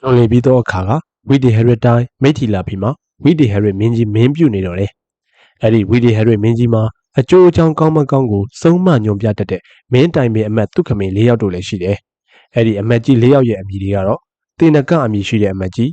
လွန်လည်ပြီးသောအခါကဝီဒီဟဲရစ်တိုင်းမိထီလာဖီမှာဝီဒီဟဲရစ်မင်းကြီးမင်းပြုနေတော့တယ်။အဲ့ဒီဝီဒီဟဲရစ်မင်းကြီးမှာအကျိုးအကြောင်းကောင်းမကောင်းကိုစုံမညွန်ပြတတ်တဲ့မင်းတိုင်ပင်အမတ်သူခမင်း၄ယောက်တို့လည်းရှိတယ်။အဲ့ဒီအမတ်ကြီး၄ယောက်ရဲ့အမည်တွေကတော့တေနကအမည်ရှိတဲ့အမတ်ကြီး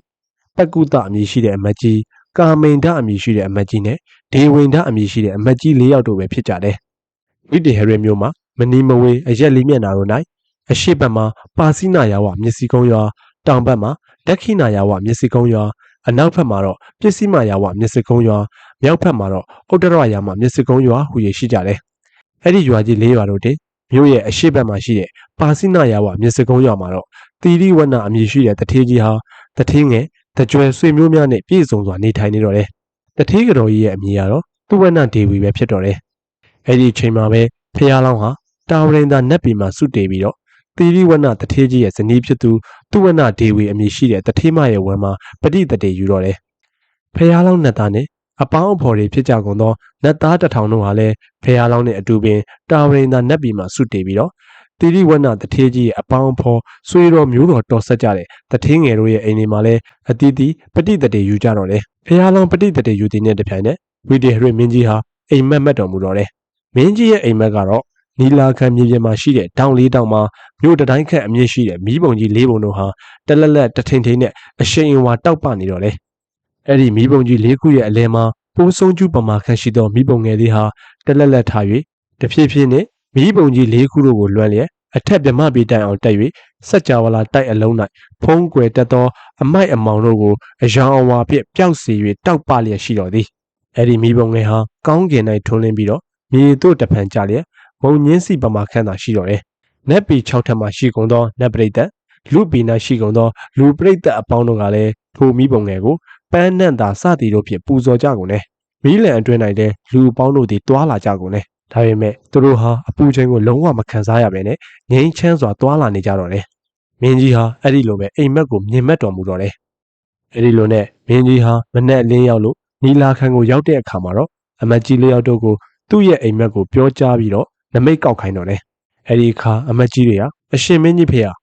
ပက္ကုတအမည်ရှိတဲ့အမတ်ကြီးကာမိန်ဒအမည်ရှိတဲ့အမတ်ကြီးနဲ့ဒေဝိန်ဒအမည်ရှိတဲ့အမတ်ကြီး၄ယောက်တို့ပဲဖြစ်ကြတယ်။ဝီဒီဟဲရစ်မြို့မှာမနီမဝေးအရက်လေးမျက်နှာတို့၌အရှိတ်ဘက်မှာပါစီနာယာဝမျက်စိကုံးရွာတောင်ဘက်မှာဒက္ခိနာယာဝမျက်စိကုံးရွာအနောက်ဘက်မှာတော့ပစ္စည်းမယာဝမျက်စိကုံးရွာမြောက်ဘက်မှာတော့ဥတ္တရယာမမျက်စိကုံးရွာဟူ၍ရှိကြတယ်။အဲ့ဒီရွာကြီး၄ရွာတို့တင်မြို့ရဲ့အရှိတ်ဘက်မှာရှိတဲ့ပါစီနာယာဝမျက်စိကုံးရွာမှာတော့တီရီဝနအမည်ရှိတဲ့တထေးကြီးဟာတထေးငယ်တကြွယ်ဆွေမျိုးများနဲ့ပြည့်စုံစွာနေထိုင်နေတော့တယ်။တထေးကတော်ကြီးရဲ့အမည်ကတော့သူဝနဒေဝီပဲဖြစ်တော့တယ်။အဲ့ဒီအချိန်မှာပဲဖះလောင်းဟာတာဝရင်သာနတ်ပြည်မှာစုတည်ပြီးတော့တီရီဝနတထေးကြီးရဲ့ဇနီးဖြစ်သူသူဝနဒေဝီအမည်ရှိတဲ့တထေးမရဲ့ဝမ်းမှာပဋိသတ်တေယူတော့တယ်။ဖះလောင်းနတ်သားနဲ့အပေါင်းအဖော်တွေဖြစ်ကြကုန်သောနတ်သားတစ်ထောင်တို့ဟာလည်းဖះလောင်းနဲ့အတူပင်တာဝရင်သာနတ်ပြည်မှာစုတည်ပြီးတော့တီရီဝနတထေးကြီးရဲ့အပေါင်းအဖော်ဆွေတော်မျိုးတော်တော်ဆက်ကြတဲ့တထေးငယ်တို့ရဲ့အိမ်တွေမှာလည်းအတီးတီးပဋိသတ်တေယူကြတော့တယ်။ဖះလောင်းပဋိသတ်တေယူတဲ့တပြိုင်နက်ဝီဒီဟရစ်မင်းကြီးဟာအိမ်မက်တော်မူတော့တယ်။မင်းကြီးရဲ့အိမ်မက်ကတော့နီလာခံမြေပြင်မှာရှိတဲ့တောင်လေးတောင်မှာမြို့တတိုင်းခန့်အမြင့်ရှိတဲ့မီးပုံကြီး၄ပုံတို့ဟာတလက်လက်တထိန်ထိန်နဲ့အရှိန်အဝါတောက်ပနေတော့တယ်။အဲ့ဒီမီးပုံကြီး၄ခုရဲ့အလဲမှာပိုးဆုံးကျူးပမာခန့်ရှိသောမီးပုံငယ်လေးဟာတလက်လက်ထား၍တဖြည်းဖြည်းနဲ့မီးပုံကြီး၄ခုတို့ကိုလွှမ်းလျက်အထက်ပြမပေတိုင်အောင်တက်၍စัจ java လာတိုက်အလုံး၌ဖုံးကွယ်တက်သောအမိုက်အမောင်တို့ကိုအယောင်အဝါဖြင့်ပျောက်စေ၍တောက်ပလျက်ရှိတော်သည်။အဲ့ဒီမီးပုံငယ်ဟာကောင်းကင်၌ထွန်းလင်းပြီးတော့မြေတို့တဖန်ကြလျက်မုံညင်းစီပမာခန့်သာရှိတော့တယ်။နတ်ပြည်6ထပ်မှရှိကုန်သောနတ်ပရိသတ်လူပြည်၌ရှိကုန်သောလူပရိသတ်အပေါင်းတို့ကလည်းထိုမီးပုံငယ်ကိုပန်းနှံ့သာစသည်တို့ဖြင့်ပူဇော်ကြကုန်တယ်။မီးလံအတွင်း၌လည်းလူအပေါင်းတို့သည်တွာလာကြကုန်တယ်။ဒါပေမဲ့သူတို့ဟာအပူချိန်ကိုလုံးဝမခံစားရဘဲနဲ့ငြိမ်းချမ်းစွာတွာလာနေကြတော့တယ်။မင်းကြီးဟာအဲ့ဒီလိုပဲအိမ်မက်ကိုမြင်မက်တော်မူတော့တယ်။အဲ့ဒီလိုနဲ့မင်းကြီးဟာမနဲ့အလင်းရောက်လို့နီလာခံကိုရောက်တဲ့အခါမှာတော့အမတ်ကြီးလေးယောက်တို့ကိုသူ့ရဲ့အိမ်မက်ကိုပြောကြားပြီးတော့နမိတ်ကောက်ခိုင်းတော့တယ်။အဲ့ဒီအခါအမတ်ကြီးတွေဟာအရှင်မင်းကြီးဖေဟာ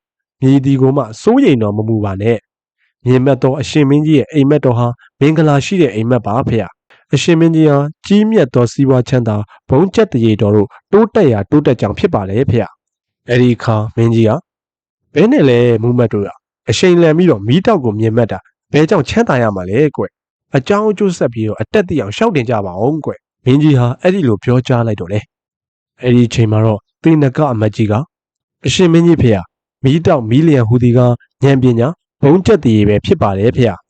မြေဒီကိုမှစိုးရိမ်တော်မမူပါနဲ့။မြင်မက်သောအရှင်မင်းကြီးရဲ့အိမ်မက်တော်ဟာမင်္ဂလာရှိတဲ့အိမ်မက်ပါဖေ။အရှင်မင်းကြီးဟာကြီးမြတ်သောစီးပွားချမ်းသာဘုံကျက်တရေတော်တို့တိုးတက်ရာတိုးတက်ကြောင်ဖြစ်ပါလေဖေ။အဲ့ဒီအခါမင်းကြီးဟာဘဲနဲ့လဲမူမတ်တို့ကအရှိန်လန်ပြီးတော့မီးတောက်ကိုမြင်မက်တာဘဲကြောင့်ချမ်းသာရမှာလဲကွ။အကြောင်းအကျိုးဆက်ပြီးတော့အတက်တရအောင်ရှောက်တင်ကြပါအောင်ကွ။မင်းကြီးဟာအဲ့ဒီလိုပြောကြားလိုက်တော့လေ။အဲ့ဒီအချိန်မှာတော့သေနကအမတ်ကြီးကအရှင်မင်းကြီးဖေမီးတောက်မီးလျံဟူသည်ကဉာဏ်ပညာဘုံကျက်တရေပဲဖြစ်ပါလေဖေ။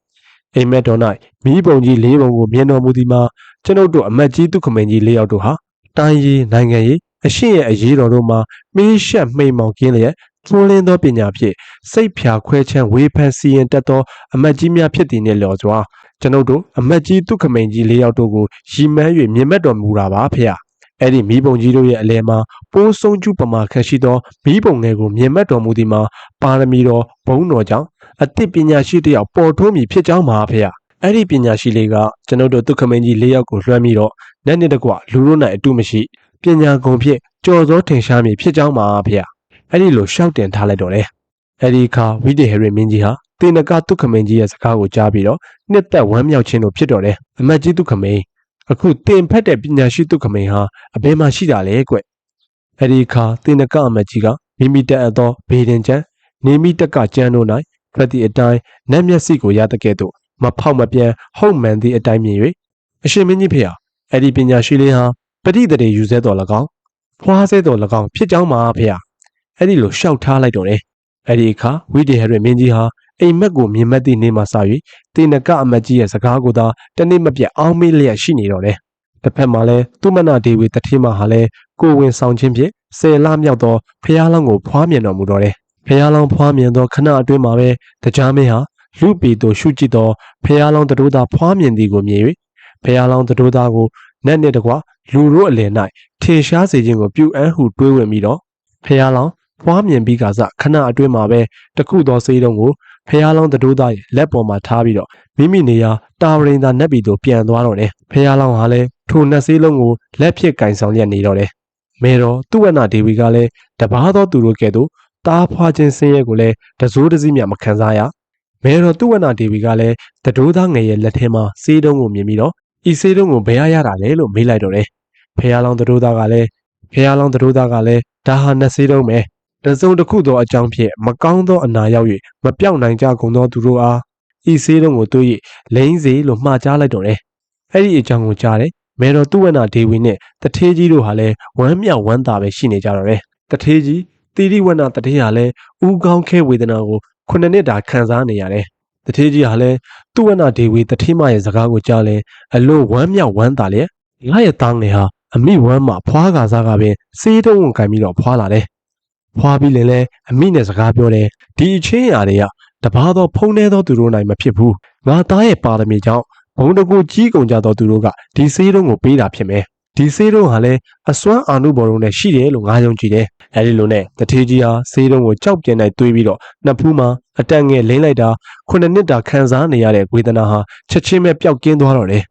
အိမ်မက်တော်၌မီးပုံကြီး၄ပုံကိုမြင်တော်မူသည်မှာကျွန်ုပ်တို့အမတ်ကြီးသူခမင်းကြီး၄ယောက်တို့ဟာတိုင်းရေးနိုင်ငံရေးအရှင်ရဲ့အရေးတော်တို့မှာမင်းရှက်မှိန်မောင်ကင်းလျက်ထွန်းလင်းသောပညာဖြင့်စိတ်ဖြာခွဲချမ်းဝေဖန်စီရင်တတ်သောအမတ်ကြီးများဖြစ်သည်နှင့်လျော်စွာကျွန်ုပ်တို့အမတ်ကြီးသူခမင်းကြီး၄ယောက်တို့ကိုရည်မှန်း၍မြင်မက်တော်မူတာပါဖေ။အဲ့ဒီမီးပုံကြီးတို့ရဲ့အလဲမှာပိုးဆုံးကျူးပမာခန့်ရှိသောမီးပုံငယ်ကိုမြင်မက်တော်မူသည်မှာပါရမီတော်ဘုံတော်ကြောင့်အသစ်ပညာရှိတယောက်ပေါ်ထွန်းမည်ဖြစ်ကြောင်းပါဖေ။အဲ့ဒီပညာရှိလေးကကျွန်ုပ်တို့သူခမင်းကြီး၄ယောက်ကိုလွှမ်းပြီးတော့နတ်နှစ်တကွလူတို့၌အတုမရှိပညာဂုဏ်ဖြင့်ကြော်စောထင်ရှားမည်ဖြစ်ကြောင်းပါဖေ။အဲ့ဒီလိုရှောက်တင်ထားလိုက်တော့တယ်။အဲ့ဒီအခါဝီဒီဟရီမင်းကြီးဟာတေနကသူခမင်းကြီးရဲ့စကားကိုကြားပြီးတော့နှစ်သက်ဝမ်းမြောက်ခြင်းတို့ဖြစ်တော်တယ်။အမတ်ကြီးသူခမင်းအခုတင်ဖက်တဲ့ပညာရှိသူခမင်းဟာအဘယ်မှာရှိတာလဲကွ။အဲ့ဒီအခါတေနကအမတ်ကြီးကမိမိတက်အပ်သောဘေဒင်ကျန်းနေမိတက်ကကျန်းတို့၌ဖက်သည့်အတိုင်းနတ်မျက်စိကိုရတဲ့ကဲ့သို့မဖောက်မပြန်ဟုတ်မှန်သည့်အတိုင်းမြင်၍အရှင်မင်းကြီးဖေဟာအဲ့ဒီပညာရှိလေးဟာပဋိသန္ဓေယူဆဲတော်၎င်းဖွားဆဲတော်၎င်းဖြစ်ကြောင်းပါဖေဟာအဲ့ဒီလိုရှောက်ထားလိုက်တော့တယ်အဲ့ဒီအခါဝိတေဟရမင်းကြီးဟာအိမ်မက်ကိုမြင်မက်သည့်နေ့မှစ၍တေနကအမတ်ကြီးရဲ့စကားကိုသာတနေ့မပြတ်အောင်းမေးလျက်ရှိနေတော့တယ်တစ်ဖက်မှာလည်းသူမနာဒေဝီတထေးမဟာလည်းကိုဝင်ဆောင်ခြင်းဖြင့်10လမြောက်သောဖះလောင်းကိုဖွားမြင်တော်မူတော့တယ်ဖះလောင်းဖွားမြင်သောခဏအတွင်းမှာပဲတရားမင်းဟာလူပီတို့ရှုကြည့်သောဖះလောင်းတို့သားဖွားမြင်သည်ကိုမြင်၍ဖះလောင်းတို့သားကိုနတ်နှင့်တကွလူတို့အလယ်၌ထင်ရှားစေခြင်းကိုပြုအပ်ဟုတွေးဝင်ပြီးတော့ဖះလောင်းဖွားမြင်ပြီးကစခဏအတွင်းမှာပဲတခုသောစေးတုံးကိုဖះလောင်းတို့သားရဲ့လက်ပေါ်မှာထားပြီးတော့မိမိနေရာတာဝရင်သာနတ်ပြည်သို့ပြန်သွားတော့တယ်ဖះလောင်းဟာလည်းထိုနတ်စေးလုံးကိုလက်ဖြင့်ကင်ဆောင်လျက်နေတော့တယ်မေတော်သူဝနဒေဝီကလည်းတပါးသောသူတို့ကဲ့သို့တားဖွာခြင်းဆင်းရဲကိုလည်းတစိုးတစည်းမြမခံစားရ မဲတော်သူဝနာဒေဝီကလည်းတတိုးသားငယ်ရဲ့လက်ထဲမှာစေးတုံးကိုမြင်ပြီးတော့ဤစေးတုံးကိုဘယ်ရတာလဲလို့မေးလိုက်တော့တယ်ဖះလောင်းတတိုးသားကလည်းဒါဟာနတ်စေးတုံးပဲတစုံတစ်ခုသောအကြောင်းဖြင့်မကောင်းသောအနာရောက်၍မပြောက်နိုင်ကြကုန်သောသူတို့အားဤစေးတုံးကိုတွေး၍လိမ့်စေလို့မှားကြားလိုက်တော့တယ်အဲ့ဒီအကြောင်းကိုကြားတယ်မဲတော်သူဝနာဒေဝီနဲ့တထေးကြီးတို့ဟာလည်းဝမ်းမြောက်ဝမ်းသာပဲရှိနေကြတော့တယ်တထေးကြီးတိရိဝနာတထေးဟာလည်းဥကောင်းခဲဝေဒနာကိုခုနှစ်နှစ်တာခံစားနေရတယ်တထေးကြီးဟာလည်းသူဝနာဒေဝီတထေးမရဲ့စကားကိုကြားလဲအလွန်ဝမ်းမြောက်ဝမ်းသာလျက်ငါရဲ့သားငယ်ဟာအမိဝမ်းမှာဖွားကားစားကပင်စေးတုံးကိုကင်ပြီးတော့ဖွာလာတယ်ဖွာပြီးလည်းအမိနဲ့စကားပြောတယ်ဒီအချင်းရာတွေကတပါးသောဖုံးနေသောသူတို့နိုင်မဖြစ်ဘူးငါသားရဲ့ပါရမီကြောင့်ဘုံတကူကြီးကုန်ကြသောသူတို့ကဒီစေးတုံးကိုပေးတာဖြစ်မယ်ဒီစေးတုံးဟာလည်းအစွမ်းအာနုဘော်လုံးနဲ့ရှိတယ်လို့ငါယုံကြည်တယ်အဲဒီလိုနဲ့တထေးကြီးဟာစေးတုံးကိုကြောက်ပြင်းနိုင်သွေးပြီးတော့နှစ်ဖူးမှာအတက်ငယ်လိမ့်လိုက်တာခုနှစ်နှစ်တာခံစားနေရတဲ့ဝေဒနာဟာချက်ချင်းပဲပျောက်ကင်းသွားတော့တယ်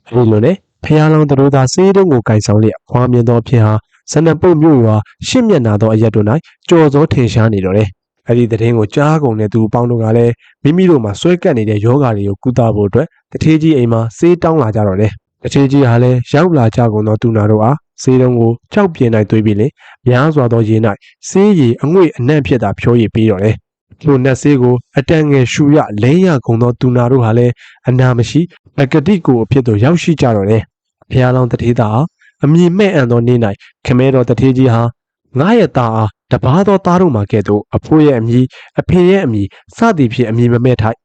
အဲဒီလိုနဲ့ဖះလောင်းတို့သာစေးတုံးကိုကင်ဆောင်လျက်ဖွာမြင်သောဖြစ်ဟာဇနပုတ်မြို့ရွာရှစ်မျက်နာသောအရက်တို့၌ကြော်စောထင်ရှားနေတော့တယ်အဲ့ဒီသတင်းကိုကြားကုန်တဲ့သူအပေါင်းတို့ကလည်းမိမိတို့မှာဆွဲကပ်နေတဲ့ယောဂါတွေကိုကုသဖို့အတွက်တထေးကြီးအိမ်မှာစေးတောင်းလာကြတော့တယ်တထေးကြီးဟာလည်းရောက်လာကြကုန်သောသူနာတို့အားစေးတုံးကိုကြောက်ပြင်းနိုင်သွေးပြီးလေများစွာသောရေ၌စေးရည်အငွေ့အနှံ့ဖြစ်တာဖြိုးရည်ပြီးတော့တယ်ထိုနတ်စေးကိုအတန်ငယ်ရှူရလိမ့်ရကုန်သောသူနာတို့ဟာလည်းအနာမရှိပကတိကိုအဖြစ်သို့ရောက်ရှိကြတော့တယ်ဖះလောင်းတထေးသားအမြင်မဲ့အံ့သောနေ့၌ခမဲတော်တထေးကြီးဟာငါရဲ့သားအားတပါးသောသားတို့မှာကဲ့သို့အဖိုးရဲ့အမည်အဖေရဲ့အမည်စသည်ဖြင့်အမည်မမဲ့ထိုက်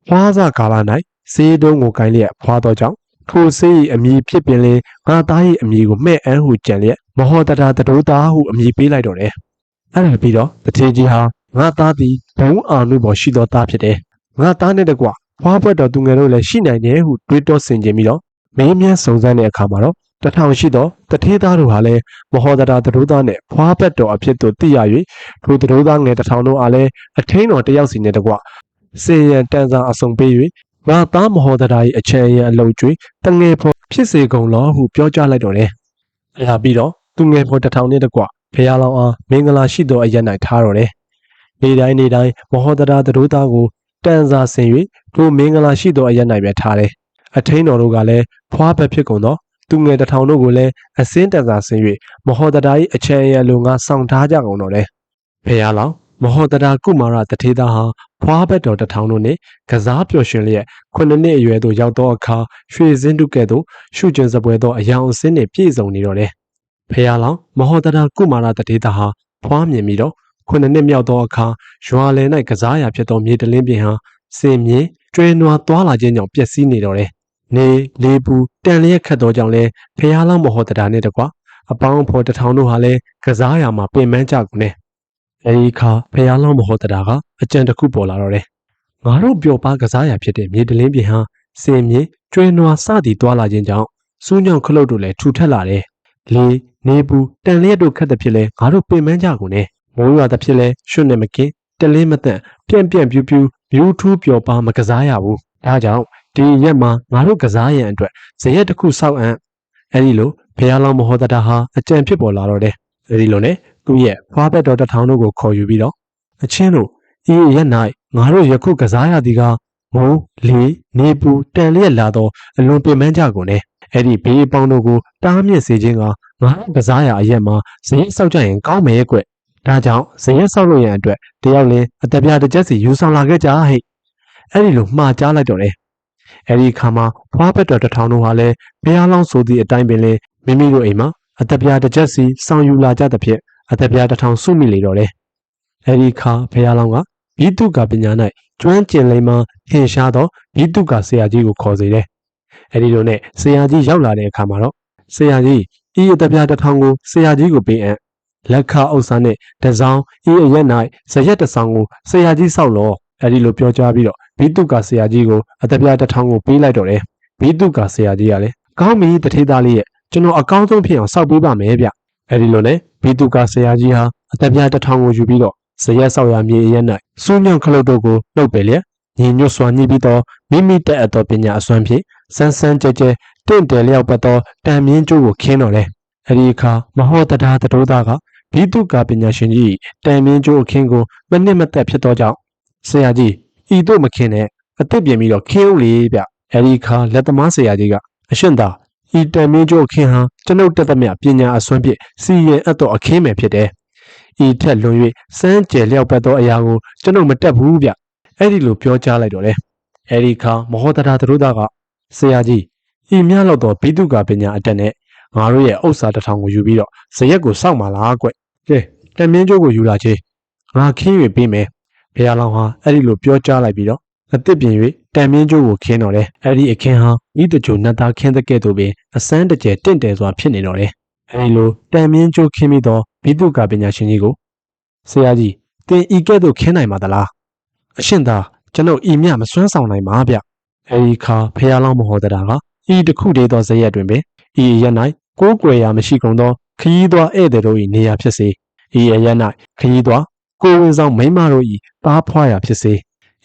ဖွားစားကာလ၌စေးတုံးကိုကိုင်းလျက်ဖွားသောကြောင့်ထိုစေး၏အမည်ဖြစ်ပင်လင်ငါသား၏အမည်ကိုမဲ့အံ့ဟုကြံလျက်မဟောတတာတတိုးသားဟုအမည်ပေးလိုက်တော့တယ်အဲ့ဒါပြီးတော့တထေးကြီးဟာငါသားသည်ဘုံအာနုဘော်ရှိသောသားဖြစ်တယ်ငါသားနဲ့တကွဖွားပွက်တော်သူငယ်တို့လည်းရှိနိုင်တယ်ဟုတွေးတောဆင်ခြင်ပြီးတော့မင်းမြန်းစုံစမ်းတဲ့အခါမှာတော့တထောင်ရှိသောတထေးသားတို့ဟာလည်းမဟောတတာတတိုးသားနဲ့ဖွားပတ်တော်အဖြစ်သို့သိရ၍ထိုတတိုးသားငယ်တထောင်တို့အားလည်းအထင်းတော်တယောက်စီနဲ့တကွစေရန်တန်စာအစုံပေး၍ငါသားမဟောတတာ၏အချမ်းရံအလုံးကျွေးတငယ်ဖော်ဖြစ်စေကုန်လောဟုပြောကြားလိုက်တော်တယ်။အဲဒါပြီးတော့သူငယ်ဖော်တထောင်နဲ့တကွဖះလောင်းအားမင်္ဂလာရှိသောအရက်၌ထားတော်တယ်။နေ့တိုင်းမဟောတတာတတိုးသားကိုတန်စာဆင်၍ထိုမင်္ဂလာရှိသောအရက်၌ပဲထားတယ်။အထင်းတော်တို့ကလည်းဖွားပတ်ဖြစ်ကုန်သောသူငယ်တထောင်တို့ကိုလည်းအစင်းတန်စာဆင်၍မဟောတတာ၏အချမ်းရံလိုငါဆောင်ထားကြကုန်တော်တယ်။ဖះလောင်းမဟောတတာကုမာရတထေးသားဟာဖွားဘက်တော်တထောင်တို့နှင့်ကစားပျော်ရွှင်လျက်9နှစ်အရွယ်သို့ရောက်သောအခါရွှေစင်းတုကဲ့သို့ရှုကျင်စပွဲသောအယောင်အစင်းနှင့်ပြည့်စုံနေတော့တယ်။ဖះလောင်းမဟောတတာကုမာရတထေးသားဟာဖွားမြင်ပြီးတော့9နှစ်မြောက်သောအခါရွာလယ်၌ကစားရာဖြစ်သောမြေတလင်းပြင်ဟာစင်မြင့်ကျွဲနွားသွားလာခြင်းကြောင့်ပျက်စီးနေတော့တယ်။နေလေးပူတန်လျက်ခတ်သောကြောင့်လည်းဖះလောင်းမဟောတတာနှင့်တကွအပေါင်းအဖော်တထောင်တို့ဟာလည်းကစားရာမှာပင်ပန်းကြကုန်တယ်။အဲဒီအခါဖះလောင်းမဟောတတာကအကြံတစ်ခုပေါ်လာတော့တယ်။ငါတို့ပျော်ပါကစားရာဖြစ်တဲ့မြေတလင်းပြင်ဟာစင်မြေကျွဲနွားစသည်သွားလာခြင်းကြောင့်စူးညောင်ခလုတ်တို့လည်းထူထပ်လာတယ်။လေနေပူတန်လျက်တို့ခတ်တဲ့ဖြစ်လဲငါတို့ပင်ပန်းကြကုန်တယ်။မိုးရွာတဲ့ဖြစ်လဲရွှတ်နေမကင်းတလင်းမတန့်ပြန့်ပြန့်ပြူးပြူးမြူးထူးပျော်ပါမကစားရဘူး။ဒါကြောင့်ဒီရက်မှာငါတို့ကစားရန်အတွက်ဇရက်တစ်ခုစောက်အံ့အဲဒီလိုဖះလောင်းမဟောတတာဟာအကြံဖြစ်ပေါ်လာတော့တယ်။အဲဒီလိုနဲ့သူ့ရဲ့ဖွားဘက်တော်တထောင်တို့ကိုခေါ်ယူပြီးတော့အချင်းတို့ဤရက်၌ငါတို့ယခုကစားရသည်ကမိုးလေနေပူတန်လျက်လာသောအလွန်ပင်ပန်းကြကုန်တယ်။အဲ့ဒီဘေးအပေါင်းတို့ကိုတားမြစ်စေခြင်းကငါတို့ကစားရအရက်မှာဇရက်စောက်ကြရင်ကောင်းမယ်ကွ။ဒါကြောင့်ဇရက်စောက်လို့ရန်အတွက်တယောက်လင်းအတပြားတစ်ချက်စီယူဆောင်လာခဲ့ကြဟဲ့။အဲ့ဒီလိုမှားကြားလိုက်တော့တယ်။အဲ့ဒီအခါမှာဖွားဘက်တော်တထောင်တို့ဟာလည်းဘုရားလောင်းဆိုသည့်အတိုင်းပင်လေမိမိတို့အိမ်မှာအတပြားတစ်ချက်စီဆောင်ယူလာကြသဖြင့်အတပြားတစ်ထောင်စုမိလေတော့တယ်။အဲ့ဒီအခါဘုရားလောင်းကဘိတုကပညာ၌ကျွမ်းကျင်လိမ္မာထင်ရှားသောဘိတုကဆရာကြီးကိုခေါ်စေတယ်။အဲ့ဒီလိုနဲ့ဆရာကြီးရောက်လာတဲ့အခါမှာတော့ဆရာကြီးဤအတပြားတစ်ထောင်ကိုဆရာကြီးကိုပေးအပ်လက်ခဥစ္စာနဲ့တစောင်းဤအရက်၌ဇရက်တစ်ဆောင်ကိုဆရာကြီးဆောက်လောအဲ့ဒီလိုပြောကြားပြီးတော့ဘိတုကဆရာကြီးကိုအတပြားတစ်ထောင်ကိုပေးလိုက်တော့တယ်။ဘိတုကဆရာကြီးကလည်းကောင်းပြီတထေးသားလေးရဲ့ကျွန်တော်အကောင်းဆုံးဖြစ်အောင်ဆောက်ပေးပါမယ်ဗျ။အဲ့ဒီလိုနဲ့ဘိတုကဆရာကြီးဟာအတပြားတစ်ထောင်ကိုယူပြီးတော့ဇရက်ဆောက်ရမြေအရက်၌စူးညံခလုတ်တို့ကိုနှုတ်ပယ်လျက်ညီညွတ်စွာညှိပြီးတော့မိမိတက်အပ်သောပညာအစွမ်းဖြင့်စန်းစန်းကြဲကြဲတင့်တယ်လျောက်ပတ်သောတန်မြင့်ကျိုးကိုခင်းတော်တယ်။အဲ့ဒီအခါမဟောတတာတတိုးသားကဘိတုကပညာရှင်ကြီးတန်မြင့်ကျိုးအခင်းကိုမနစ်မသက်ဖြစ်သောကြောင့်ဆရာကြီး ဤတို့မခင်းနဲ့အသက်ပြင်ပြီးတော့ခင်းဦးလေဗျအဲဒီခါလက်သမားဆရာကြီးကအရှင်သာဤတန်မင်းကျိုးအခင်းဟာကျွန်ုပ်တက်သမျှပညာအစွမ်းဖြင့်စီရင်အပ်သောအခင်းပဲဖြစ်တယ်ဤထက်လွန်၍စမ်းကြယ်လျောက်ပတ်သောအရာကိုကျွန်ုပ်မတက်ဘူးဗျအဲ့ဒီလိုပြောကြားလိုက်တော့လေအဲ့ဒီခါမဟောတရာသူတို့သားကဆရာကြီးဤမြလောက်သောဘိတုကပညာအတက်နဲ့ငါတို့ရဲ့ဥစ္စာတစ်ထောင်ကိုယူပြီးတော့ဇရက်ကိုစောင့်ပါလားကွကဲတန်မင်းကျိုးကိုယူလာချေငါခင်း၍ပေးမယ်ဘုရားလောင်းဟာအဲ့ဒီလိုပြောကြားလိုက်ပြီးတော့အသစ်ပြင်၍တန်မင်းကျိုးကိုခင်းတော်တယ်အဲ့ဒီအခင်းဟာဤတကြိုနတ်သားခင်းတဲ့ကဲ့သို့ပင်အစမ်းတကျဲတင့်တယ်စွာဖြစ်နေတော်တယ်အဲ့ဒီလိုတန်မင်းကျိုးခင်းပြီးတော့ဘိတုကပညာရှင်ကြီးကိုဆရာကြီးသင်ဤကဲ့သို့ခင်းနိုင်ပါသလားအရှင်သာကျွန်ုပ်ဤမြမစွမ်းဆောင်နိုင်ပါဗျအဲဒီခါဖះလောင်းမဟောတရာကဤတစ်ခုတည်းသောဇရက်တွင်ပင်ဤအရ၌ကိုးကွယ်ရာမရှိကုန်သောခရီးသွားဧည့်သည်တို့၏နေရာဖြစ်စေဤအရ၌ခရီးသွားကိုဝင်ဆောင်မိမတို့၏ပါးဖွားရာဖြစ်စေ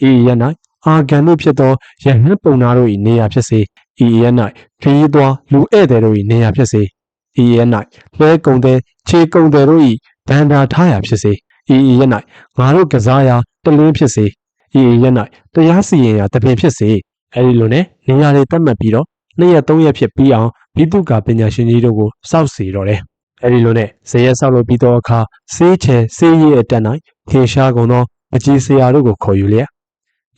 ဤအရ၌အာဂန်တို့ဖြစ်သောရဟန်းပုံနာတို့၏နေရာဖြစ်စေဤအရ၌ခရီးသွားလူဧည့်သည်တို့၏နေရာဖြစ်စေဤအရ၌လဲကုံတဲ့ခြေကုံတဲ့တို့၏ဗန္ဒာထားရာဖြစ်စေဤအရ၌ငါတို့ကစားရာတလင်းဖြစ်စေဤအရ၌တရားစီရင်ရာတပင်ဖြစ်စေအဲဒီလိုနဲ့နေရာတွေတတ်မှတ်ပြီးတော့2ရက်3ရက်ဖြစ်ပြီးအောင်ဘိတုကပညာရှင်ကြီးတို့ကိုစောင့်စီတော့တယ်အဲဒီလိုနဲ့ဇရက်ဆောက်လို့ပြီးတော့အခါဆေးချဲဆေးရည်အတက်၌ထင်ရှားကုန်သောအကြီးဆရာတို့ကိုခေါ်ယူလျက်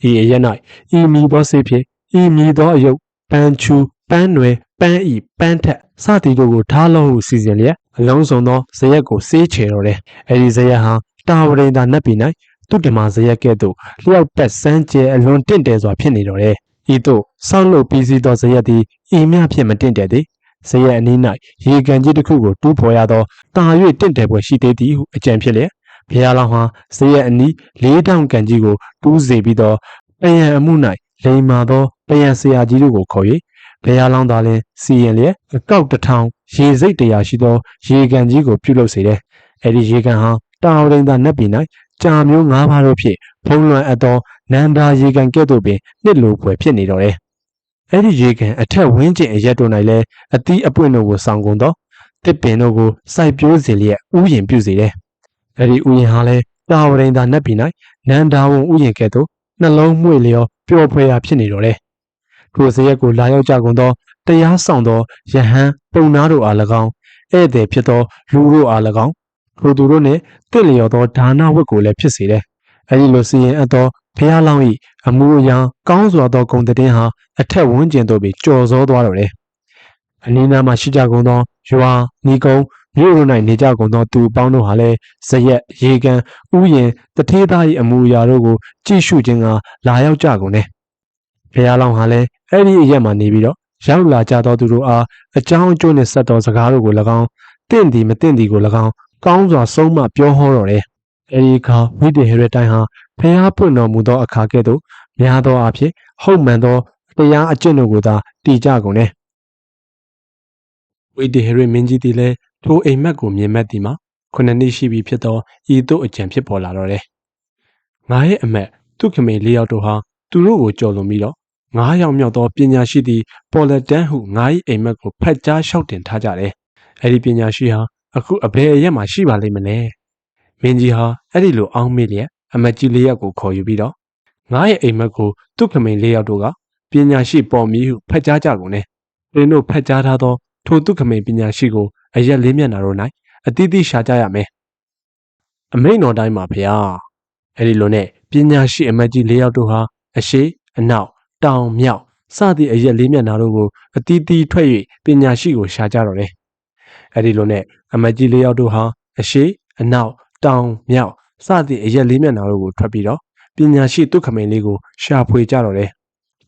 ဤအရက်၌ဤမီသောဆေးဖြင့်ဤမီသောအယုတ်ပန်းချူပန်းနွယ်ပန်းဤပန်းထက်စသည်တို့ကိုထားလို့ဟုစီစဉ်လျက်အလုံးစုံသောဇရက်ကိုဆေးချေတော့တယ်အဲဒီဇရက်ဟာတာဝရိန်သာနတ်ပြည်၌သူတ္တမဇရက်ကဲ့သို့လျှောက်ပတ်စမ်းကျဲအလွန်တင့်တယ်စွာဖြစ်နေတော့တယ်ဤသို့ဆောင်းလုပ်ပြီးစီးသောဇရက်သည်ဤမြဖြင့်မတင့်တယ်သည်ဇရက်အနီး၌ရေကန်ကြီးတစ်ခုကိုတူးဖော်ရသောတာ၍တင့်တယ်ပွဲရှိသေးသည်ဟုအကြံဖြစ်လျက်ဘုရားလောင်းဟာဇရက်အနီး4000ကန်ကြီးကိုတူးစေပြီးသောပယံအမှု၌လိန်မာသောပယံဆရာကြီးတို့ကိုခေါ်၍ဘုရားလောင်းသာလင်စီရင်လျက်အကောက်1000ရေစိတ်100ရှိသောရေကန်ကြီးကိုပြုလုပ်စေတယ်အဲဒီရေကန်ဟာတာဝရိန်သာနတ်ပြည်၌ကြာမျိုး၅ပါးတို့ဖြင့်ဖုံးလွှမ်းအပ်သောနန္ဒာရေကန်ကဲ့သို့ပင်နှစ်လိုဖွယ်ဖြစ်နေတော့တယ်။အဲ့ဒီရေကန်အထက်ဝင်းကျင်အရက်တို့၌လည်းအသီးအပွင့်တို့ကိုဆောင်ကုန်သောတစ်ပင်တို့ကိုစိုက်ပျိုးစေလျက်ဥယျာဉ်ပြုစေတယ်။အဲ့ဒီဥယျာဉ်ဟာလည်းတာဝရိန်သာနတ်ပြည်၌နန္ဒာဝန်ဥယျာဉ်ကဲ့သို့နှလုံးမှွေလျောပျော်ဖွယ်ရာဖြစ်နေတော့တယ်။ထိုဇရက်ကိုလာရောက်ကြကုန်သောတရားဆောင်သောယဟန်ပုံနာတို့အား၎င်းဧည့်သည်ဖြစ်သောလူတို့အား၎င်းထိုသူတို့နှင့်တင့်လျော်သောဒါနဝတ်ကိုလည်းဖြစ်စေတယ်။အဲဒီလိုစီရင်အပ်သောဘုရားလောင်း၏အမှုအရာကောင်းစွာသောဂုဏ်သတင်းဟာအထက်ဝန်းကျင်သို့ပင်ကျော်စောသွားတော့တယ်။အနီးနားမှာရှိကြကုန်သောရွာနီကုန်းမြို့တို့၌နေကြကုန်သောသူပေါင်းတို့ဟာလည်းဇရက်ရေကန်ဥယျာဉ်တထေးသား၏အမှုအရာတို့ကိုကြည့်ရှုခြင်းကလာရောက်ကြကုန်တယ်။ဘုရားလောင်းဟာလည်းအဲ့ဒီအရက်မှာနေပြီးတော့ရောက်လာကြသောသူတို့အားအကြောင်းအကျိုးနှင့်ဆက်သောစကားတို့ကို၎င်းတင့်သည်မတင့်သည်ကို၎င်းကောင်းစွာဆုံးမပြောဟောတော့တယ်။အဲဒီအခါဝိတေဟရတိုင်းဟာဖျားပွင့်တော်မူသောအခါကဲ့သို့များသောအားဖြင့်ဟုတ်မှန်သောတရားအကျင့်တို့ကိုသာတည်ကြကုန်တယ်။ဝိတေဟရမင်းကြီးသည်လည်းထိုအိမ်မက်ကိုမြင်မက်သည်မှာ9နှစ်ရှိပြီဖြစ်သောဤသို့အကြံဖြစ်ပေါ်လာတော့တယ်။ငါရဲ့အမက်သူခမေ၄ယောက်တို့ဟာသူတို့ကိုကြော်လွန်ပြီးတော့9ယောက်မြောက်သောပညာရှိသည့်ပေါ်လက်တန်းဟုငါ၏အိမ်မက်ကိုဖတ်ကြားလျှောက်တင်ထားကြတယ်။အဲဒီပညာရှိဟာအခုအဘယ်အရက်မှာရှိပါလိမ့်မလဲမင်းကြီးဟာအဲ့ဒီလိုအောင်းမေးလျက်အမတ်ကြီး၄ယောက်ကိုခေါ်ယူပြီးတော့ငါရဲ့အိမ်မက်ကိုသူ့ခမိန်၄ယောက်တို့ကပညာရှိပေါ်မည်ဟုဖတ်ကြားကြကုန်တယ်သင်တို့ဖတ်ကြားထားသောထိုသူ့ခမိန်ပညာရှိကိုအရက်၄မျက်နှာတို့၌အသီးသီးရှာကြရမယ်အမိန်တော်တိုင်းမှာဖေဟာအဲ့ဒီလိုနဲ့ပညာရှိအမတ်ကြီး၄ယောက်တို့ဟာအရှိအနောက်တောင်မြောက်စသည့်အရက်၄မျက်နှာတို့ကိုအသီးသီးထွက်၍ပညာရှိကိုရှာကြတော့တယ်အဲ့ဒီလိုနဲ့အမတ်ကြီး၄ယောက်တို့ဟာအရှိအနောက်တောင်မြောက်စသည့်အရက်၄မျက်နှာတို့ကိုထွက်ပြီးတော့ပညာရှိသူ့ခမိန်လေးကိုရှာဖွေကြတော့တယ်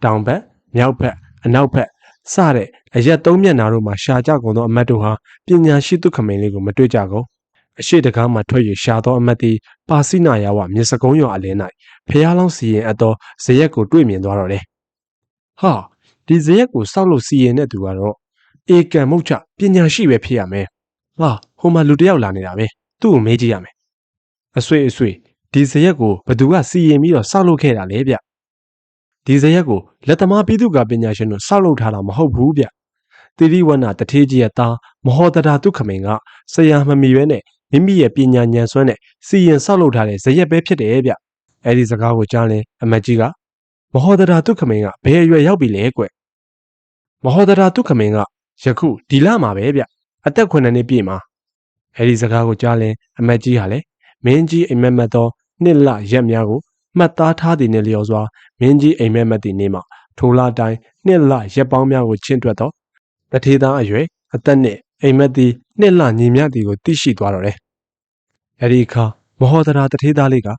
တောင်ဘက်မြောက်ဘက်အနောက်ဘက်စတဲ့အရက်၃မျက်နှာတို့မှာရှာကြကုန်သောအမတ်တို့ဟာပညာရှိသူ့ခမိန်လေးကိုမတွေ့ကြကုန်အရှိတကားမှထွက်၍ရှာသောအမတ်သည်ပါစိနာယဝမြစ်စကုံးရွာအလင်း၌ဖျားလောင်းစီရင်အပ်သောဇရက်ကိုတွေ့မြင်သွားတော့တယ်ဟာဒီဇရက်ကိုစောက်လို့စီရင်တဲ့သူကတော့ဧကံမုတ်ချပညာရှိပဲဖြစ်ရမယ်ဟာဟိုမှာလူတယောက်လာနေတာပဲသူ့ကိုမေးကြည့်ရမယ်အဆွေဒီဇရက်ကိုဘသူကစီရင်ပြီးတော့စောက်လုပ်ခဲ့တာလေဗျဒီဇရက်ကိုလက်သမားပိသုကပညာရှင်တို့စောက်လုပ်ထားတာမဟုတ်ဘူးဗျတိရိဝဏတထေးကြီးရဲ့သားမဟောတရာဒုက္ခမိန်ကဆရာမမီရဲနဲ့မိမိရဲ့ပညာဉာဏ်စွမ်းနဲ့စီရင်စောက်လုပ်ထားတဲ့ဇရက်ပဲဖြစ်တယ်ဗျ အဲ့ဒီစကားကိုကြားရင်အမတ်ကြီးကမဟောဒရာတုခမင်းကဘယ်အရွယ်ရောက်ပြီလဲကွမဟောဒရာတုခမင်းကယခုဒီလမှာပဲဗျအသက်9နှစ်ပြည့်မှာအဲ့ဒီစကားကိုကြားရင်အမတ်ကြီးဟာလည်းမင်းကြီးအိမ်မက်မက်သောနှစ်လရက်များကိုမှတ်သားထားသည်နှင့်လျော်စွာမင်းကြီးအိမ်မက်မက်သည့်နေ့မှာထိုလတိုင်းနှစ်လရက်ပေါင်းများကိုချင်းတွက်သောတထေသားအရွယ်အသက်နှင့်အိမ်မက်သည်နှစ်လညီမျှသည်ကိုသိရှိသွားတော့တယ်။အဲဒီအခါမဟောဒရာတထေသားလေးက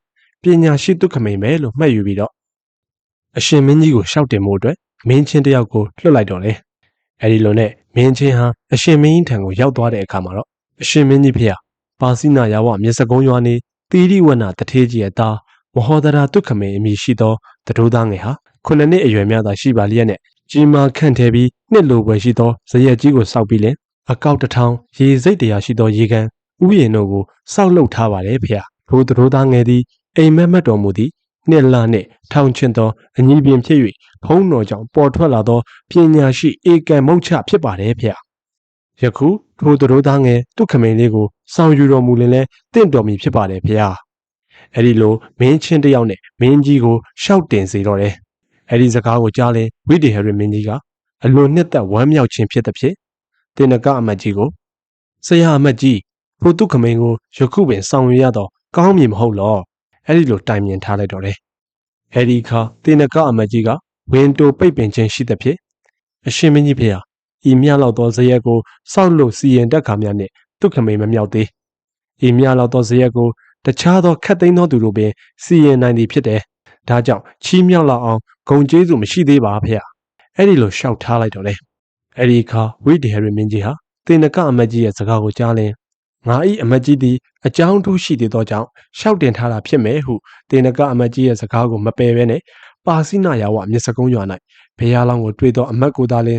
ပညာရှိတုခမိန်ပဲလို့မှတ်ယူပြီးတော့အရှင်မင်းကြီးကိုရှောက်တင်မှုအတွက်မင်းချင်းတယောက်ကိုလွှတ်လိုက်တော့တယ်။အဲဒီလိုနဲ့မင်းချင်းဟာအရှင်မင်းကြီးထံကိုရောက်သွားတဲ့အခါမှာတော့အရှင်မင်းကြီးဖေဟာပါစိနာယာဝမြစ်စကုံးရွာနေတိရိဝနတထေးကြီးရဲ့သားမဟောဒရာတုခမိန်အမည်ရှိသောတတိုးသားငယ်ဟာ9နှစ်အရွယ်များသာရှိပါလျက်နဲ့ကြီးမားခန့်ထဲပြီးနှစ်လိုပွဲရှိသောဇရက်ကြီးကိုစောက်ပြီးလင်အကောက်တစ်ထောင်ရေစိတ်တရားရှိသောရေကန်ဥယျာဉ်တို့ကိုစောက်လုပ်ထားပါတယ်ဖေ။ထိုတတိုးသားငယ်သည်အိမ်မက်မက်တော်မူသည့်နှစ်လနှင့်ထောင်ချင်သောအညီပင်ဖြစ်၍ဖုံးတော်ကြောင့်ပေါ်ထွက်လာသောပညာရှိဧကံမုတ်ချဖြစ်ပါတယ်ဖေ။ယခုထိုတတိုးသားငယ်တုခမိန်လေးကိုဆောင်ယူတော်မူလင်လဲတင့်တော်မူဖြစ်ပါတယ်ဖေ။အဲဒီလိုမင်းချင်းတယောက်နဲ့မင်းကြီးကိုရှောက်တင်စေတော့တယ်။အဲဒီစကားကိုကြားလင်ဝိဒေဟရမင်းကြီးကအလွန်နှစ်သက်ဝမ်းမြောက်ခြင်းဖြစ်သည်ဖြင့်တင်နကအမတ်ကြီးကိုဆရာအမတ်ကြီးထိုတုခမိန်ကိုယခုပင်ဆောင်ရွက်ရတော့ကောင်းမည်မဟုတ်လောအဲ့ဒီလိုတိုင်မြင်ထားလိုက်တော့တယ်အဲ့ဒီအခါတင်နကအမတ်ကြီးကဝင်တိုပိတ်ပင်ခြင်းရှိသည်ဖြင့်အရှင်မင်းကြီးဖေဟာဤမြလောက်သောဇရက်ကိုစောက်လို့စီရင်တက်ခါများနှင့်တုခမိန်မမြောက်သေးဤမြလောက်သောဇရက်ကိုတခြားသောခက်သိမ်းသောသူတို့ပင်စီရင်နိုင်သည်ဖြစ်တယ်ဒါကြောင့်ချီးမြှောက်လောက်အောင်ဂုံကျေးဇူးမရှိသေးပါဖေအဲ့ဒီလိုရှောက်ထားလိုက်တော့တယ်အဲ့ဒီအခါဝိဒေဟရမင်းကြီးဟာတင်နကအမတ်ကြီးရဲ့စကားကိုကြားလင်ငါ၏အမတ်ကြီးသည်အကြောင်းထူးရှိသေးသောကြောင့်ရှောက်တင်ထားတာဖြစ်မယ်ဟုတင်နကအမတ်ကြီးရဲ့စကားကိုမပယ်ဘဲနဲ့ပါစိနာယာဝမြစ်စကုံးရွာ၌ဘုရားလောင်းကိုတွေ့သောအမတ်ကိုသာလင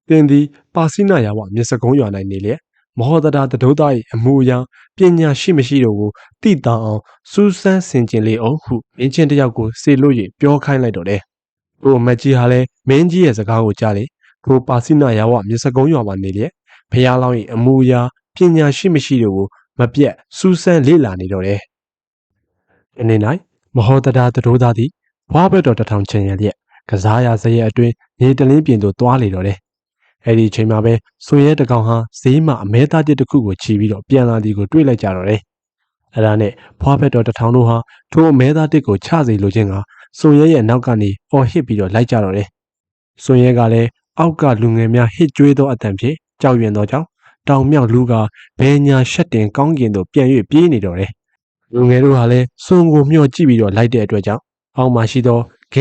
်တင်သည်ပါစိနာယာဝမြစ်စကုံးရွာ၌နေလျက်မဟောဒရာတဒုသား၏အမှုအရာပညာရှိမရှိတို့ကိုတိတောင်အောင်စူးစမ်းဆင်ခြင်လေအောင်ဟုမင်းချင်းတယောက်ကိုစေလို့၍ပြောခိုင်းလိုက်တော့တယ်။ထိုအမတ်ကြီးဟာလည်းမင်းကြီးရဲ့စကားကိုကြားလေထိုပါစိနာယာဝမြစ်စကုံးရွာမှာနေလျက်ဘုရားလောင်း၏အမှုအရာပညာရှိမရှိတို့ကိုမပြတ်စူးစမ်းလေ့လာနေတော့တယ်။အနေ၌မဟောဒရာတဒုသားသည်ဘွားဘက်တော်တထောင်ချင်ရလျက်ကစားရဇရက်အတွင်းနေတလင်းပြင်သို့သွားလေတော့တယ်။အဲ့ဒီအချိန်မှာပဲဆွေရဲတကောင်ဟာဈေးမှာအမဲသားတစ်ခုကိုချီပြီးတော့ပြန်လာသည်ကိုတွေ့လိုက်ကြတော့တယ်။အဲ့ဒါနဲ့ဘွားဘက်တော်တထောင်တို့ဟာထိုအမဲသားတစ်ကိုချစေလိုခြင်းကဆွေရဲရဲ့နောက်ကနေအော်ဟစ်ပြီးတော့လိုက်ကြတော့တယ်။ဆွေရဲကလည်းအောက်ကလူငယ်များဟစ်ကြွေးသောအတန်ဖြင့်ကြောက်ရွံ့သောကြောင့်တောင်မြောက်လူကဘဲညာရှက်တင်ကောင်းကင်သို့ပြန်၍ပြေးနေတော့တယ်။လူငယ်တို့ဟာလည်းစွန်ကိုမျှော်ကြည့်ပြီးတော့လိုက်တဲ့အတွက်ကြောင့်အောက်မှာရှိသောခ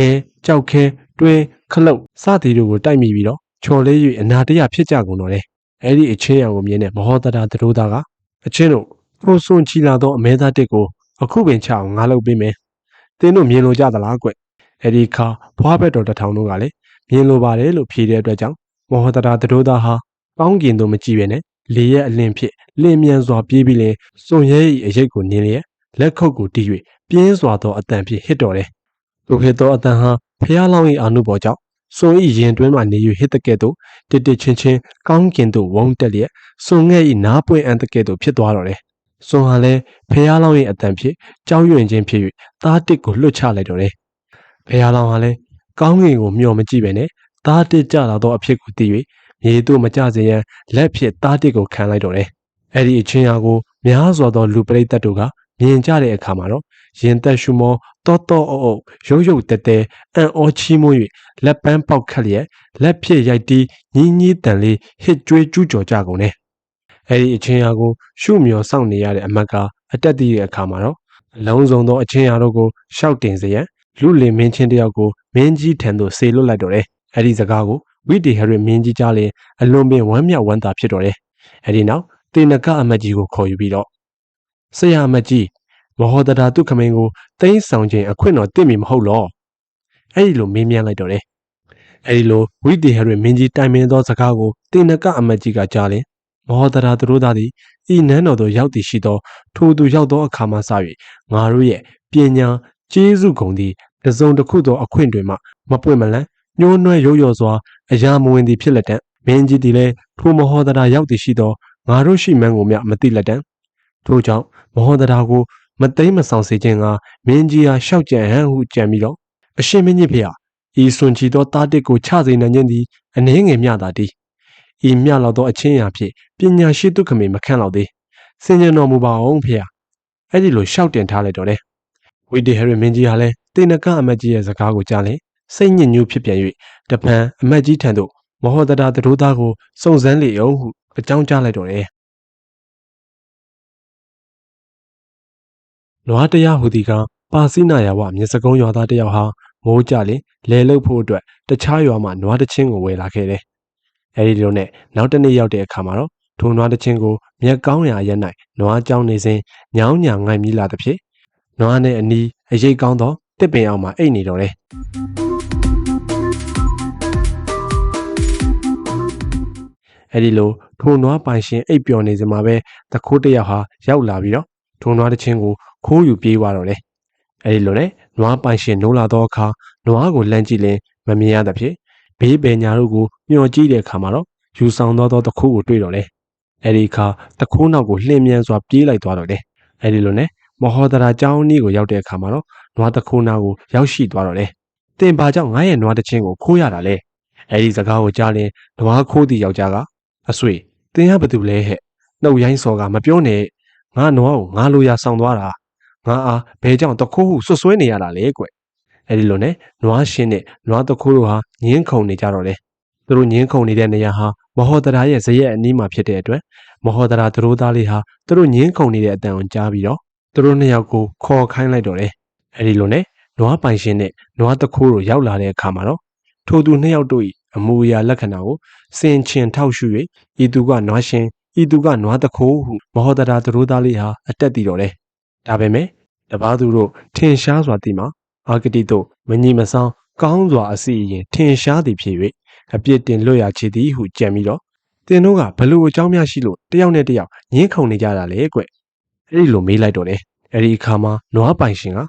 ဲကြောက်ခဲတွင်းခလုတ်စသည်တို့ကိုတိုက်မိပြီးတော့ချော်လေး၍အနာတရဖြစ်ကြကုန်တော့တယ်။အဲ့ဒီအချင်းရောင်ကိုမြင်တဲ့မဟောဒရာတဒုသားကအချင်းတို့ထိုစွန်ချီလာသောအမဲသားတစ်ကိုအခုပင်ချအောင်ငါလုပ်ပေးမယ်။သင်တို့မြင်လို့ကြသလားကွ။အဲ့ဒီခါဘွားဘက်တော်တထောင်တို့ကလည်းမြင်လိုပါတယ်လို့ဖြေတဲ့အတွက်ကြောင့်မဟောဒရာတဒုသားဟာကောင်းကင်သို့မကြည့်ပဲနဲ့လေရဲ့အလင်းဖြစ်လင်းမြန်စွာပြေးပြီးလင်စွန်ရဲ၏အရိပ်ကိုနင်းလျက်လက်ခုပ်ကိုတီး၍ပြင်းစွာသောအတန်ဖြင့်ဟစ်တော်တယ်။ထိုဟစ်သောအတန်ဟာဖျားလောင်း၏အာနုဘော်ကြောင့်စွန်၏ရင်တွင်းမှနေ၍ဟစ်တဲ့ကဲ့သို့တစ်တစ်ချင်းချင်းကောင်းကင်သို့ဝုန်းတက်လျက်စွန်ငဲ့၏နားပွင့်အံတဲ့ကဲ့သို့ဖြစ်သွားတော့တယ်။စွန်ဟာလည်းဖျားလောင်း၏အတန်ဖြင့်ကြောက်ရွံ့ခြင်းဖြစ်၍သားတစ်ကိုလွတ်ချလိုက်တော့တယ်။ဖျားလောင်းဟာလည်းကောင်းကင်ကိုမျှော်မကြည့်ပဲနဲ့သားတစ်ကြလာသောအဖြစ်ကိုသိ၍မြေသို့မကျစေရန်လက်ဖြင့်သားတစ်ကိုခံလိုက်တော့တယ်။အဲ့ဒီအချင်းရာကိုများစွာသောလူပရိသတ်တို့ကမြင်ကြတဲ့အခါမှာတော့ရင်သက်ရှုမောတောတောအုပ်ရုပ်ရုပ်တဲတဲအံ့ဩချီးမွမ်း၍လက်ပန်းပေါက်ခတ်လျက်လက်ဖြင့်ရိုက်တီးညီးညီးတန်လေးဟစ်ကြွေးကျူးကျော်ကြကုန်တယ်။အဲ့ဒီအချင်းရာကိုရှုမြော်စောင့်နေရတဲ့အမတ်ကအတက်တည်တဲ့အခါမှာတော့အလုံးစုံသောအချင်းရာတို့ကိုရှောက်တင်စေရန်လူလင်မင်းချင်းတယောက်ကိုမင်းကြီးထံသို့ဆေလွတ်လိုက်တော့တယ်။အဲ့ဒီစကားကိုဝိဒေဟရမင်းကြီးကြားလင်အလွန်ပင်ဝမ်းမြောက်ဝမ်းသာဖြစ်တော်တယ်။အဲဒီနောက်တေနကအမတ်ကြီးကိုခေါ်ယူပြီးတော့ဆရာအမတ်ကြီးမဟောဒရာတုခမိန်ကိုတိမ့်ဆောင်ခြင်းအခွင့်တော်တင့်မီမဟုတ်လော။အဲဒီလိုမေးမြန်းလိုက်တော့တယ်။အဲဒီလိုဝိဒေဟရမင်းကြီးတိုင်ပင်သောစကားကိုတေနကအမတ်ကြီးကကြားလင်မဟောဒရာသူတို့သားသည်ဤနန်းတော်သို့ရောက်သည်ရှိသောထိုသူရောက်သောအခါမှစ၍ငါတို့ရဲ့ပညာကျေးဇူးကုန်သည့်တစုံတစ်ခုသောအခွင့်တွေမှမပွင့်မလန်းညှိုးနှွဲရုပ်ရော်စွာအရာမဝင်သည်ဖြစ်လက်တံမင်းကြီးသည်လည်းထိုမဟောဒရာရောက်သည်ရှိသောငါတို့ရှိမှန်းကိုမျှမသိလက်တံထို့ကြောင့်မဟောဒရာကို မသိမ်းမဆောင်စေခြင်းကမင်းကြီးအားရှောက်ကြံဟန်ဟုကြံပြီးတော့အရှင်မင်းကြီးဖေဟာဤစွန်ချီသောတားတစ်ကိုချစေနိုင်ခြင်းသည်အနှဲငယ်မျှသာတည်းဤမျှလောက်သောအချင်းအရာဖြင့်ပညာရှိသူခမေမခန့်လောက်သေးစင်ကြင်တော်မူပါအောင်ဖေဟာအဲ့ဒီလိုရှောက်တင်ထားလိုက်တော့တယ်ဝီဒီဟရီမင်းကြီးဟာလည်းတေနကအမတ်ကြီးရဲ့စကားကိုကြားလင်စိတ်ညစ်ညူးဖြစ်ပြန်၍တပံအမတ်ကြီးထံသို့မဟောတရာသတို့သားကိုစုံစမ်းလေအောင်ဟုအကြောင်းကြားလိုက်တော့တယ်နွားတရားဟူသည်ကပါစိနာယာဝမြေစကုံးရွာသားတယောက်ဟာမိုးကြလင်လဲလုတ်ဖို့အတွက်တခြားရွာမှနွားတချင်းကိုဝယ်လာခဲ့တယ်အဲဒီလိုနဲ့နောက်တနေ့ရောက်တဲ့အခါမှာတော့ထိုနွားတချင်းကိုမြက်ကောင်းရာရက်၌နွားကြောင်းနေစဉ်ညောင်းညာငိုက်မိလာသဖြင့်နွားနဲ့အနီးအရိပ်ကောင်းသောတစ်ပင်အောင်မှအိတ်နေတော့တယ်အဲဒီလိုထိုနွားပိုင်ရှင်အိပ်ပျော်နေစမှာပဲတခိုးတယောက်ဟာရောက်လာပြီးတော့ထိုနွားတချင်းကိုခိုးယူပြေးသွားတော့တယ်အဲဒီလိုနဲ့နွားပိုင်ရှင်နိုးလာသောအခါနွားကိုလှမ်းကြည့်ရင်မမြင်ရသဖြင့်ဘေးပင်ညာတို့ကိုမျှော်ကြည့်တဲ့အခါမှာတော့ယူဆောင်သောတခိုးကိုတွေ့တော့တယ်အဲဒီအခါတခိုးနောက်ကိုလှည့်မြန်စွာပြေးလိုက်သွားတော့တယ်အဲဒီလိုနဲ့မဟောဒရာကျောင်းနီးကိုရောက်တဲ့အခါမှာတော့နွားတခိုးနာကိုရောက်ရှိသွားတော့တယ်တင်ပါကြောင့်ငါရဲ့နွားတချင်းကိုခိုးရတာလေအဲဒီစကားကိုကြားရင်နွားခိုးသည့်ယောက်ျားကအဆွေတင်ရဘသူလဲဟဲ့နှုတ်ရိုင်းစော်ကမပြောနဲ့ငါနွားကိုငါလိုရာဆောင်သွားတာငါအားဘဲကြောင့်တခိုးဟုဆွဆွဲနေရတာလေကွအဲဒီလိုနဲ့နွားရှင်းနဲ့နွားတခိုးတို့ဟာညင်းခုန်နေကြတော့တယ်သူတို့ညင်းခုန်နေတဲ့နေရာဟာမဟောဒရာရဲ့ဇရက်အနီးမှာဖြစ်တဲ့အတွက်မဟောဒရာသတို့သားလေးဟာသူတို့ညင်းခုန်နေတဲ့အတန်ကိုကြားပြီးတော့သူတို့နှစ်ယောက်ကိုခေါ်ခိုင်းလိုက်တော့တယ်အဲဒီလိုနဲ့နွားပိုင်ရှင်နဲ့နွားတခိုးတို့ရောက်လာတဲ့အခါမှာတော့ထိုသူနှစ်ယောက်တို့၏အမူအရာလက္ခဏာကိုစင်ချင်ထောက်ရှု၍ဤသူကနွားရှင်ဤသူကနွားတခိုးဟုမဟောဒရာသတို့သားလေးဟာအတက်တည်တော့တယ်ဒါပေမဲ့တပားသူတို့ထင်ရှားစွာသိမှာအာဂတိတို့မငြိမဆောင်ကောင်းစွာအစီအရင်ထင်ရှားသည်ဖြစ်၍အပြစ်တင်လွတ်ရချေသည်ဟုကြံပြီးတော့တင်တို့ကဘလို့အကြောင်းများရှိလို့တယောက်နဲ့တယောက်ညင်းခုန်နေကြတာလေကွအဲ့ဒီလိုမေးလိုက်တော့တယ်အဲ့ဒီအခါမှာနွားပိုင်ရှင်က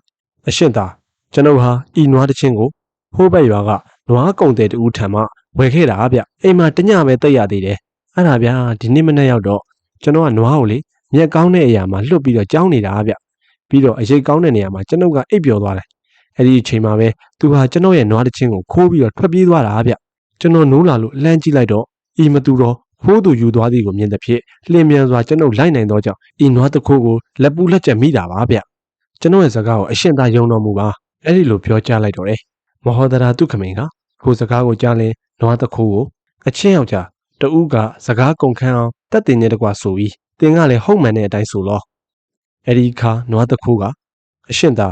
အရှင်သာကျွန်ုပ်ဟာဤနွားတချင်းကိုဖိုးဘက်ရွာကနွားကုံတဲ့တူထံမှဝယ်ခဲ့တာဗျအိမ်မှာတညပဲတိတ်ရသေးတယ်အဲ့ဒါဗျာဒီနေ့မနေ့ရောက်တော့ကျွန်တော်ကနွားကိုလေမြက်ကောင်းတဲ့အရာမှာလွတ်ပြီးတော့ကြောင်းနေတာဗျပြီးတော့အရိပ်ကောင်းတဲ့နေရာမှာကျွန်ုပ်ကအိပ်ပျော်သွားတယ်အဲ့ဒီအချိန်မှာပဲသူဟာကျွန်တော်ရဲ့နွားတချင်းကိုခိုးပြီးတော့ထွက်ပြေးသွားတာဗျကျွန်တော်နိုးလာလို့လှမ်းကြည့်လိုက်တော့ဤမတူတော့ခိုးသူယူသွားသည်ကိုမြင်သဖြင့်လျင်မြန်စွာကျွန်ုပ်လိုက်နိုင်သောကြောင့်ဤနွားတခိုးကိုလက်ပူးလက်ချက်မိတာပါဗျကျွန်တော်ရဲ့စကားကိုအရှင်သာယုံတော်မူပါအဲ့ဒီလိုပြောကြားလိုက်တော့တယ်မဟောဒရာတုခမိန်ကထိုစကားကိုကြားလင်နွားတခိုးကိုအချင်းယောက်ျားတဦးကစကားကုန်ခန်းအောင်တက်တင်နေတကွာဆိုပြီးတင်ကလည်းဟုတ်မှန်တဲ့အတိုင်းဆိုလောအဲ့ဒီအခါနွားတခိုးကအရှင်သာ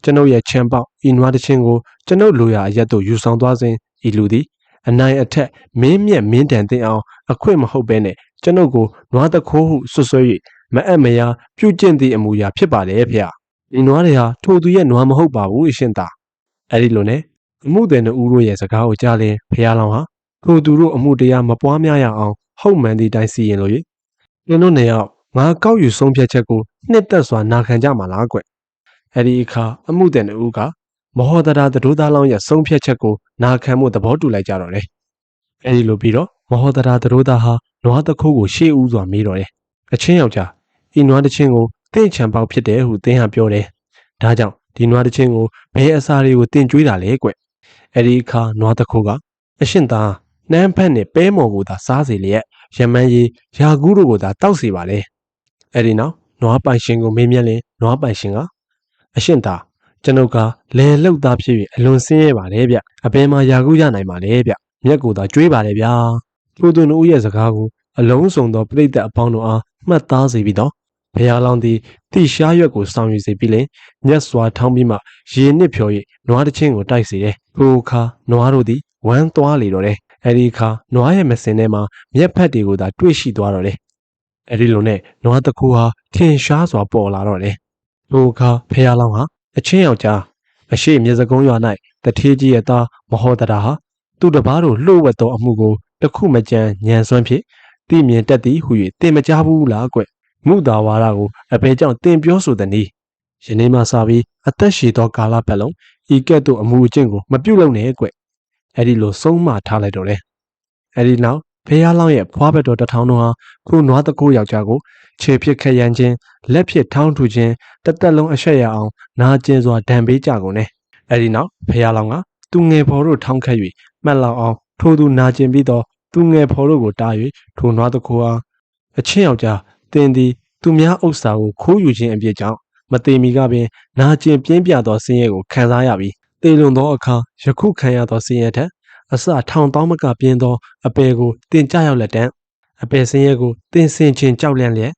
ကျွန်ုပ်ရဲ့ချမ်းပေါက်ဤနွားတချင်းကိုကျွန်ုပ်လိုရာအရက်တို့ယူဆောင်သွားစဉ်ဤလူသည်အနိုင်အထက်မင်းမြက်မင်းတန်တင်အောင်အခွင့်မဟုတ်ဘဲနဲ့ကျွန်ုပ်ကိုနွားတခိုးဟုဆွဆွဲ၍မအပ်မယားပြုကျင့်သည့်အမူအရာဖြစ်ပါတယ်ဗျ။ဒီနွားတွေဟာထိုသူရဲ့နွားမဟုတ်ပါဘူးအရှင်သာ။အဲ့ဒီလိုနဲ့အမှုသည်တို့ဦးတို့ရဲ့စကားကိုကြားလင်ဖះလောင်ဟာထိုသူတို့အမှုတရားမပွားများရအောင်ဟုတ်မှန်သည့်တိုင်းစီရင်လို့၍ကျွန်တို့နေရောက်ငါကောက်ယူဆုံးဖြတ်ချက်ကိုနှစ်သက်စွာနာခံကြမှာလားကွ။အဲ့ဒီအခါအမှုသည်တို့ကမဟောဒရာသတို့သားလောင်းရဲ့ဆုံးဖြတ်ချက်ကိုနာခံမှုသဘောတူလိုက်ကြတော့တယ်။အဲဒီလိုပြီးတော့မဟောဒရာသတို့သားဟာနွားတခိုးကိုရှေ့ဦးစွာမေးတော့တယ်။အချင်းယောက်ျားဤနွားတချင်းကိုတင့်ချံပေါက်ဖြစ်တယ်ဟုသင်ဟာပြောတယ်။ဒါကြောင့်ဒီနွားတချင်းကိုဘယ်အစာတွေကိုတင်ကြွေးတာလဲကွ။အဲဒီအခါနွားတခိုးကအရှင်သာနှမ်းဖက်နဲ့ပဲမော်ကိုသာစားစေလျက်ရမန်းရီယာကူးတို့ကိုသာတောက်စီပါလေ။အဲဒီနောက်နွားပိုင်ရှင်ကိုမေးမြန်းလင်နွားပိုင်ရှင်ကအရှင်သာကျွန်ုပ်ကလဲလှုပ်သားဖြစ်၍အလွန်ဆင်းရဲပါတယ်ဗျအပင်မှာယာကူးရနိုင်ပါလေဗျမြက်ကိုသာကျွေးပါတယ်ဗျာထိုသူတို့ရဲ့စကားကိုအလုံးစုံသောပြိတ္တအပေါင်းတို့အားမှတ်သားစေပြီးတော့ဘုရားလောင်းသည်တိရှားရွက်ကိုဆောင်ယူစေပြီးလင်မြက်စွာထောင်းပြီးမှရေနစ်ဖြော်၍နွားတစ်ချင်းကိုတိုက်စေတယ်ထိုအခါနွားတို့သည်ဝမ်းသွားလေတော့တယ်အဲဒီအခါနွားရဲ့မစင်ထဲမှာမြက်ဖက်တွေကိုသာတွေ့ရှိသွားတော့တယ်အဲဒီလိုနဲ့နွားတစ်ခုဟာထင်ရှားစွာပေါ်လာတော့တယ်ထိုအခါဘုရားလောင်းဟာအချင်းယောက်ျားအရှိမြေစကုံးရွာ၌တထေးကြီးရဲ့သားမဟောဒရာဟာသူ့တပားတို့လှုပ်ဝက်သောအမှုကိုတခုမကြမ်းညံစွမ်းဖြင့်သိမြင်တတ်သည်ဟု၍တင်မကြားဘူးလားကွမုသာဝါဒကိုအဘယ်ကြောင့်တင်ပြောဆိုသည်နည်းယနေ့မှစပြီးအသက်ရှည်သောကာလပတ်လုံးဤကဲ့သို့အမှုအကျင့်ကိုမပြုတ်လုပ်နဲ့ကွအဲ့ဒီလိုဆုံးမထားလိုက်တော့တယ်အဲ့ဒီနောက် ဖះလောင်းရဲ့ဖွားဘက်တော်တထောင်တို့ဟာခုနွားတကူယောက်ျားကိုခြေဖြစ်ခက်ရန်ချင်းလက်ဖြစ်ထောင်းထူခြင်းတသက်လုံးအဆက်ရအောင်နာကျင်စွာဒဏ်ပေးကြကုန်တယ်။အဲဒီနောက်ဖះလောင်းကသူငယ်ဖော်တို့ထောင်းခတ်၍မှတ်လောက်အောင်ထိုသူနာကျင်ပြီးတော့သူငယ်ဖော်တို့ကိုတား၍ထိုနွားတကူအားအချင်းယောက်ျားတင်သည်သူများဥစ္စာကိုခိုးယူခြင်းအပြစ်ကြောင့်မသေးမီကပင်နာကျင်ပြင်းပြသောဆင်းရဲကိုခံစားရပြီးတေလွန်သောအခါယခုခံရသောဆင်းရဲထက်အစထောင်တောင်းမကပြင်းသောအပေကိုတင်ကြရောက်လက်တံအပေဆင်းရဲကိုတင်ဆင်ခြင်းကြောက်လန့်လျက်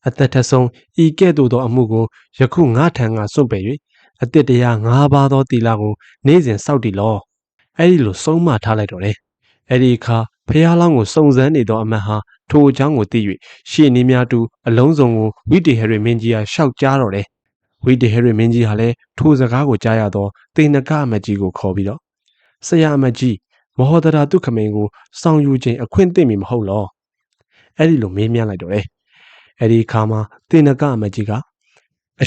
အသက်ထဆုံးဤကဲ့သို့သောအမှုကိုယခုငါထံကစွန့်ပယ်၍အတစ်တရား၅ပါးသောတီလာကိုနေ့စဉ်စောင့်တည်လောအဲ့ဒီလိုဆုံးမထားလိုက်တော့တယ်အဲ့ဒီအခါဖះလောင်းကိုစုံစမ်းနေသောအမတ်ဟာထိုအကြောင်းကိုသိ၍ရှေ့နေများတူအလုံးစုံကိုဝိတေဟရိမင်းကြီးကရှောက်ကြားတော်တယ်ဝိတေဟရိမင်းကြီးဟာလည်းထိုစကားကိုကြားရသောတေနကအမတ်ကြီးကိုခေါ်ပြီးတော့ဆရာအမတ်ကြီးမဟောဒရာတုခမင်းကိုစောင့်ယူခြင်းအခွင့်သိမ့်မီမဟုတ်လောအဲ့ဒီလိုမေးမြန်းလိုက်တော့တယ်အဲ့ဒီအခါမှာတေနကအမတ်ကြီးက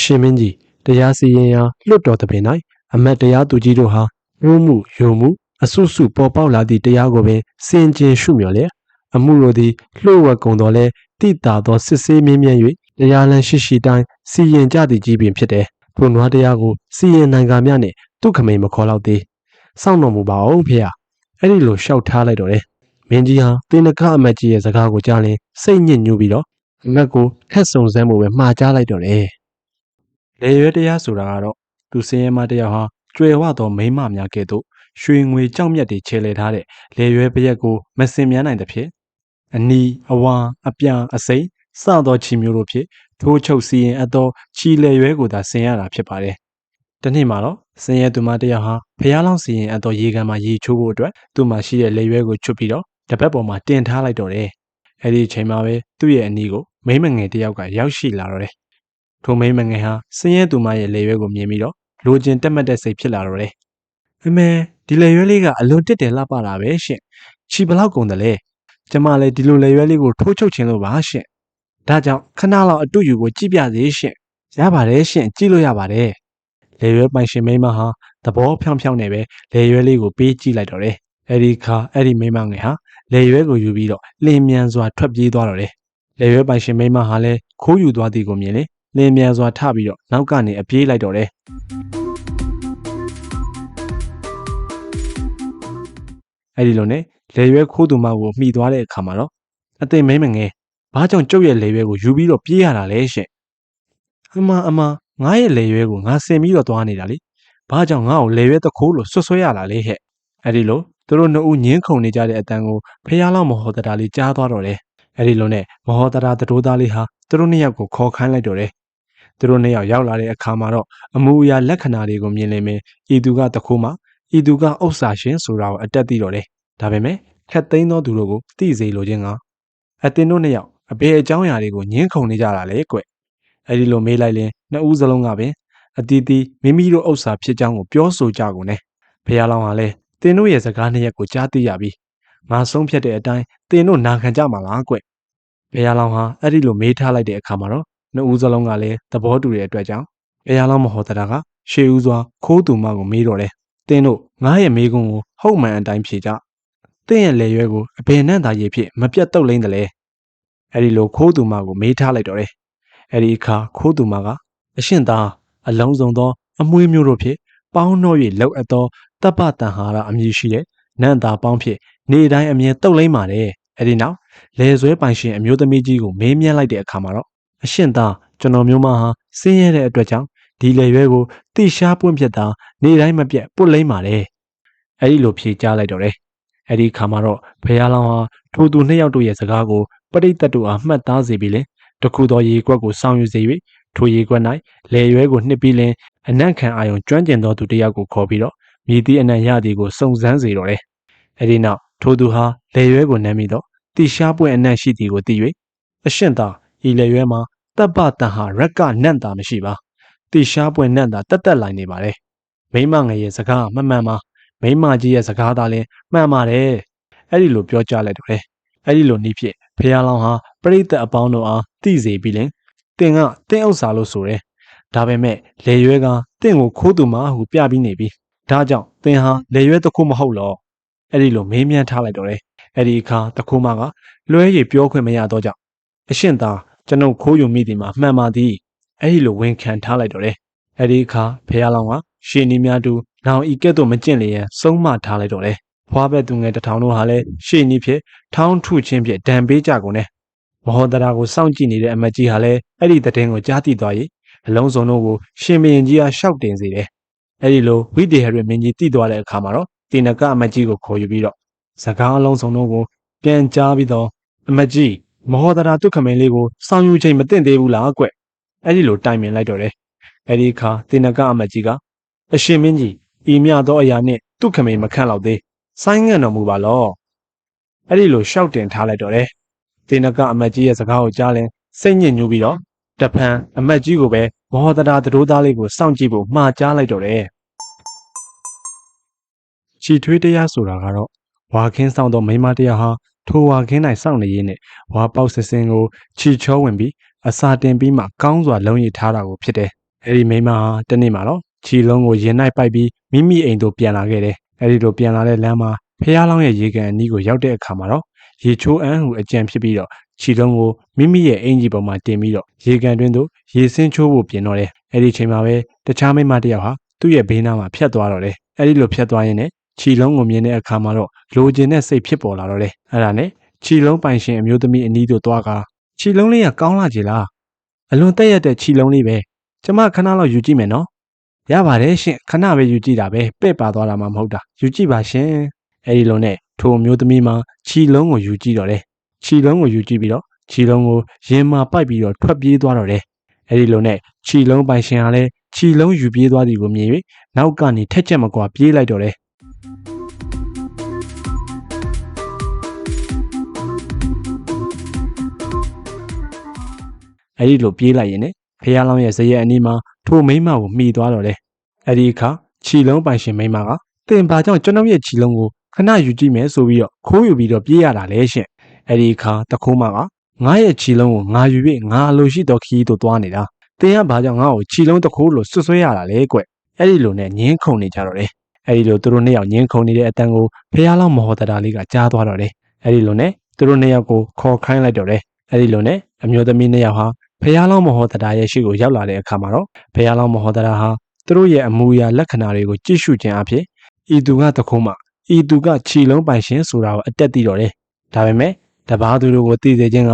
အရှင်မင်းကြီးတရားစီရင်ရာလွတ်တော်တပင်၌အမတ်တရားသူကြီးတို့ဟာမှုမှုယုံမှုအဆုစုပေါ်ပေါက်လာသည့်တရားကိုပင်စင်ကြင်ရှုမြော်လျက်အမှုတို့သည်လှို့ဝှက်ကုန်တော်လဲတိတာသောစစ်ဆေးမြင်းမြန်း၍တရားလမ်းရှိရှိတိုင်းစီရင်ကြသည်ကြီးပင်ဖြစ်တယ်ထိုနွားတရားကိုစီရင်နိုင်ကာများနှင့်သူခမိန်မခေါ်တော့သေးစောင့်တော်မူပါအောင်ဖေ။အဲ့ဒီလိုရှောက်ထားလိုက်တော့တယ်မင်းကြီးဟာတေနကအမတ်ကြီးရဲ့စကားကိုကြားရင်စိတ်ညစ်ညူးပြီးတော့အမတ်ကိုခက်ဆုံစမ်းမှုပဲမှားကြားလိုက်တော့တယ်လေရွယ်တရားဆိုတာကတော့သူစင်းရဲမတရားဟာကျွယ်ဝသောမိန်းမများကဲ့သို့ရွှေငွေကြောက်မြတ်တွေခြေလှယ်ထားတဲ့လေရွယ်ပရက်ကိုမစင်မြန်းနိုင်သဖြင့်အနီအဝါအပြာအစိမ့်စသောချီမျိုးတို့ဖြင့်ထိုးချုပ်စီရင်အပ်သောချီလေရွယ်ကိုသာဆင်ရတာဖြစ်ပါတယ်။တနေ့မှာတော့စင်ရဲသူမတယောက်ဟာဖះလောင်းစီရင်အပ်သောရေကန်မှာရေချိုးဖို့အတွက်သူ့မှာရှိတဲ့လေရွယ်ကိုချွတ်ပြီးတော့တပတ်ပေါ်မှာတင်ထားလိုက်တော့တယ်။အဲဒီအချိန်မှာပဲသူ့ရဲ့အနီကိုမိမငယ်တယောက်ကရောက်ရှိလာတော့တယ်။ထိုမိမငယ်ဟာစင်ရဲသူမရဲ့လေရွယ်ကိုမြင်ပြီးတော့လိုချင်တက်မှတ်တဲ့စိတ်ဖြစ်လာတော့တယ်။အမေဒီလေရွယ်လေးကအလွန်တစ်တယ်လှပတာပဲရှင့်။ချီဘလောက်ကုန်တယ်လဲ။ကျမလည်းဒီလိုလေရွယ်လေးကိုထိုးချုပ်ခြင်းလို့ပါရှင့်။ဒါကြောင့်ခဏလောက်အတူယူကိုကြည့်ပြစေရှင့်။ရပါတယ်ရှင့်ကြည့်လို့ရပါတယ်။လေရွယ်ပိုင်ရှင်မိမဟာသဘောဖြောင်းဖြောင်းနဲ့ပဲလေရွယ်လေးကိုပေးကြည့်လိုက်တော့တယ်။အဲဒီခါအဲ့ဒီမိမငယ်ဟာလေရွယ်ကိုယူပြီးတော့လင်းမြန်စွာထွက်ပြေးသွားတော့တယ်။လေရွယ်ပိုင်ရှင်မိမဟာလည်းခိုးယူသွားသည်ကိုမြင်လေလင်းမြန်စွာထပြီးတော့နောက်ကနေအပြေးလိုက်တော့တယ်။အဲ့ဒီလိုနဲ့လေရွယ်ခိုးသူမကိုမှီသွားတဲ့အခါမှာတော့အသိမိမငယ်ဘာကြောင့်ကျုပ်ရဲ့လေရွယ်ကိုယူပြီးတော့ပြေးရတာလဲရှင့်။အမငါရဲ့လေရွယ်ကိုငါဆင်ပြီးတော့သွားနေတာလေ။ဘာကြောင့်ငါ့ကိုလေရွယ်တခိုးလို့ဆွဆွဲရတာလဲဟဲ့။အဲ့ဒီလိုသူတို့နှစ်ဦးညင်းခုန်နေကြတဲ့အတန်ကိုဖះလောင်းမဟောတတာလေးကြားသွားတော့တယ်။အဲ့ဒီလိုနဲ့မဟောတတာတတိုးသားလေးဟာသူတို့နှစ်ယောက်ကိုခေါ်ခိုင်းလိုက်တော့တယ်။သူတို့နှစ်ယောက်ရောက်လာတဲ့အခါမှာတော့အမူအရာလက္ခဏာတွေကိုမြင်နေမယ်။ဤသူကတခိုးမှဤသူကဥစ္စာရှင်ဆိုတာကိုအတက်သိတော့တယ်။ဒါပေမဲ့ခက်သိမ်းသောသူတို့ကိုသိစေလိုခြင်းကအတင်တို့နှစ်ယောက်အဘယ်အကြောင်းအရာတွေကိုညင်းခုန်နေကြတာလဲကွ။အဲ့ဒီလိုမေးလိုက်ရင်နှစ်ဦးစလုံးကပင်အတီးတီးမိမိတို့ဥစ္စာဖြစ်ကြောင်းကိုပြောဆိုကြကုန်တယ်။ဖះလောင်းဟာလည်းတင်တို့ရဲ့စကားနှစ်ရက်ကိုကြားသိရပြီ။ငါဆုံးဖြတ်တဲ့အတိုင်းတင်တို့နာခံကြမှာလားကွ။ဖះလောင်းဟာအဲ့ဒီလိုမေးထားလိုက်တဲ့အခါမှာတော့နှစ်ဦးစလုံးကလည်းသဘောတူတဲ့အတွက်ကြောင့်ဖះလောင်းမဟောတတာကရှေးဦးစွာခိုးသူမကိုမေးတော့တယ်။တင်တို့ငါရဲ့မေးခွန်းကိုဟုတ်မှန်အတိုင်းဖြေကြ။တင်ရဲ့လေရွယ်ကိုအဘယ်နဲ့သာရည်ဖြစ်မပြတ်တုတ်လိမ့်တယ်လေ။အဲ့ဒီလိုခိုးသူမကိုမေးထားလိုက်တော့တယ်။အဲ့ဒီအခါခိုးသူမကအရှင်သားအလုံးစုံသောအမွှေးမျိုးတို့ဖြင့်ပေါင်းတော့၍လောက်အပ်သောတပ်ပတန်ဟာရအမည်ရှိတဲ့နန့်တာပေါင်းဖြင့်နေတိုင်းအမြဲတုတ်လိမ့်ပါတယ်အဲ့ဒီနောက်လေဆွဲပိုင်ရှင်အမျိုးသမီးကြီးကိုမေးမြန်းလိုက်တဲ့အခါမှာတော့အရှင်သားကျွန်တော်မျိုးမဟာဆင်းရဲတဲ့အတွက်ကြောင့်ဒီလေရွဲကိုတိရှားပွင့်ပြတ်တာနေတိုင်းမပြတ်ပုတ်လိမ့်ပါတယ်အဲ့ဒီလိုဖြေကြားလိုက်တော့တယ်အဲ့ဒီအခါမှာတော့ဖះလောင်းဟာထိုသူနှစ်ယောက်တို့ရဲ့စကားကိုပရိသတ်တို့အားမှတ်သားစေပြီးလင်တခုသောရေကွက်ကိုစောင့်ယူစေ၍ထိုရေကွက်၌လေရွဲကိုနှစ်ပြီးလင်အနံ့ခံအာယုံကျွမ်းကျင်သောသူတစ်ယောက်ကိုခေါ်ပြီးတော့မြည်သည့်အနံ့ရသည်ကိုစုံစမ်းစေတော့တယ်။အဲဒီနောက်ထိုသူဟာလေရွဲကိုနမ်းပြီးတော့တိရှားပွင့်အနံ့ရှိသည်ကိုသိ၍အရှင်သာဤလေရွဲမှာတပ်ပတန်ဟာရက်ကနန့်တာမရှိပါ။တိရှားပွင့်နန့်တာတက်လိုက်နေပါတယ်။မိမငယ်ရဲ့စကားမမှန်ပါ။မိမကြီးရဲ့စကားသာလည်းမှန်ပါတယ်။အဲ့ဒီလိုပြောကြားလိုက်တော့တယ်။အဲ့ဒီလိုနေ့ဖြစ်ဖះလောင်းဟာပရိသတ်အပေါင်းတို့အားသိစေပြီးလင်တင်ကတင်းဥစ္စာလို့ဆိုတယ်။ဒါပေမဲ့လေရွဲကတင့်ကိုခိုးသူမဟုပြပြီးနေပြီ။ဒါကြောင့်သင်ဟာလေရွဲတစ်ခုမဟုတ်လော။အဲ့ဒီလိုမေးမြန်းထားလိုက်တော့တယ် အဲ့ဒီအခါတခိုးမကလွှဲရည်ပြောခွင့်မရတော့ကြောင့်အရှင်သာကျွန်ုပ်ခိုးယူမိသည်မှာမှန်ပါသည်အဲ့ဒီလိုဝန်ခံထားလိုက်တော့တယ်အဲ့ဒီအခါဖះလောင်းကရှေနီများတူနောင်ဤကဲ့သို့မကျင့်လျက်ဆုံးမထားလိုက်တော့တယ်ဖွားဘက်သူငယ်တထောင်တို့ဟာလည်းရှေနီဖြစ်ထောင်းထုချင်းဖြစ်ဒဏ်ပေးကြကုန်တယ်မဟောတရာကိုစောင့်ကြည့်နေတဲ့အမတ်ကြီးဟာလည်းအဲ့ဒီတဲ့င်းကိုကြားသိသွား၍အလုံးစုံတို့ကိုရှင်ဘရင်ကြီးအားရှောက်တင်စေတယ်အဲ့ဒီလိုဝိဒေဟရမင်းကြီးတည်သွားတဲ့အခါမှာတော့တေနကအမတ်ကြီးကိုခေါ်ယူပြီးတော့စကားအလုံးစုံတို့ကိုပြန်ကြားပြီးတော့အမတ်ကြီးမဟောတရာတုခမင်းလေးကိုစောင့်ယူချိန်မတင်သေးဘူးလားကွအဲ့ဒီလိုတိုင်ပင်လိုက်တော့တယ်အဲ့ဒီအခါတေနကအမတ်ကြီးကအရှင်မင်းကြီးဤမြသောအရာနှင့်တုခမင်းမခန့်တော့သေးဆိုင်းငံ့တော်မူပါလောအဲ့ဒီလိုရှောက်တင်ထားလိုက်တော့တယ်တေနကအမတ်ကြီးရဲ့စကားကိုကြားရင်စိတ်ညစ်ညူးပြီးတော့တဖန်အမတ်ကြီးကိုပဲမဟောတရာသတို့သားလေးကိုစောင့်ကြည့်ဖို့မှာကြားလိုက်တော့တယ်ချီထွေးတရားဆိုတာကတော့ဝါခင်းဆောင်သောမိန်းမတရားဟာထိုဝါခင်း၌စောင့်နေရင်းနဲ့ဝါပေါက်စစင်ကိုချီချောဝင်ပြီးအစာတင်ပြီးမှကောင်းစွာလုံးရည်ထားတာကိုဖြစ်တယ်အဲဒီမိန်းမဟာတနေ့မှတော့ချီလုံးကိုရင်၌ပိုက်ပြီးမိမိအိမ်သို့ပြန်လာခဲ့တယ်အဲဒီလိုပြန်လာတဲ့လမ်းမှာဖះလောင်းရဲ့ရေကန်အနီးကိုရောက်တဲ့အခါမှာတော့ရေချိုးအန်းဟုအကြံဖြစ်ပြီးတော့ခြီလုံးကိုမိမိရဲ့အင်ကြီးပေါ်မှာတင်ပြီးတော့ရေကန်တွင်းသို့ရေဆင်းချိုးဖို့ပြင်တော့တယ်။အဲဒီချိန်မှာပဲတခြားမိန်းမတစ်ယောက်ဟာသူ့ရဲ့ဘေးနားမှာဖြတ်သွားတော့တယ်။အဲဒီလိုဖြတ်သွားရင်းနဲ့ခြီလုံးကိုမြင်တဲ့အခါမှာတော့လိုချင်တဲ့စိတ်ဖြစ်ပေါ်လာတော့တယ်။အဲ့ဒါနဲ့ခြီလုံးပိုင်ရှင်အမျိုးသမီးအနီးသို့သွားကခြီလုံးလေးကကောင်းလာကြလား။အလွန်တက်ရက်တဲ့ခြီလုံးလေးပဲ။ကျမခဏလောက်ယူကြည့်မယ်နော်။ရပါတယ်ရှင်ခဏပဲယူကြည့်တာပဲပဲ့ပါသွားတာမှမဟုတ်တာယူကြည့်ပါရှင်။အဲဒီလိုနဲ့ထိုအမျိုးသမီးမှာခြီလုံးကိုယူကြည့်တော့တယ်။ခြီလုံးကိုယူကြည့်ပြီးတော့ခြီလုံးကိုရင်မှာပိုက်ပြီးတော့ထွက်ပြေးသွားတော့တယ်။အဲဒီလိုနဲ့ခြီလုံးပိုင်ရှင်ကလည်းခြီလုံးယူပြေးသွားသည်ကိုမြင်၍နောက်ကနေထက်ချက်မကွာပြေးလိုက်တော့တယ်။အဲဒီလိုပြေးလိုက်ရင်ဖះလောင်းရဲ့ဇရက်အနီးမှာထိုမိန်းမကိုမှီသွားတော့တယ်။အဲဒီအခါခြီလုံးပိုင်ရှင်မိန်းမကတင်ပါကြောင့်ကျွန်တော်ရဲ့ခြီလုံးကိုခဏယူကြည့်မယ်ဆိုပြီးတော့ခိုးယူပြီးတော့ပြေးရတာလေရှင်။အဲဒီအခါတခိုးမကငါရဲ့ခြီလုံးကိုငါယူ၍ငါအလိုရှိတော်ခီးတို့သွားနေတာတင်ကဘာကြောင့်ငါ့ကိုခြီလုံးတခိုးလို့ဆွဆွဲရတာလဲကွအဲ့ဒီလိုနဲ့ညင်းခုန်နေကြတော့တယ်အဲ့ဒီလိုသူတို့နှစ်ယောက်ညင်းခုန်နေတဲ့အတန်ကိုဖះလောင်းမဟောတတာလေးကကြားသွားတော့တယ်အဲ့ဒီလိုနဲ့သူတို့နှစ်ယောက်ကိုခေါ်ခိုင်းလိုက်တော့တယ်အဲ့ဒီလိုနဲ့အမျိုးသမီးနှစ်ယောက်ဟာဖះလောင်းမဟောတတာရဲ့ရှိကိုရောက်လာတဲ့အခါမှာတော့ဖះလောင်းမဟောတတာဟာသူတို့ရဲ့အမူအရာလက္ခဏာတွေကိုကြည့်ရှုခြင်းအဖြစ်ဤသူကတခိုးမှဤသူကခြီလုံးပိုင်ရှင်ဆိုတာကိုအတက်သိတော့တယ်ဒါပေမဲ့တပားသူတို့ကိုသိစေခြင်းကအ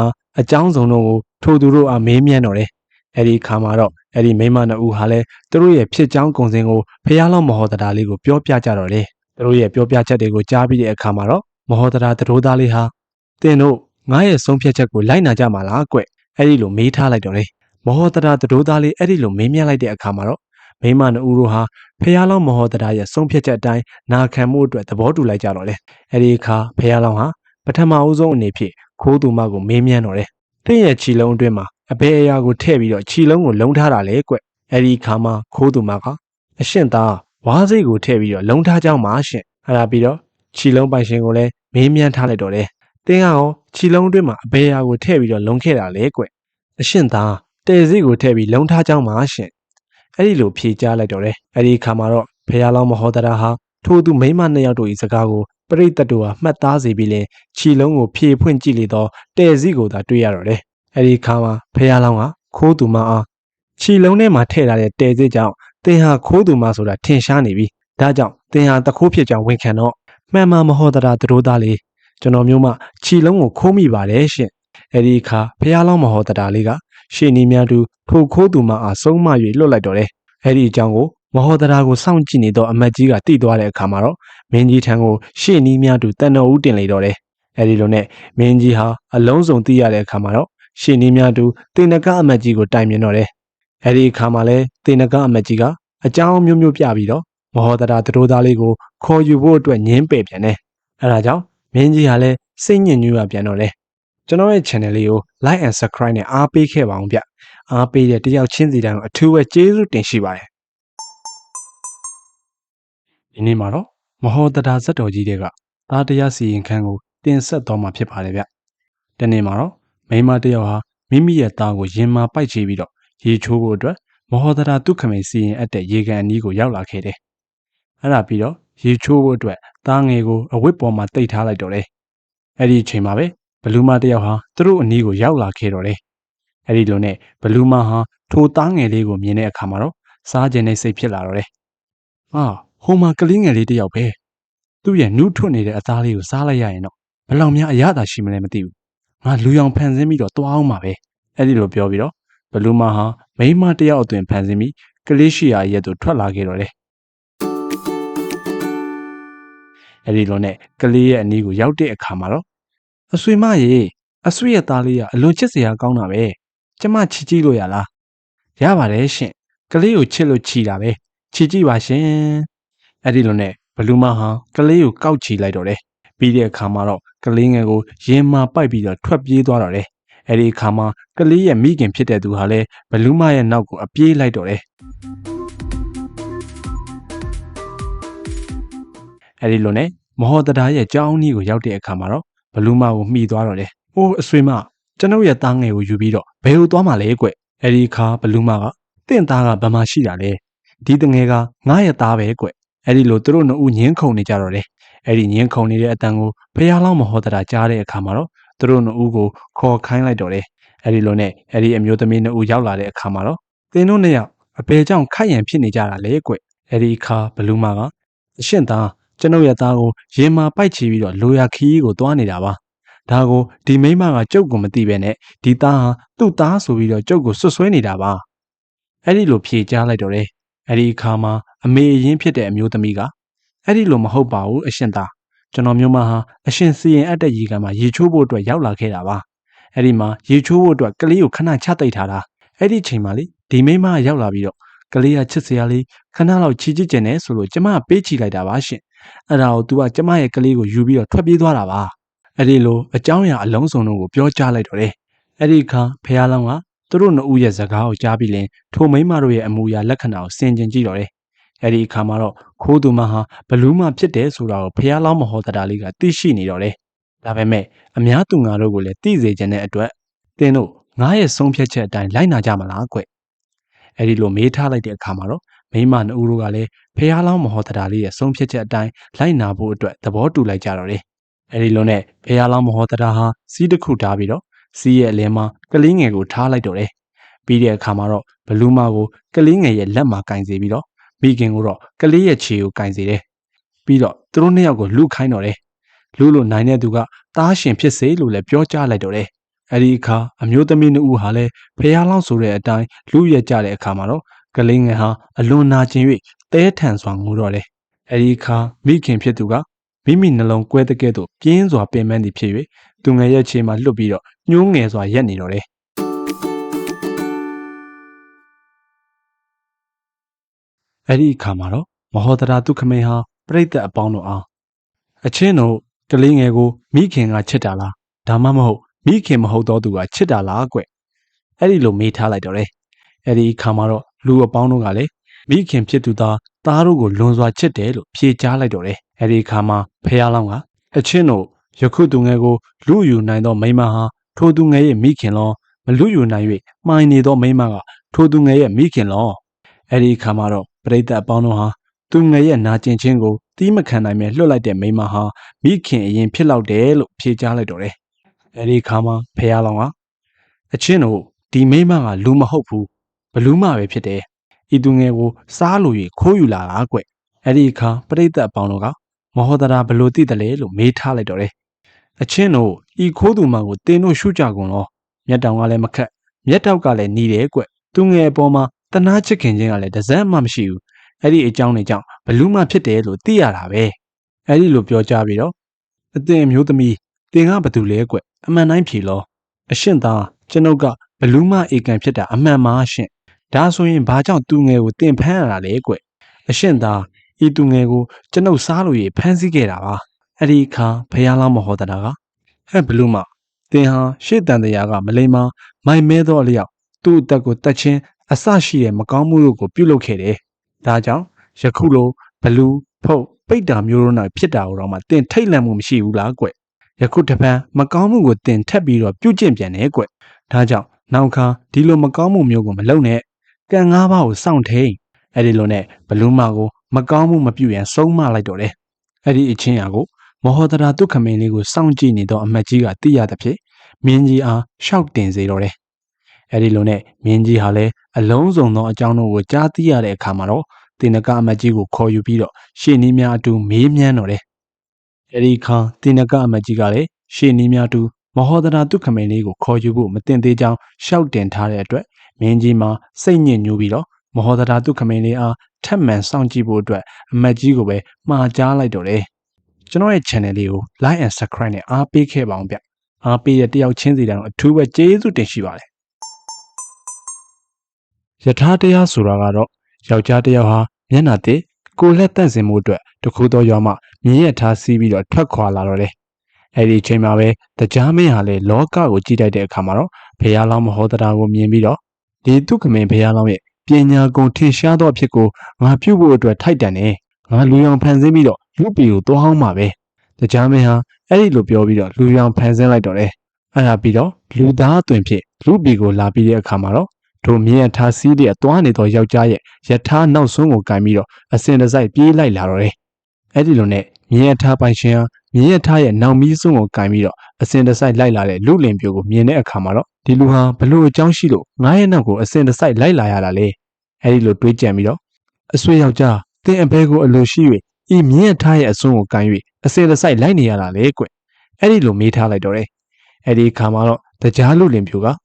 ကြောင်းစုံတို့ကိုထိုသူတို့အားမေးမြန်းတော့တယ်။အဲဒီခါမှာတော့အဲဒီမိမနှစ်ဦးဟာလည်းသူတို့ရဲ့ဖြစ်ကြောင်းကုံစင်ကိုဖះလောင်းမဟောတတာလေးကိုပြောပြကြတော့တယ်။သူတို့ရဲ့ပြောပြချက်တွေကိုကြားပြီးတဲ့အခါမှာတော့မဟောတတာသတို့သားလေးဟာတင်တို့ငါရဲ့ဆုံးဖြတ်ချက်ကိုလိုက်နာကြမှာလားကွ။အဲဒီလိုမေးထားလိုက်တော့တယ်။မဟောတတာသတို့သားလေးအဲဒီလိုမေးမြန်းလိုက်တဲ့အခါမှာတော့မိမနှစ်ဦးတို့ဟာဖះလောင်းမဟောတတာရဲ့ဆုံးဖြတ်ချက်အတိုင်းနာခံမှုအတွက်သဘောတူလိုက်ကြတော့တယ်။အဲဒီအခါဖះလောင်းဟာပထမအဦးဆုံးအနေဖြင့်ခိုးသူမကိုမေးမြန်းတော့တယ်။တင့်ရဲ့ခြီလုံးအတွင်းမှာအဘယ်အရာကိုထည့်ပြီးတော့ခြီလုံးကိုလုံထားတာလဲကွ။အဲဒီခါမှာခိုးသူမကအရှင်သားဝါးစိတ်ကိုထည့်ပြီးတော့လုံထားကြောင်းပါရှင်။အဲ့ဒါပြီးတော့ခြီလုံးပိုင်ရှင်ကိုလည်းမေးမြန်းထားလိုက်တော့တယ်။တင်းကရောခြီလုံးအတွင်းမှာအဘယ်အရာကိုထည့်ပြီးတော့လုံခဲ့တာလဲကွ။အရှင်သားတဲစိတ်ကိုထည့်ပြီးလုံထားကြောင်းပါရှင်။အဲ့ဒီလိုဖြေကြားလိုက်တော့တယ်။အဲ့ဒီခါမှာတော့ဖះလောင်းမဟောတရာဟာထိုသူမိန်းမနှစ်ယောက်တို့၏စကားကိုပရိသတ်တို့ဟာမှတ်သားစေပြီးလင်ခြီလုံးကိုဖြေဖွင့်ကြည့်လေတော့တဲစီကိုသာတွေ့ရတော့တယ်။အဲဒီခါမှာဖះလောင်းကခိုးသူမအားခြီလုံးထဲမှာထည့်ထားတဲ့တဲစီကြောင့်တင်ဟာခိုးသူမဆိုတာထင်ရှားနေပြီ။ဒါကြောင့်တင်ဟာတခိုးဖြစ်ကြောင်းဝန်ခံတော့မှန်မှမဟုတ်တာသူတို့သားလေးကျွန်တော်မျိုးမှခြီလုံးကိုခိုးမိပါတယ်ရှင်။အဲဒီခါဖះလောင်းမဟုတ်တာလေးကရှေ့နီးများသူထိုခိုးသူမအားဆုံးမ၍လွတ်လိုက်တော့တယ်။အဲဒီအကြောင်းကိုမဟောတရာကိုစောင့်ကြည့်နေတော့အမတ်ကြီးကတိသွားတဲ့အခါမှာတော့မင်းကြီးထံကိုရှေ့နီးများသူတန်တော်ဦးတင်လေတော့တယ်။အဲဒီလိုနဲ့မင်းကြီးဟာအလုံးစုံသိရတဲ့အခါမှာတော့ရှေ့နီးများသူတေနကအမတ်ကြီးကိုတိုင်မြင်တော့တယ်။အဲဒီအခါမှာလဲတေနကအမတ်ကြီးကအကြောင်းမျိုးမျိုးပြပြီးတော့မဟောတရာသတို့သားလေးကိုခေါ်ယူဖို့အတွက်ညင်းပယ်ပြန်တယ်။အဲဒါကြောင့်မင်းကြီးဟာလဲစိတ်ညစ်ညူးရပြန်တော့တယ်။ကျွန်တော်ရဲ့ channel လေးကို like and subscribe နဲ့အားပေးခဲ့ပါအောင်ဗျ။အားပေးတဲ့တယောက်ချင်းစီတိုင်းကိုအထူးပဲကျေးဇူးတင်ရှိပါတယ်။ဒီနေ့မှာတော့မဟောတရာဇတ်တော်ကြီးတွေကသားတရားစီရင်ခန်းကိုတင်ဆက်တော်မှာဖြစ်ပါတယ်ဗျ။ဒီနေ့မှာတော့မိန်းမတစ်ယောက်ဟာမိမိရဲ့သားကိုရင်မှာပိုက်ချပြီးတော့ရေချိုးဖို့အတွက်မဟောတရာဒုက္ခမိန်စီရင်အပ်တဲ့ရေကန်အနီးကိုရောက်လာခဲ့တယ်။အဲ့ဒါပြီးတော့ရေချိုးဖို့အတွက်သားငယ်ကိုအဝတ်ပေါ်မှာတိတ်ထားလိုက်တော့တယ် အဲ့ဒီအချိန်မှာပဲဘလူးမတစ်ယောက်ဟာသူတို့အနီးကိုရောက်လာခဲ့တော့တယ်အဲ့ဒီလိုနဲ့ဘလူးမဟာထိုသားငယ်လေးကိုမြင်တဲ့အခါမှာတော့စားကျင်တဲ့စိတ်ဖြစ်လာတော့တယ်ဟာဟိုမှာကလေးငယ်လေးတစ်ယောက်ပဲသူ့ရဲ့နုထွတ်နေတဲ့အသားလေးကိုစားလိုက်ရရင်တော့ဘယ်လောက်များအရသာရှိမလဲမသိဘူးငါလူရောင်ဖန်ဆင်းပြီးတော့တွားအောင်ပါပဲအဲ့ဒီလိုပြောပြီးတော့ဘလူးမဟာမိန်းမတစ်ယောက်အသွင်ဖန်ဆင်းပြီးကလေးရှိရာရဲ့သို့ထွက်လာခဲ့တော့တယ်အဲ့ဒီလိုနဲ့ကလေးရဲ့အနီးကိုရောက်တဲ့အခါမှာတော့အဆွေမရေအဆွေရဲ့သားလေးကအလွန်ချစ်စရာကောင်းတာပဲကျမချစ်ကြည့်လို့ရလားရပါတယ်ရှင်ကလေးကိုချစ်လို့ချီတာပဲချစ်ကြည့်ပါရှင်အဲ့ဒီလိုနဲ့ဘလူးမဟာကလေးကိုကောက်ချီလိုက်တော့တယ်ပြီးတဲ့အခါမှာတော့ကလေးငယ်ကိုရင်မာပိုက်ပြီးတော့ထွက်ပြေးသွားတော့တယ်အဲ့ဒီအခါမှာကလေးရဲ့မိခင်ဖြစ်တဲ့သူဟာလည်းဘလူးမရဲ့နောက်ကိုအပြေးလိုက်တော့တယ်အဲ့ဒီလိုနဲ့မဟော်တဒါရဲ့ကြောင်းကြီးကိုရောက်တဲ့အခါမှာတော့ဘလူးမကိုမှီသွားတော့တယ်။အိုးအဆွေမကျွန်ုပ်ရဲ့သားငယ်ကိုယူပြီးတော့ဘယ်ကိုသွားမှလဲကွ။အဲ့ဒီအခါဘလူးမကတင့်သားကဘယ်မှာရှိတာလဲ။ဒီတငယ်ကငါရဲ့သားပဲကွ။အဲ့ဒီလိုသူတို့နှစ်ဦးညင်းခုန်နေကြတော့တယ်။အဲ့ဒီညင်းခုန်နေတဲ့အတန်ကိုဖះလောင်းမဟော်တဒါကြားတဲ့အခါမှာတော့သူတို့နှစ်ဦးကိုခေါ်ခိုင်းလိုက်တော့တယ်။အဲ့ဒီလိုနဲ့အဲ့ဒီအမျိုးသမီးနှစ်ဦးရောက်လာတဲ့အခါမှာတော့သင်တို့နှစ်ယောက်အဘယ်ကြောင့်ခိုက်ရန်ဖြစ်နေကြတာလဲကွ။အဲ့ဒီအခါဘလူးမကအရှင်သားကျွန်ုပ်ရဲ့သားကိုရင်မာပိုက်ချီပြီးတော့လိုရာခီးကိုသွားနေတာပါဒါကိုဒီမိမကကျုပ်ကိုမသိပဲနဲ့ဒီသားဟာသူ့သားဆိုပြီးတော့ကျုပ်ကိုဆွဆွဲနေတာပါအဲ့ဒီလိုဖြေကြားလိုက်တော့တယ်အဲ့ဒီအခါမှာအမေအရင်ဖြစ်တဲ့အမျိုးသမီးကအဲ့ဒီလိုမဟုတ်ပါဘူးအရှင်သားကျွန်တော်မျိုးမဟာအရှင်စီရင်အပ်တဲ့ရေကန်မှာရေချိုးဖို့အတွက်ရောက်လာခဲ့တာပါအဲ့ဒီမှာရေချိုးဖို့အတွက်ကလေးကိုခဏချသိပ်ထားတာအဲ့ဒီချိန်မှာလေဒီမိမရောက်လာပြီးတော့ကလေးကချစ်စရာလေးခဏလောက်ချီချစ်ကျင်နေဆိုလို့ကျမပေးချီလိုက်တာပါရှင်အဲ့ဒါကို तू ကကျမရဲ့ကလေးကိုယူပြီးတော့ထွက်ပြေးသွားတာပါအဲ့ဒီလိုအကြောင်းအရာအလုံးစုံတို့ကိုပြောကြားလိုက်တော့တယ်အဲ့ဒီအခါဖះလောင်းကသူတို့နှစ်ဦးရဲ့စကားကိုကြားပြီးလင်ထိုမိန်းမတို့ရဲ့အမူအရာလက္ခဏာကိုဆင်ခြင်ကြည့်တော့တယ်အဲ့ဒီအခါမှာတော့ခိုးသူမဟာဘလူးမဖြစ်တယ်ဆိုတာကိုဖះလောင်းမဟောတတာလေးကသိရှိနေတော့တယ်ဒါပေမဲ့အများသူငါတို့ကိုလည်းသိစေခြင်းတဲ့အတွက်သင်တို့ငါရဲ့ဆုံးဖြတ်ချက်အတိုင်းလိုက်နာကြမလားကွအဲ့ဒီလိုမေးထားလိုက်တဲ့အခါမှာတော့မိန်းမနှစ်ဦးတို့ကလည်းဖះလောင်းမဟောတတာလေးရဲ့ဆုံးဖြတ်ချက်အတိုင်းလိုက်နာဖို့အတွက်သဘောတူလိုက်ကြတော့တယ်။အဲဒီလိုနဲ့ဖះလောင်းမဟောတတာဟာစီးတစ်ခုထားပြီးတော့စီးရဲ့အလဲမှာကလေးငယ်ကိုထားလိုက်တော့တယ်။ပြီးတဲ့အခါမှာတော့ဘလူးမကိုကလေးငယ်ရဲ့လက်မှာကင်စေပြီးတော့မိခင်ကိုတော့ကလေးရဲ့ခြေကိုကင်စေတယ်။ပြီးတော့သူတို့နှစ်ယောက်ကိုလူခိုင်းတော့တယ်။လူလို့နိုင်တဲ့သူကသားရှင်ဖြစ်စေလို့လည်းပြောကြားလိုက်တော့တယ်။အဲဒီအခါအမျိုးသမီးနှစ်ဦးဟာလည်းဖះလောင်းဆိုတဲ့အတိုင်းလူရက်ကြတဲ့အခါမှာတော့ကလေးငယ်ဟာအလွန်နာကျင်၍တဲထန်စွာငိုတော့တယ်။အဲဒီအခါမိခင်ဖြစ်သူကမိမိနှလုံးကွဲတဲ့ကဲ့သို့ပြင်းစွာပင်ပန်းသည်ဖြစ်၍သူငယ်ရဲ့ခြေမှာလွတ်ပြီးတော့ညှိုးငယ်စွာရက်နေတော့တယ်။အဲဒီအခါမှာတော့မဟောတရာဒုက္ခမင်းဟာပြိတ္တအပေါင်းတို့အားအချင်းတို့ကလေးငယ်ကိုမိခင်ကချစ်တာလားဒါမှမဟုတ်မိခင်မဟုတ်တော့သူကချစ်တာလားကွ။အဲဒီလိုမေးထားလိုက်တော့တယ်။အဲဒီအခါမှာတော့လူအပေါင်းတို့ကလည်းမိခင်ဖြစ်သူသားတို့ကိုလွန်စွာချစ်တယ်လို့ဖြေကြားလိုက်တော့တယ်။အဲဒီအခါမှာဖះလောင်းကအချင်းတို့ယခုသူငယ်ကိုလူယူနိုင်သောမိန်းမဟာထိုသူငယ်ရဲ့မိခင်လောမလူယူနိုင်၍မှိုင်နေသောမိန်းမကထိုသူငယ်ရဲ့မိခင်လောအဲဒီအခါမှာတော့ပရိသတ်အပေါင်းတို့ဟာသူငယ်ရဲ့နာကျင်ခြင်းကိုတီးမခံနိုင်ပဲလွတ်လိုက်တဲ့မိန်းမဟာမိခင်အရင်ဖြစ်လောက်တယ်လို့ဖြေကြားလိုက်တော့တယ်။အဲဒီအခါမှာဖះလောင်းကအချင်းတို့ဒီမိန်းမကလူမဟုတ်ဘူးဘလူးမပဲဖြစ်တယ်။ဤသူငယ်ကိုစားလို့၍ခိုးယူလာတာကွ။အဲ့ဒီအခါပရိသတ်အပေါင်းတို့ကမဟောတရာဘလို့သိတယ်လဲလို့မေးထားလိုက်တော့တယ်။အချင်းတို့ဤခိုးသူမကိုတင်းတို့ရှုကြကုန်လော။မျက်တောင်ကလည်းမခက်မျက်တောက်ကလည်းနီးတယ်ကွ။သူငယ်အပေါ်မှာတနာချစ်ခင်ခြင်းကလည်းတစ်စက်မှမရှိဘူး။အဲ့ဒီအကြောင်းတွေကြောင့်ဘလူးမဖြစ်တယ်လို့သိရတာပဲ။အဲ့ဒီလိုပြောကြပြီးတော့အသင်အမျိုးသမီးတင်ကဘာတူလဲကွ။အမှန်တိုင်းဖြေလော။အရှင်သားကျွန်ုပ်ကဘလူးမဧကန်ဖြစ်တာအမှန်ပါရှင်ဒါဆိုရင်ဘာကြောင့်သူငယ်ကိုတင်ဖမ်းရတာလဲကွအရှင်သားဤသူငယ်ကိုကျွန်ုပ်စားလို့ရဖမ်းဆီးခဲ့တာပါအဲ့ဒီအခါဖះလောင်းမဟောတတာကဟဲ့ဘလူးမတင်ဟာရှေ့တန်တရားကမလိမ္မာမိုင်မဲသောအလျောက်သူ့အသက်ကိုတတ်ချင်းအဆရှိတဲ့မကောင်းမှုတို့ကိုပြုလုပ်ခဲ့တယ်ဒါကြောင့်ယခုလိုဘလူးဖုတ်ပိတ်တာမျိုးတို့၌ဖြစ်တာတော့မှတင်ထိတ်လန့်မှုမရှိဘူးလားကွယခုတပံမကောင်းမှုကိုတင်ထက်ပြီးတော့ပြုကျင့်ပြန်တယ်ကွဒါကြောင့်နောက်ခါဒီလိုမကောင်းမှုမျိုးကိုမလုပ်နဲ့ကံ၅ပါးကိုစောင့်ထိန်အဲ့ဒီလိုနဲ့ဘလူးမကိုမကောင်းမှုမပြုရန်ဆုံးမလိုက်တော့တယ်အဲ့ဒီအချင်းရာကို မဟောတရာဒုက္ခမင်းလေးကိုစောင့်ကြည့်နေသောအမတ်ကြီးကသိရသဖြင့်မင်းကြီးအားရှောက်တင်စေတော့တယ်။အဲဒီလိုနဲ့မင်းကြီးဟာလည်းအလုံးစုံသောအကြောင်းတို့ကိုကြားသိရတဲ့အခါမှာတော့တင်နကအမတ်ကြီးကိုခေါ်ယူပြီးတော့ရှေ့နီးများအတူမေးမြန်းတော့တယ်။အဲဒီအခါတင်နကအမတ်ကြီးကလည်းရှေ့နီးများအတူမဟောတရာဒုက္ခမင်းလေးကိုခေါ်ယူဖို့မတင်သေးကြောင်းရှောက်တင်ထားတဲ့အတွက်မင်းကြီးမှာစိတ်ညစ်ညူးပြီးတော့မဟောတရာဒုက္ခမင်းလေးအားထပ်မံစောင့်ကြည့်ဖို့အတွက်အမတ်ကြီးကိုပဲမှာကြားလိုက်တော့တယ်။ကျွန်တော်ရဲ့ channel လေးကို like and subscribe နဲ့အားပေးခဲ့ပါအောင်ဗျ။အားပေးတဲ့တယောက်ချင်းစီတိုင်းအထူးပဲကျေးဇူးတင်ရှိပါတယ်။ယထာတရားဆိုတာကတော့ယောက်ျားတစ်ယောက်ဟာမျက်နှာတစ်ကိုယ်လက်တန့်စင်မှုအတွက်တခုသောရွာမှမြင်းရထားစီးပြီးတော့ထွက်ခွာလာတော့တယ်။အဲဒီအချိန်မှာပဲတရားမင်းဟာလည်းလောကကိုကြည့်လိုက်တဲ့အခါမှာတော့ဘုရားလောင်းမဟောတရားကိုမြင်ပြီးတော့ဒီဒုက္ခမင်းဘုရားလောင်းရဲ့ပညာကုန်ထင်ရှားသောအဖြစ်ကိုငါပြုဖို့အတွက်ထိုက်တန်တယ်။ငါလူရောင်ဖန်ဆင်းပြီးတော့လူပီကိုသွားအောင်ပါပဲ။တရားမင်းဟာအဲ့ဒီလိုပြောပြီးတော့လူရောင်ဖန်ဆင်းလိုက်တော့တယ်။အဲ့ဒါပြီးတော့လူသားအသွင်ဖြစ်လူပီကိုလာပြီးတဲ့အခါမှာတော့တို့မြင်းရထားစီးတဲ့သွားနေသောယောက်ျားရဲ့ယထာနောက်ဆုံးကိုကင်ပြီးတော့အစင်တစိုက်ပြေးလိုက်လာတော့တယ်။အဲ့ဒီလိုနဲ့မြင်းရထားပိုင်ရှင်ဟာမြင်းရထားရဲ့နောက်မီးစွန်းကိုကင်ပြီးတော့အစင်တစိုက်လိုက်လာတဲ့လူလင်ပြိုကိုမြင်တဲ့အခါမှာတော့ဒီလူဟာဘလို့အကြောင်းရှိလို့ငါးရဲ့နောက်ကိုအစင်တစိုက်လိုက်လာရတာလေ။အဲ့ဒီလိုတွေးကြံပြီးတော့အဆွေယောက်ျားတင်အဘဲကိုအလိုရှိ၍ဤမြင်းရထားရဲ့အစွန်းကိုကင်၍အစင်တစိုက်လိုက်နေရတာလေကွ။အဲ့ဒီလိုမေးထားလိုက်တော့တယ်။အဲ့ဒီအခါမှာတော့တရားလူလင်ပြိုကအ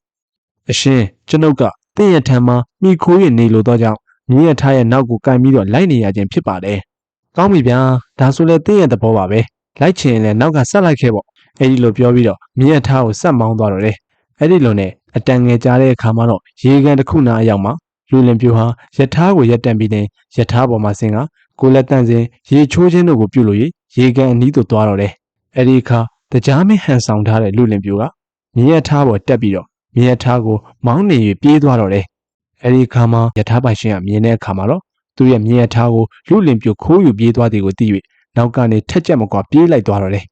ရှင်ကျွန်ုပ်ကတင့်ရထံမှာမိခိုးရနေလို့တော့ကြောင့်မြင်းရထားရဲ့နောက်ကိုကင်ပြီးတော့လိုက်နေရခြင်းဖြစ်ပါတယ်။ကောင်းပြီဗျာဒါဆိုလဲတင့်ရသဘောပါပဲ။လိုက်ချင်ရင်လည်းနောက်ကဆက်လိုက်ခဲ့ပေါ့။အဲ့ဒီလိုပြောပြီးတော့မြင်းရထားကိုဆက်မောင်းသွားတော့တယ်။အဲ့ဒီလိုနဲ့အတန်ငယ်ကြားတဲ့အခါမှာတော့ရေကန်တစ်ခုနာအရောက်မှာလူလင်ပြိုဟာယထာကိုရက်တန့်ပြီးတဲ့ယထာပေါ်မှာဆင်းကကိုလက်တန့်စဉ်ရေချိုးခြင်းတို့ကိုပြုလို့ရေကန်အနီးသို့သွားတော့တယ်။အဲ့ဒီအခါတရားမင်းဟန်ဆောင်ထားတဲ့လူလင်ပြိုကမြင်းရထားပေါ်တက်ပြီးတော့မြင်းရထားကိုမောင်းနေ၍ပြေးသွားတော့တယ်။အဲဒီအခါမှာယထာပိုင်ရှင်ကမြင်တဲ့အခါမှာတော့သူ့ရဲ့မြင်းရထားကိုလူလင်ပြိုခိုးယူပြေးသွားသည်ကိုသိ၍နောက်ကနေထက်ကြက်မကွာပြေးလိုက်သွားတော့တယ်။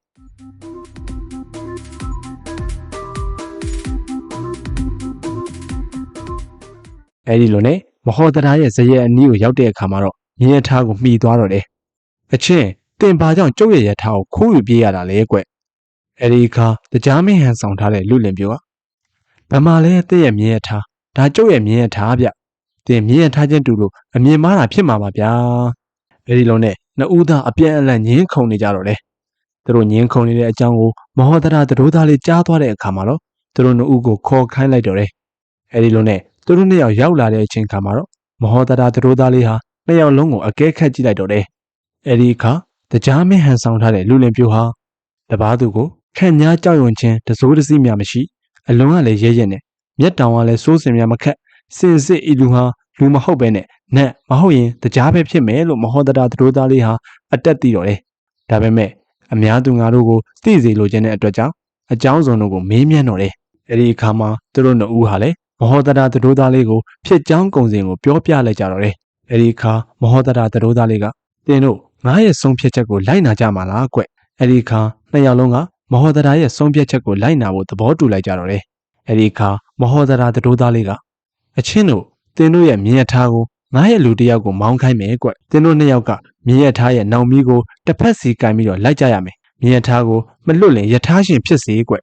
အဲဒီလိုနဲ့မဟောတရားရဲ့ဇယက်အနီးကိုရောက်တဲ့အခါမှာတော့မြင်းရထားကိုမှီသွားတော့တယ်။အချင်းတင်ပါကြောင့်ကျုပ်ရဲ့ရထားကိုခိုးယူပြေးရတာလေကွ။အဲဒီအခါတရားမင်းဟန်ဆောင်ထားတဲ့လူလင်ပြိုကဗမာလဲတဲ့ရဲ့မြင်းရထားဒါကျုပ်ရဲ့မြင်းရထားဗျတင်မြင်းရထားချင်းတူလို့အမြင်မားတာဖြစ်မှာပါဗျာအဲဒီလုံးနဲ့နှစ်ဦးသားအပြန်အလှန်ညင်းခုန်နေကြတော့တယ်သူတို့ညင်းခုန်နေတဲ့အကြောင်းကိုမဟောတရာသတို့သားလေးကြားသွားတဲ့အခါမှာတော့သူတို့နှစ်ဦးကိုခေါ်ခိုင်းလိုက်တော့တယ်အဲဒီလုံးနဲ့သူတို့နှစ်ယောက်ရောက်လာတဲ့အချိန်ခါမှာတော့မဟောတရာသတို့သားလေးဟာနှစ်ယောက်လုံးကိုအကဲခတ်ကြည့်လိုက်တော့တယ်အဲဒီအခါတရားမင်းဟန်ဆောင်ထားတဲ့လူလင်ပြိုဟာတပားသူကိုခန့်ညားကြောက်ရွံ့ခြင်းတစိုးတစည်းများမရှိအလုံးကလည်းရဲရဲနဲ့မျက်တောင်ကလည်းစိုးစင်များမခက်စင်စစ်ဤလူဟာလူမဟုတ်ပဲနဲ့နတ်မဟုတ်ရင်တရားပဲဖြစ်မယ်လို့မဟောတရာသတို့သားလေးဟာအတက်သိတော့တယ်ဒါပေမဲ့အများသူငါတို့ကိုသိစေလိုခြင်းတဲ့အတွက်ကြောင့်အကြောင်းစုံတို့ကိုမေးမြန်းတော့တယ်အဲဒီအခါမှာသူတို့နှစ်ဦးဟာလည်းမဟောတရာသတို့သားလေးကိုဖြစ်ကြောင်းကုံစဉ်ကိုပြောပြလိုက်ကြတော့တယ်အဲဒီအခါမဟောတရာသတို့သားလေးကတင်းတို့ငါရဲ့ဆုံးဖြတ်ချက်ကိုလိုက်နာကြမှာလားကွအဲဒီအခါနှစ်ယောက်လုံးကမဟောတရာရဲ့ဆုံးဖြတ်ချက်ကိုလိုက်နာဖို့သဘောတူလိုက်ကြတော့တယ်အဲဒီအခါမဟောတရာသတို့သားလေးကအချင်းတို့တင်းတို့ရဲ့မြင်းရထားကိုငါရဲ့လူတစ်ယောက်ကိုမောင်းခိုင်းမယ်ကွတင်းတို့နှစ်ယောက်ကမြင်းရထားရဲ့နောင်မီးကိုတစ်ဖက်စီကင်ပြီးတော့လိုက်ကြရမယ်မြင်းရထားကိုမလွတ်လင်ရထားရှင်ဖြစ်စေကွ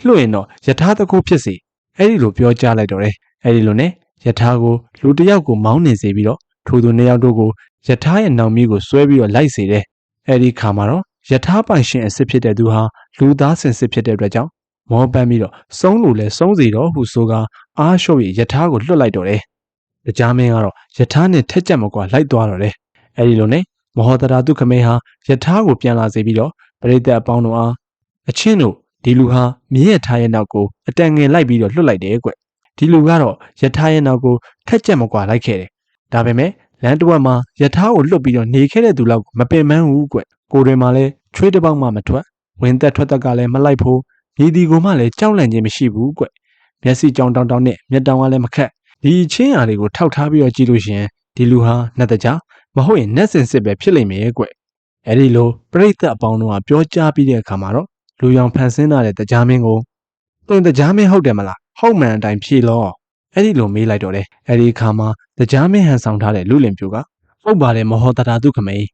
လွတ်ရင်တော့ရထားတကူဖြစ်စေအဲ့ဒီလိုပြောကြားလိုက်တော့တယ်အဲ့ဒီလိုနဲ့ရထားကိုလူတစ်ယောက်ကိုမောင်းနေစေပြီးတော့ထိုသူနှစ်ယောက်တို့ကိုရထားရဲ့နောင်မီးကိုဆွဲပြီးတော့လိုက်စေတယ်အဲ့ဒီခါမှာတော့ရထားပိုင်ရှင်အစ်စ်ဖြစ်တဲ့သူဟာလူသားစင်စစ်ဖြစ်တဲ့အတွက်ကြောင့်မောပန်းပြီးတော့စုံးလို့လဲစုံးစီတော့ဟုဆိုကအားလျှော့ပြီးရထားကိုလွတ်လိုက်တော့တယ်တရားမင်းကတော့ယထာနဲ့ထက်ကြက်မကွာလိုက်သွားတော့တယ်။အဲဒီလိုနဲ့မဟောတရာဒုက္ခမင်းဟာယထာကိုပြန်လာစေပြီးတော့ပရိသတ်အပေါင်းတို့အားအချင်းတို့ဒီလူဟာမြင်းရထားရဲ့နောက်ကိုအတန်ငယ်လိုက်ပြီးတော့လွတ်လိုက်တယ်ကွ။ဒီလူကတော့ယထာရဲ့နောက်ကိုထက်ကြက်မကွာလိုက်ခဲ့တယ်။ဒါပေမဲ့လမ်းတစ်ဝက်မှာယထာကိုလွတ်ပြီးတော့နေခဲ့တဲ့သူလောက်မပင်ပန်းဘူးကွ။ကိုယ်တွင်မှလည်းချွေးတစ်ပေါက်မှမထွက်ဝင်သက်ထွက်သက်ကလည်းမလိုက်ဖို့ညီဒီကိုမှလည်းကြောက်လန့်ခြင်းမရှိဘူးကွ။မျက်စိကြောင်တောင်တောင်နဲ့မျက်တောင်ကလည်းမခက်ဒီချင်းအားတွေကိုထောက်ထားပြီးတော့ကြည့်လို့ရှိရင်ဒီလူဟာနတ်တကြားမဟုတ်ရင်နတ်စင်စစ်ပဲဖြစ်လိမ့်မယ်ကွအဲဒီလိုပရိသတ်အပေါင်းတို့ကပြောကြားပြီးတဲ့အခါမှာတော့လူရောင်ဖန်ဆင်းလာတဲ့တရားမင်းကိုတွင်တရားမင်းဟုတ်တယ်မလားဟုတ်မှန်အတိုင်းဖြေလို့အဲဒီလိုမေးလိုက်တော့တယ်အဲဒီအခါမှာတရားမင်းဟန်ဆောင်ထားတဲ့လူလင်ပြိုကဟုတ်ပါတယ်မဟောတရာဒုက္ခမင်း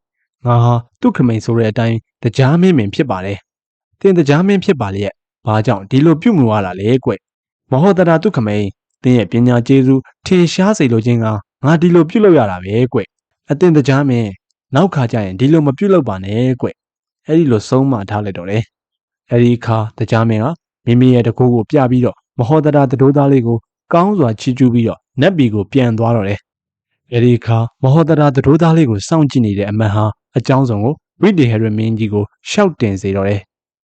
ငါဟာသူ့ခမိန်ဆိုတဲ့အတိုင်းတရားမင်းမင်ဖြစ်ပါတယ်။တင်တရားမင်းဖြစ်ပါလျက်ဘာကြောင့်ဒီလိုပြုမှုရတာလဲကွ။မဟောတရာသူ့ခမိန်တင်ရဲ့ပညာကျေးဇူးထင်ရှားစေလိုခြင်းကငါဒီလိုပြုလုပ်ရတာပဲကွ။အတင်တရားမင်းနောက်ခါကျရင်ဒီလိုမပြုလုပ်ပါနဲ့ကွ။အဲ့ဒီလိုဆုံးမထားလိုက်တော့တယ်။အဲ့ဒီအခါတရားမင်းကမိမိရဲ့တကူကိုပြပြီးတော့မဟောတရာတတိုးသားလေးကိုကောင်းစွာချီးကျူးပြီးတော့နတ်ပြည်ကိုပြန်သွားတော့တယ်။အဲဒီအခါမဟောတရာတတိုးသားလေးကိုစောင့်ကြည့်နေတဲ့အမတ်ဟာအကြောင်းစုံကိုဝိတေဟရမင်းကြီးကိုရှောက်တင်စေတော့တယ်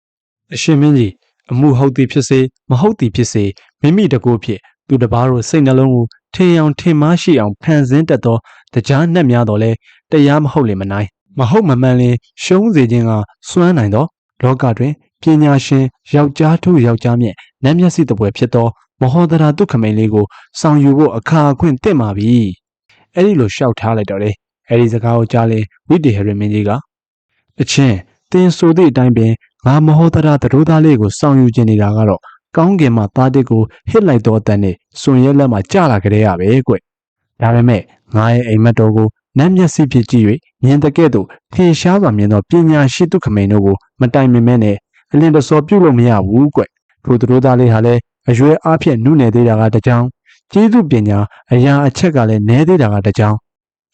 ။အရှင်မင်းကြီးအမှုဟုတ်သည်ဖြစ်စေမဟုတ်သည်ဖြစ်စေမိမိတကူဖြစ်သူတပားတို့စိတ်နှလုံးကိုထင်အောင်ထင်မရှိအောင်ဖန်ဆင်းတတ်သောတရားနှက်များတော့လဲတရားမဟုတ်လေမနိုင်မဟုတ်မမှန်လင်ရှုံးစေခြင်းကစွမ်းနိုင်သောလောကတွင်ပညာရှင်ယောက်ျားထုယောက်ျားမြင့်နတ်မျက်စိတပွဲဖြစ်သောမဟောတရာဒုက္ခမိန်လေးကိုဆောင်ယူဖို့အခါအခွင့်တင့်ပါပြီ။အဲ့ဒီလိုရှောက်ထားလိုက်တော့လေအဲ့ဒီစကားကိုကြားလေဝိတေဟရမင်းကြီးကအချင်းတင်ဆိုသည့်အတိုင်းပင်ငါမဟောတရာတရိုးသားလေးကိုဆောင်ယူခြင်းနေတာကတော့ကောင်းကင်မှာသားတစ်ကိုဟစ်လိုက်တော့တဲ့နဲ့စွန်ရဲလက်မှာကြာလာကြတဲ့ရပဲကွ။ဒါပေမဲ့ငါရဲ့အိမ်မက်တော်ကိုနတ်မျက်စိဖြစ်ကြည့်၍မြင်တဲ့ကဲ့သို့ထင်ရှားစွာမြင်သောပညာရှိဒုက္ခမိန်တို့ကိုမတိုင်မမဲနဲ့အလင်းတစောပြုတ်လို့မရဘူးကွ။ထိုတရိုးသားလေးဟာလည်းအရွယ်အားဖြင့်နုနယ်သေးတာကတကြောင်ကျေးဇူးပညာအရာအချက်ကလည်းနည်းသေးတာကတကြောင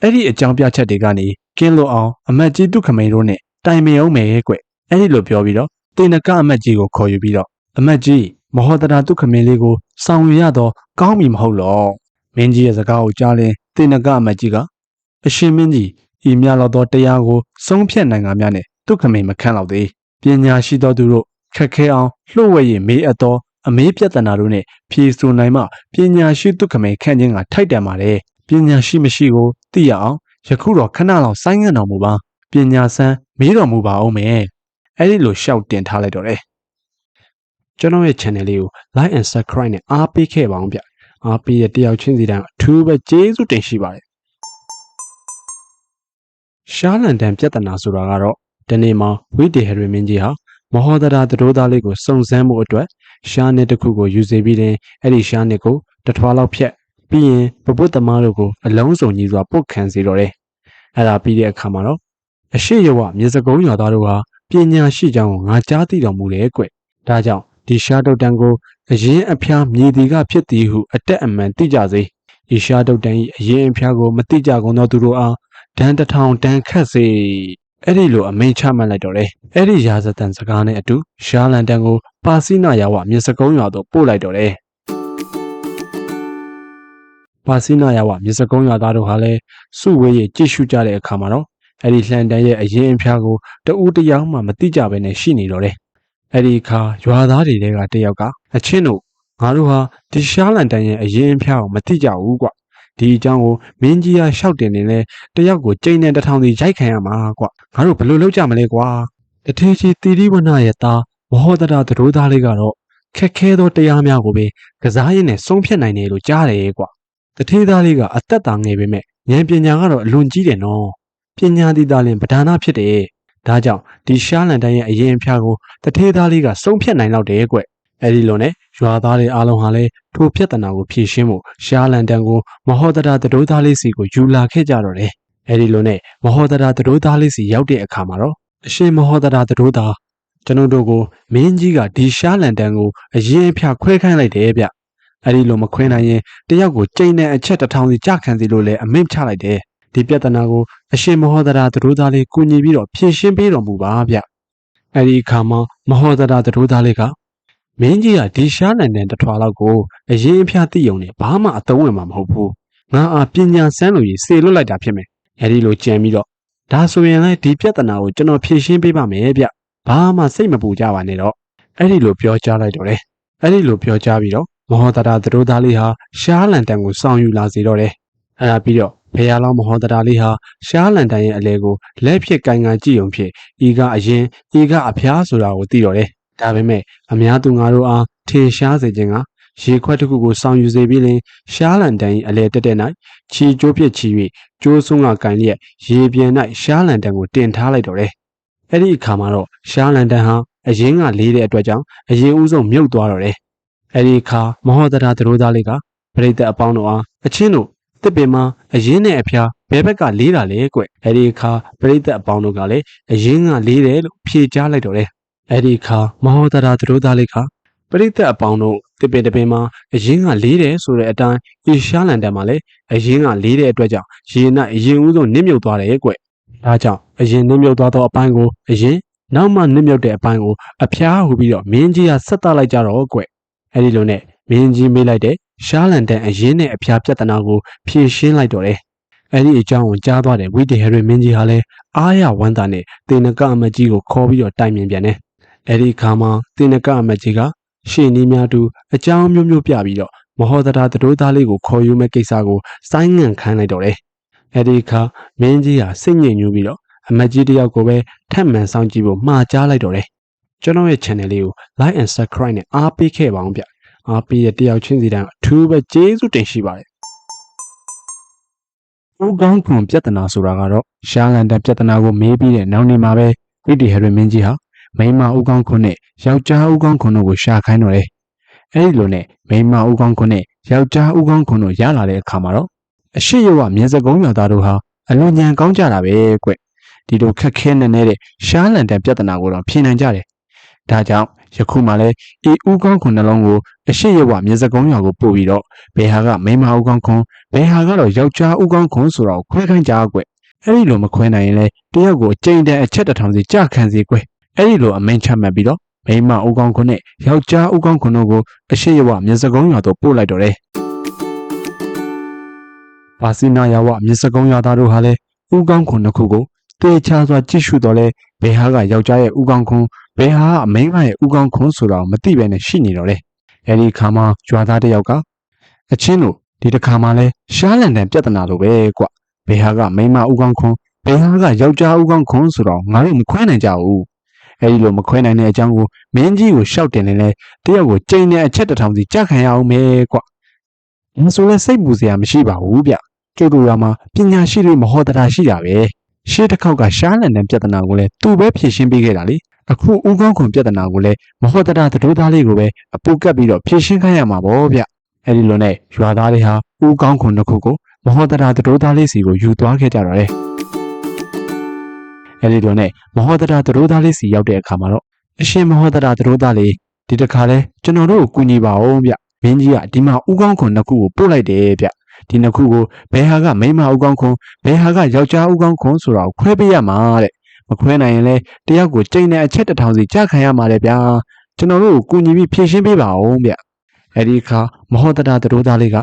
်အဲ့ဒီအကြောင်းပြချက်တွေကနေကင်းလို့အောင်အမတ်ကြီးဒုက္ခမိန်တို့နဲ့တိုင်မယုံမယ်ကွအဲ့ဒီလိုပြောပြီးတော့တေနကအမတ်ကြီးကိုခေါ်ယူပြီးတော့အမတ်ကြီးမဟောတရာဒုက္ခမိန်လေးကိုဆောင်ယူရတော့ကောင်းပြီမဟုတ်လောမင်းကြီးရဲ့စကားကိုကြားရင်တေနကအမတ်ကြီးကအရှင်မင်းကြီးဤမြလောက်သောတရားကိုဆုံးဖြတ်နိုင်ကြများနဲ့ဒုက္ခမိန်မခန့်တော့သေးပညာရှိသောသူတို့ခက်ခဲအောင်လှုပ်ဝဲရင်မေးအပ်သောအမေးပြဿနာတို့နဲ့ဖြေဆိုနိုင်မှပညာရှိဒုက္ခမိန်ခန့်ခြင်းကထိုက်တန်ပါတယ်ပညာရှိမရှိကိုသိရအောင်ယခုတော့ခဏလောက်ဆိုင်းငံ့တော်မူပါပညာဆန်းမေးတော်မူပါအောင်မယ်အဲ့ဒီလိုရှောက်တင်ထားလိုက်တော့တယ်ကျွန်တော်ရဲ့ channel လေးကို like and subscribe နဲ့အားပေးခဲ့ပါအောင်ဗျအားပေးတဲ့တယောက်ချင်းစီတိုင်းအထူးပဲကျေးဇူးတင်ရှိပါတယ်ရှားလန်တန်ပြဿနာဆိုတာကတော့ဒီနေ့မှာဝိတေဟရမင်းကြီးဟာမဟောတရာတရိုးသားလေးကိုစုံစမ်းမှုအတွက်ရှားနှစ်တစ်ခုကိုယူစေပြီးရင်အဲ့ဒီရှားနှစ်ကိုတထွားလောက်ဖြတ်ပြီးရင်ပပုတ်သမားတို့ကိုအလုံးစုံကြီးစွာပုတ်ခံစေတော့တယ်အဲ့ဒါပြီးတဲ့အခါမှာတော့အရှိရဝမြေစကုံးရွာသားတို့ဟာပညာရှိကြောင်းကိုငါကြားသိတော်မူတယ်ကွဒါကြောင့်ဒီရှားတုတ်တန်ကိုအရင်အဖျားမြေတီကဖြစ်သည်ဟုအတက်အမှန်သိကြစေဒီရှားတုတ်တန်၏အရင်အဖျားကိုမသိကြကုန်သောသူတို့အားဒဏ်တစ်ထောင်ဒဏ်ခတ်စေအဲ့ဒီလိုအမိန့်ချမှတ်လိုက်တော့တယ်အဲ့ဒီရာဇသန်စကားနဲ့အတူရှားလန်တန်ကိုပါစီနာယာဝမြေစကုံးရွာသို့ပို့လိုက်တော့တယ်ပါစီနာယာဝမြေစကုံးရွာသားတို့ဟာလည်းစုဝေးရကြည့်ရှုကြတဲ့အခါမှာတော့အဲ့ဒီလှန်တန်ရဲ့အရင်အဖျားကိုတဦးတယောက်မှမသိကြဘဲနဲ့ရှိနေတော့တယ်အဲ့ဒီအခါရွာသားတွေကတယောက်ကအချင်းတို့ငါတို့ဟာဒီရှားလန်တန်ရဲ့အရင်အဖျားကိုမသိကြဘူးကွဒီအကြောင်းကိုမင်းကြီးကရှောက်တင်နေလဲတယောက်ကိုကျိန်နဲ့တစ်ထောင်စီရိုက်ခံရမှာကွငါတို့ဘယ်လိုလုပ်ကြမလဲကွာတထေချီတီရီဝနရဲ့သားမဟောတရာသရိုးသားလေးကတော့ခက်ခဲသောတရားများကိုပဲကစားရင်းနဲ့ဆုံးဖြတ်နိုင်တယ်လို့ကြားတယ်ကွတထေသားလေးကအသက်တာငယ်ပေမဲ့ဉာဏ်ပညာကတော့အလွန်ကြီးတယ်နော်ပညာသီးသားလင်ပဓာနာဖြစ်တယ်ဒါကြောင့်ဒီရှားလန်တန်ရဲ့အရင်အဖျားကိုတထေသားလေးကဆုံးဖြတ်နိုင်တော့တယ်ကွအဲ့ဒီလိုနဲ့ရွာသားတွေအားလုံးဟာလည်းထိုပြဿနာကိုဖြေရှင်းဖို့ရှားလန်တန်ကိုမဟောတရာသရိုးသားလေးစီကိုယူလာခဲ့ကြတော့တယ်အဲ့ဒီလိုနဲ့မဟောတရာသရိုးသားလေးစီရောက်တဲ့အခါမှာတော့အရှင်မဟောတရာသရိုးသားကျွန်တော်တို့ကိုမင်းကြီးကဒီရှားလန်တန်ကိုအရင်အဖျားခွဲခိုင်းလိုက်တယ်ဗျအဲ့ဒီလိုမခွဲနိုင်ရင်တယောက်ကိုကျိန်နဲ့အချက်တစ်ထောင်စီကြခံစီလို့လည်းအမိန့်ချလိုက်တယ်ဒီပြဿနာကိုအရှင်မဟောတရာသရိုးသားလေးကူညီပြီးတော့ဖြေရှင်းပေးတော်မူပါဗျအဲ့ဒီအခါမှာမဟောတရာသရိုးသားလေးကမင်းကြီးကဒီရှားလန်တန်တစ်ထွာလောက်ကိုအရင်အဖျားသိုံနဲ့ဘာမှအသုံးဝင်မှာမဟုတ်ဘူးငါအားပညာစမ်းလို့ရစေလွတ်လိုက်တာဖြစ်မယ်အဲဒီလိုကြံပြီးတော့ဒါဆိုရင်လည်းဒီပြဿနာကိုကျွန်တော်ဖြေရှင်းပေးပါမယ်ဗျဘာမှစိတ်မပူကြပါနဲ့တော့အဲ့ဒီလိုပြောကြားလိုက်တော့တယ်အဲ့ဒီလိုပြောကြားပြီးတော့မဟောတရာသရိုးသားလေးဟာရှားလန်တန်ကိုစောင့်ယူလာစေတော့တယ်အဲ့ဒါပြီးတော့ဖះလောင်းမဟောတရာလေးဟာရှားလန်တန်ရဲ့အလဲကိုလက်ဖြစ်ကိုင်ကန်ကြည့်ုံဖြင့်ဤကအရင်ဤကအဖျားဆိုတာကိုသိတော့တယ်ဒါပေမဲ့အများသူငါတို့အားထင်ရှားစေခြင်းကရေခွက်တစ်ခုကိုစောင့်ယူစေပြီးရင်ရှားလန်တန်၏အလဲတက်တဲ့၌ခြီကျိုးပြစ်ချီ၍ကျိုးဆုံးကကင်လျက်ရေပြင်၌ရှားလန်တန်ကိုတင်ထားလိုက်တော့တယ်။အဲ့ဒီအခါမှာတော့ရှားလန်တန်ဟာအရင်ကလေးတဲ့အတွက်ကြောင့်အရင်ဦးဆုံးမြုပ်သွားတော့တယ်။အဲ့ဒီအခါမဟောတရာသရိုးသားလေးကပရိသတ်အပေါင်းတို့အားအချင်းတို့တစ်ပင်မှာအရင်နဲ့အဖျား ဘဲဘက်ကလေးတာလေကွအဲ့ဒီအခါပရိသတ်အပေါင်းတို့ကလည်းအရင်ကလေးတယ်လို့ဖြေကြားလိုက်တော့တယ်အဲ့ဒီအခါမဟောတရာသတို့သားလေးကပရိသတ်အပေါင်းတို့တပင်တပင်မှာအရင်ကလေးတယ်ဆိုတဲ့အတိုင်းအေရှားလန်တန်မှာလည်းအရင်ကလေးတဲ့အတွက်ကြောင့်ရေ၌အရင်ဦးဆုံးနစ်မြုပ်သွားတယ်ကွဒါကြောင့်အရင်နစ်မြုပ်သွားသောအပိုင်းကိုအရင်နောက်မှနစ်မြုပ်တဲ့အပိုင်းကိုအဖျားဟူပြီးတော့မင်းကြီးကဆက်သလိုက်ကြတော့ကွအဲ့ဒီလိုနဲ့မင်းကြီးမေးလိုက်တဲ့ရှားလန်တန်အရင်နဲ့အဖျားပြဿနာကိုဖြေရှင်းလိုက်တော့တယ်အဲ့ဒီအကြောင်းကိုကြားသွားတဲ့ဝိတေဟရမင်းကြီးဟာလည်းအားရဝမ်းသာနဲ့တေနကအမတ်ကြီးကိုခေါ်ပြီးတော့တိုင်ပင်ပြန်တယ်အဲ့ဒီခါမှာတေနကအမတ်ကြီးကရှေ့နီးများတူအကြောင်းမျိုးမျိုးပြပြီးတော့မဟောတရာသတို့သားလေးကိုခေါ်ယူမဲ့ကိစ္စကိုစိုင်းငံ့ခိုင်းလိုက်တော့တယ်အဲ့ဒီခါမင်းကြီးဟာစိတ်ညစ်ညူးပြီးတော့အမတ်ကြီးတယောက်ကိုပဲထပ်မံစောင့်ကြည့်ဖို့မှာကြားလိုက်တော့တယ်ကျွန်တော်ရဲ့ channel လေးကို like and subscribe နဲ့အားပေးခဲ့ပါအောင်ဗျအားပေးတဲ့တယောက်ချင်းစီတိုင်းအထူးပဲကျေးဇူးတင်ရှိပါတယ်ဦးကောင်းခွန်ပြဿနာဆိုတာကတော့ရှားလန်တန်ပြဿနာကိုမေးပြီးတဲ့နောက်နေ့မှာပဲဝိတေဟရမင်းကြီးဟာမိန်းမဦးကောင်းခွန်နဲ့ယောက်ျားဦးကောင်းခွန်တို့ကိုရှာခိုင်းတော့တယ်အဲဒီလိုနဲ့မိန်းမဦးကောင်းခွန်နဲ့ယောက်ျားဦးကောင်းခွန်တို့ရလာတဲ့အခါမှာတော့အရှိရဝမြင်းစကုံးရွာသားတို့ဟာအလွန်ညံကောင်းကြတာပဲကွဒီလိုခက်ခဲနေတဲ့ရှားလန်တန်ပြဿနာကိုတော့ဖြေနိုင်ကြတယ်ဒါကြောင့်ယခုမှလည်းအေဦးကောင်းခွန်နှလုံးကိုအရှိရဝမြင်းစကုံးရွာကိုပို့ပြီးတော့ဘယ်ဟာကမိန်းမဦးကောင်းခွန်ဘယ်ဟာကတော့ယောက်ျားဦးကောင်းခွန်ဆိုတော့ခွဲခိုင်းကြကွအဲ့ဒီလိုမခွဲနိုင်ရင်လည်းတယောက်ကိုအကျဉ်းတန်အချက်တစ်ထောင်စီကြခံစီကွအဲ့ဒီလိုအမိန့်ချမှတ်ပြီးတော့မိန်းမဦးကောင်းခွန်နဲ့ယောက်ျားဦးကောင်းခွန်တို့ကိုအရှိရဝမြင်းစကုံးရွာသို့ပို့လိုက်တော့တယ်ပါစီနာယဝမြင်းစကုံးရွာသားတို့ဟာလည်းဦးကောင်းခွန်တစ်ခုကိုတေချာစွာကြည့်ရှုတော့လဲဘယ်ဟာကယောက်ျားရဲ့ဦးကောင်းခွန်ဘယ်ဟာအမိန်းမရဲ့ဦးကောင်းခွန်ဆိုတော့မသိပဲနဲ့ရှိနေတော့တယ်အဲဒီခါမှာကြွားသားတစ်ယောက်ကအချင်းတို့ဒီတစ်ခါမှလဲရှားလန်တန်ပြဿနာလိုပဲကွဘယ်ဟာကမိန်းမဦးကောင်းခွန်ဘယ်ဟာကယောက်ျားဦးကောင်းခွန်ဆိုတော့ငါတို့မခွဲနိုင်ကြဘူးအဲဒီလိုမခွဲနိုင်တဲ့အကြောင်းကိုမင်းကြီးကိုရှောက်တင်နေလဲတယောက်ကိုကြိမ်နဲ့အချက်တစ်ထောင်စီကြခံရအောင်မဲကွဒါဆိုလဲစိတ်ပူစရာမရှိပါဘူးဗျကျုပ်တို့ရမှာပညာရှိတွေမဟောတရာရှိတာပဲရှေ့တစ်ခေါက်ကရှားလန်တဲ့ပြဿနာကိုလည်းသူပဲဖြေရှင်းပေးခဲ့တာလေအခုဦးကောင်းခွန်ပြဿနာကိုလည်းမဟောတရာသတို့သားလေးကိုပဲအပူကပ်ပြီးတော့ဖြေရှင်းခိုင်းရမှာပေါ့ဗျအဲဒီလိုနဲ့ရွာသားတွေဟာဦးကောင်းခွန်တစ်ခုကိုမဟောတရာသတို့သားလေးစီကိုယူသွားခဲ့ကြတော့တယ်အဲဒီလိုနဲ့မဟောတရာသတို့သားလေးစီရောက်တဲ့အခါမှာတော့အရှင်မဟောတရာသတို့သားလေးဒီတစ်ခါလဲကျွန်တော်တို့ကိုကူညီပါအောင်ဗျမင်းကြီးကဒီမှာဦးကောင်းခွန်နှစ်ခုကိုပို့လိုက်တယ်ဗျဒီနှစ်ခုကိုဘယ်ဟာကမိန်းမဦးကောင်းခွန်ဘယ်ဟာကယောက်ျားဦးကောင်းခွန်ဆိုတော့ခွဲပေးရမှာတဲ့မခွဲနိုင်ရင်လဲတယောက်ကိုကြိမ်နဲ့အချက်တစ်ထောင်စီကြခံရမှာလေဗျာကျွန်တော်တို့ကိုကူညီပြီးဖြည့်ရှင်းပေးပါအောင်ဗျအဲ့ဒီအခါမဟောတရာသတို့သားလေးက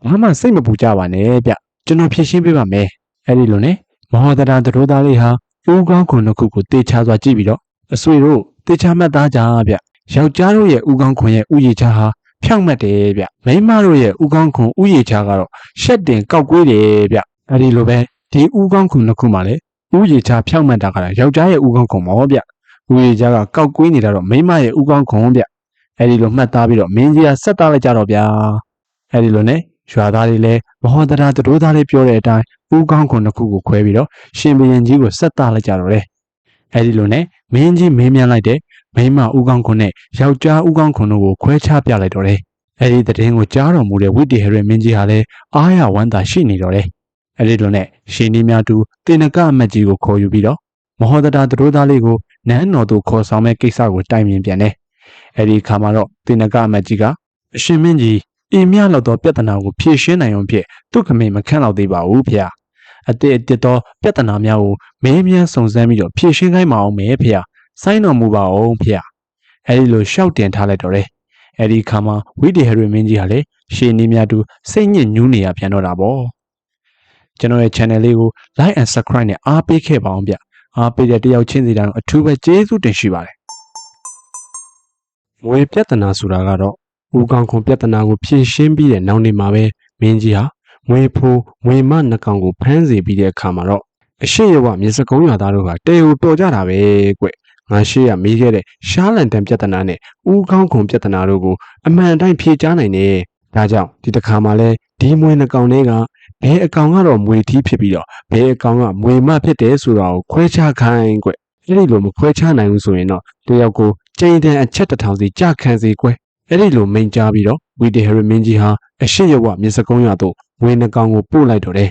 ဘာမှစိတ်မပူကြပါနဲ့ဗျကျွန်တော်ဖြည့်ရှင်းပေးပါမယ်အဲ့ဒီလိုနဲ့မဟောတရာသတို့သားလေးဟာဦးကောင်းခွန်နှစ်ခုကိုတေချာစွာကြည့်ပြီးတော့အဆွေတို့တေချာမှတ်သားကြဗျယောက်ျားတို့ရဲ့ဦးကောင်းခွန်ရဲ့ဥယျာချာဟာဖြောင့်မတ်တယ်ဗျမိန်းမတို့ရဲ့ဦးကောင်းခွန်ဥယျာချာကတော့ရှက်တင်ကောက်ကွေးတယ်ဗျအဲ့ဒီလိုပဲဒီဦးကောင်းခွန်နှစ်ခုမှလည်းဥယျာချာဖြောင့်မတ်တာကတော့ယောက်ျားရဲ့ဦးကောင်းခွန်မောဗျဥယျာချာကကောက်ကွေးနေတာတော့မိန်းမရဲ့ဦးကောင်းခွန်ဗျအဲ့ဒီလိုမှတ်သားပြီးတော့မင်းကြီးကဆက်သားလိုက်ကြတော့ဗျာအဲ့ဒီလိုနဲ့ရွာသားတွေလည်းမဟောတရာသတို့သားလေးပြောတဲ့အတိုင်းဦးကောင်းခွန်တစ်ခုကိုခွဲပြီးတော့ရှင်ဘုရင်ကြီးကိုဆက်သားလိုက်ကြတော့တယ်အဲ့ဒီလိုနဲ့မင်းကြီးမေးမြန်းလိုက်တဲ့မိန်းမဦးကောင်းခွန်နဲ့ယောက်ျားဦးကောင်းခွန်တို့ကိုခွဲခြားပြလိုက်တော့တယ်အဲ့ဒီသတင်းကိုကြားတော်မူတဲ့ဝိတေဟရမင်းကြီးဟာလည်းအားရဝမ်းသာရှိနေတော့တယ်အဲ့ဒီလိုနဲ့ရှင်နီးများတူတေနကအမတ်ကြီးကိုခေါ်ယူပြီးတော့မဟောတရာသတို့သားလေးကိုနန်းတော်သို့ခေါ်ဆောင်မဲ့ကိစ္စကိုတိုင်ပင်ပြန်တယ်အဲ့ဒီအခါမှာတော့တေနကအမတ်ကြီးကအရှင်မင်းကြီးအင်းမြလောက်သောပြဿနာကိုဖြေရှင်းနိုင်အောင်ဖြင့်သူ့ခမေမခန့်လောက်သေးပါဘူးဖေ။အတစ်သောပြဿနာများကိုမင်းမြန်စုံစမ်းပြီးတော့ဖြေရှင်းခိုင်းပါအောင်မယ်ဖေ။စိုင်းတော်မူပါအောင်ဖေ။အဲဒီလိုရှောက်တင်ထားလိုက်တော့တယ်။အဲဒီအခါမှာဝိတေဟရမင်းကြီးဟာလည်းရှေးနီးများတူစိတ်ညစ်ညူးနေရပြန်တော့တာပေါ့။ကျွန်တော်ရဲ့ channel လေးကို like and subscribe နဲ့အားပေးခဲ့ပါအောင်ဗျ။အားပေးတဲ့တယောက်ချင်းစီတိုင်းအထူးပဲကျေးဇူးတင်ရှိပါတယ်။ငွေပြဿနာဆိုတာကတော့ဦးကောင်းခွန်ပြဿနာကိုဖြေရှင်းပြီးတဲ့နောက်နေ့မှာပဲမင်းကြီးဟာငွေဖိုးငွေမနှကောင်ကိုဖမ်းဆီးပြီးတဲ့အခါမှာတော့အရှိရဝမြေစကုံးရွာသားတို့ကတေကိုတော်ကြတာပဲကွငါရှိရမေးခဲ့တဲ့ရှားလန်တန်ပြဿနာနဲ့ဦးကောင်းခွန်ပြဿနာတို့ကိုအမှန်အတိုင်းဖြေကြားနိုင်တယ်ဒါကြောင့်ဒီတစ်ခါမှလဲဒီမွေနှကောင်တွေကဘယ်အကောင်ကတော့မွေထီးဖြစ်ပြီးတော့ဘယ်အကောင်ကမွေမဖြစ်တယ်ဆိုတာကိုခွဲခြားခိုင်းကွအဲ့ဒီလိုမခွဲခြားနိုင်ဘူးဆိုရင်တော့တယောက်ကိုကြိမ်တန်အချက်တစ်ထောင်စီကြခံစီကွအဲ့ဒီလိုမိန်ကြားပြီးတော့ဝီတေဟရမင်းကြီးဟာအရှိရဝမြေစကုံးရွာသို့ငွေနှကောင်ကိုပို့လိုက်တော့တယ်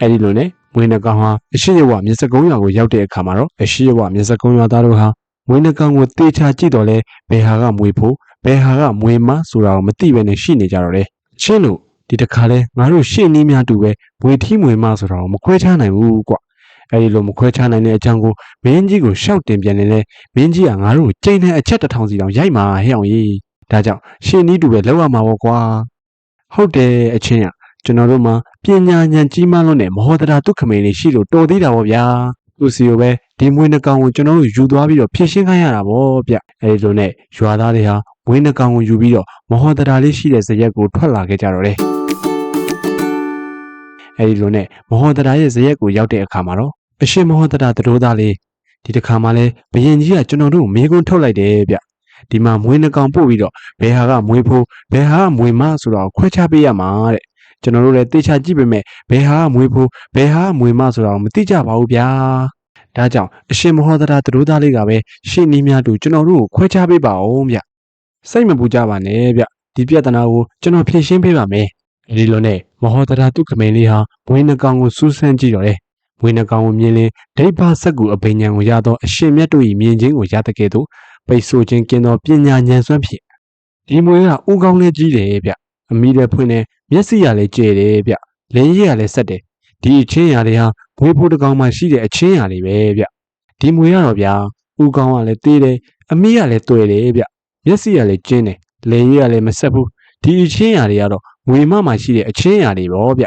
အဲ့ဒီလိုနဲ့မွေးနှကောင်ဟာအရှိရဝမြစ်စကုံးရွာကိုရောက်တဲ့အခါမှာတော့အရှိရဝမြစ်စကုံးရွာသားတို့ဟာမွေးနှကောင်ကိုတေချာကြည့်တော့လဲဘယ်ဟာကမွေးဖို့ဘယ်ဟာကမွေးမဆိုတာကိုမသိဘဲနဲ့ရှိနေကြတော့တယ်ချင်းလို့ဒီတခါလဲငါတို့ရှေ့နီးများတူပဲမွေထီးမွေမဆိုတာကိုမခွဲခြားနိုင်ဘူးကွအဲ့ဒီလိုမခွဲခြားနိုင်တဲ့အကြောင်းကိုမင်းကြီးကိုရှောက်တင်ပြန်နေလဲမင်းကြီးကငါတို့ကိုကြိမ်နဲ့အချက်တစ်ထောင်စီတောင်ရိုက်မှာဟဲ့အောင်ကြီးဒါကြောင့်ရှေ့နီးတူပဲလောက်ရမှာပေါ့ကွာဟုတ်တယ်အချင်းရကျွန်တော်တို့မှာပညာဉာဏ်ကြီးမားလွန်းတဲ့မဟောတရာဒုက္ခမေလေးရှိလို့တော်သေးတာပေါ့ဗျာသူစီကိုပဲဒီမွေးနှကောင်ကိုကျွန်တော်တို့ယူသွားပြီးတော့ဖြည့်ရှင်းခိုင်းရတာပေါ့ဗျအဲဒီလိုနဲ့ရွာသားတွေဟာမွေးနှကောင်ကိုယူပြီးတော့မဟောတရာလေးရှိတဲ့ဇရက်ကိုထွက်လာခဲ့ကြတော့တယ်အဲဒီလိုနဲ့မဟောတရာရဲ့ဇရက်ကိုရောက်တဲ့အခါမှာတော့အရှင်မဟောတရာသတို့သားလေးဒီတစ်ခါမှလဲဘယင်ကြီးကကျွန်တော်တို့မေးခွန်းထုတ်လိုက်တယ်ဗျဒီမှာမွေးနှကောင်ပို့ပြီးတော့ဘယ်ဟာကမွေးဖို့ဘယ်ဟာကမွေးမဆိုတော့ခွဲခြားပေးရမှာတဲ့ကျွန်တော်တို့လည်းတေချာကြည့်ပေမဲ့ဘယ်ဟာမွေးဖို့ဘယ်ဟာမွေးမဆိုတာကိုမသိကြပါဘူးဗျာဒါကြောင့်အရှင်မဟောတရာသတို့သားလေးကပဲရှေ့နီးများတူကျွန်တော်တို့ကိုခွဲခြားပေးပါအောင်ဗျစိတ်မပူကြပါနဲ့ဗျဒီပြဿနာကိုကျွန်တော်ဖြေရှင်းပေးပါမယ်ဒီလိုနဲ့မဟောတရာဒုက္ခမေလေးဟာမွေးနှကောင်ကိုစူးစမ်းကြည့်တော့တယ်မွေးနှကောင်ကိုမြင်ရင်ဒိဗ္ဗဆက်ကူအဘိညာဉ်ကိုရသောအရှင်မြတ်တို့၏မြင်ခြင်းကိုရတဲ့ကဲ့သို့ပိတ်ဆို့ခြင်းကင်းသောပညာဉာဏ်စွမ်းဖြင့်ဒီမွေးကဥကောင်းလေးကြီးတယ်ဗျအမိတဲ့ဖွင့်နေမျက်စိရလည်းကျဲတယ်ဗျလင်းရည်ရလည်းဆက်တယ်ဒီအချင်းရာတွေဟာမွေးဖို့တကောင်မှရှိတဲ့အချင်းရာတွေပဲဗျဒီမွေးကတော့ဗျာဥကောင်းကလည်းသေးတယ်အမိကလည်းတွေ့တယ်ဗျမျက်စိရလည်းကျင်းတယ်လင်းရည်ရလည်းမဆက်ဘူးဒီအချင်းရာတွေကတော့မွေမှရှိတဲ့အချင်းရာတွေပေါ့ဗ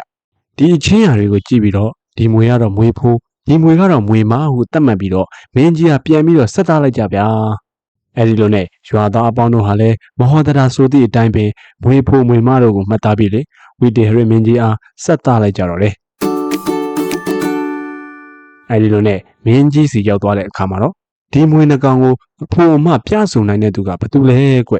ျဒီအချင်းရာတွေကိုကြည့်ပြီးတော့ဒီမွေကတော့မွေဖို့ဒီမွေကတော့မွေမဟုသတ်မှတ်ပြီးတော့မင်းကြီးကပြန်ပြီးတော့ဆက်သားလိုက်ကြဗျာအဲဒီလိုနဲ့ရွာသားအပေါင်းတို့ဟာလည်းမဟောတရာဆိုသည့်အတိုင်းပင်မွေဖို့မွေမတို့ကိုမှတ်သားပြီးလေဝိတေဟရမင်းကြီးအားဆက်သားလိုက်ကြတော့လေအဲဒီလိုနဲ့မင်းကြီးစီရောက်သွားတဲ့အခါမှာတော့ဒီမွေနှကောင်ကိုအဖို့အမပြဆုံနိုင်တဲ့သူကဘယ်သူလဲကွ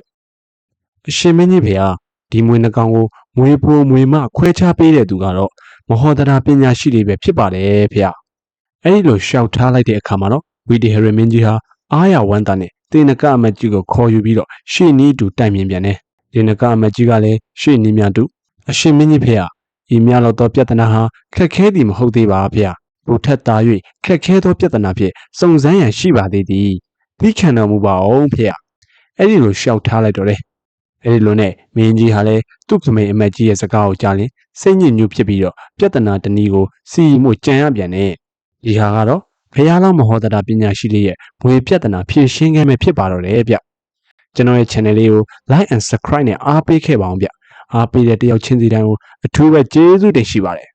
အရှင်မင်းကြီးဖေဟာဒီမွေနှကောင်ကိုမွေဖို့မွေမခွဲခြားပေးတဲ့သူကတော့မဟောတရာပညာရှိတွေပဲဖြစ်ပါတယ်ဖေအဲဒီလိုရှောက်ထားလိုက်တဲ့အခါမှာတော့ဝိတေဟရမင်းကြီးဟာအားရဝမ်းသာနဲ့တေနကအမတ်ကြီးကိုခေါ်ယူပြီးတော့ရှေ့နီးတူတိုင်မြင်ပြန်တယ်တေနကအမတ်ကြီးကလည်းရှေ့နီးများတူအရှင်မင်းကြီးဖေဟာဤများလို့သောပြဿနာဟာခက်ခဲသည်မဟုတ်သေးပါဖေဘုထက်သား၍ခက်ခဲသောပြဿနာဖြင့်စုံစမ်းရန်ရှိပါသေးသည်ပြီးခံတော်မူပါအောင်ဖေအဲ့ဒီလိုရှောက်ထားလိုက်တော့တယ်အဲ့ဒီလိုနဲ့မင်းကြီးဟာလည်းသူ့ကမိန်အမတ်ကြီးရဲ့စကားကိုကြားရင်စိတ်ညစ်ညူးဖြစ်ပြီးတော့ပြဿနာတနည်းကိုစီမှုကြံရပြန်တယ်ဒီဟာကတော့ဘုရားလောင်းမဟောတရာပညာရှိလေးရဲ့မွေပြဿနာဖြေရှင်းခဲ့မယ်ဖြစ်ပါတော့တယ်ဗျကျွန်တော်ရဲ့ channel လေးကို like and subscribe နဲ့အားပေးခဲ့ပါအောင်ဗျအားပေးတဲ့တယောက်ချင်းစီတိုင်းကိုအထူးပဲကျေးဇူးတင်ရှိပါတယ်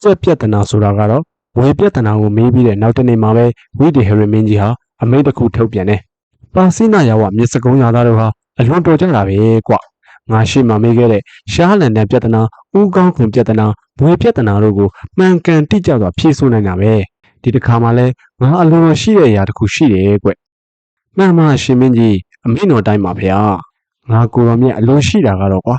စက်ပြဿနာဆိုတာကတော့မွေပြဿနာကိုမေးပြီးတဲ့နောက်တနေ့မှာပဲဝိတေဟရမင်းကြီးဟာအမိန့်တစ်ခုထုတ်ပြန်တယ်ပါစိနာယဝမြစ်စကုံးရွာသားတို့ဟာအလွန်တော်ကြတာပဲကွငါရှိမှမေးခဲ့တဲ့ရှားလန်တဲ့ပြဿနာဥကောင်းခွန်ပြဿနာမွေပြဿနာတို့ကိုမှန်ကန်တိကျစွာဖြေဆိုနိုင်တာပဲဒီတစ်ခါမှလဲငါအလွန်တော်ရှိတဲ့အရာတစ်ခုရှိတယ်ကွမှန်မှရှင်မင်းကြီးအမိန့်တော်တိုင်းပါဗျာငါကိုတော်မြတ်အလွန်ရှိတာကတော့ကွာ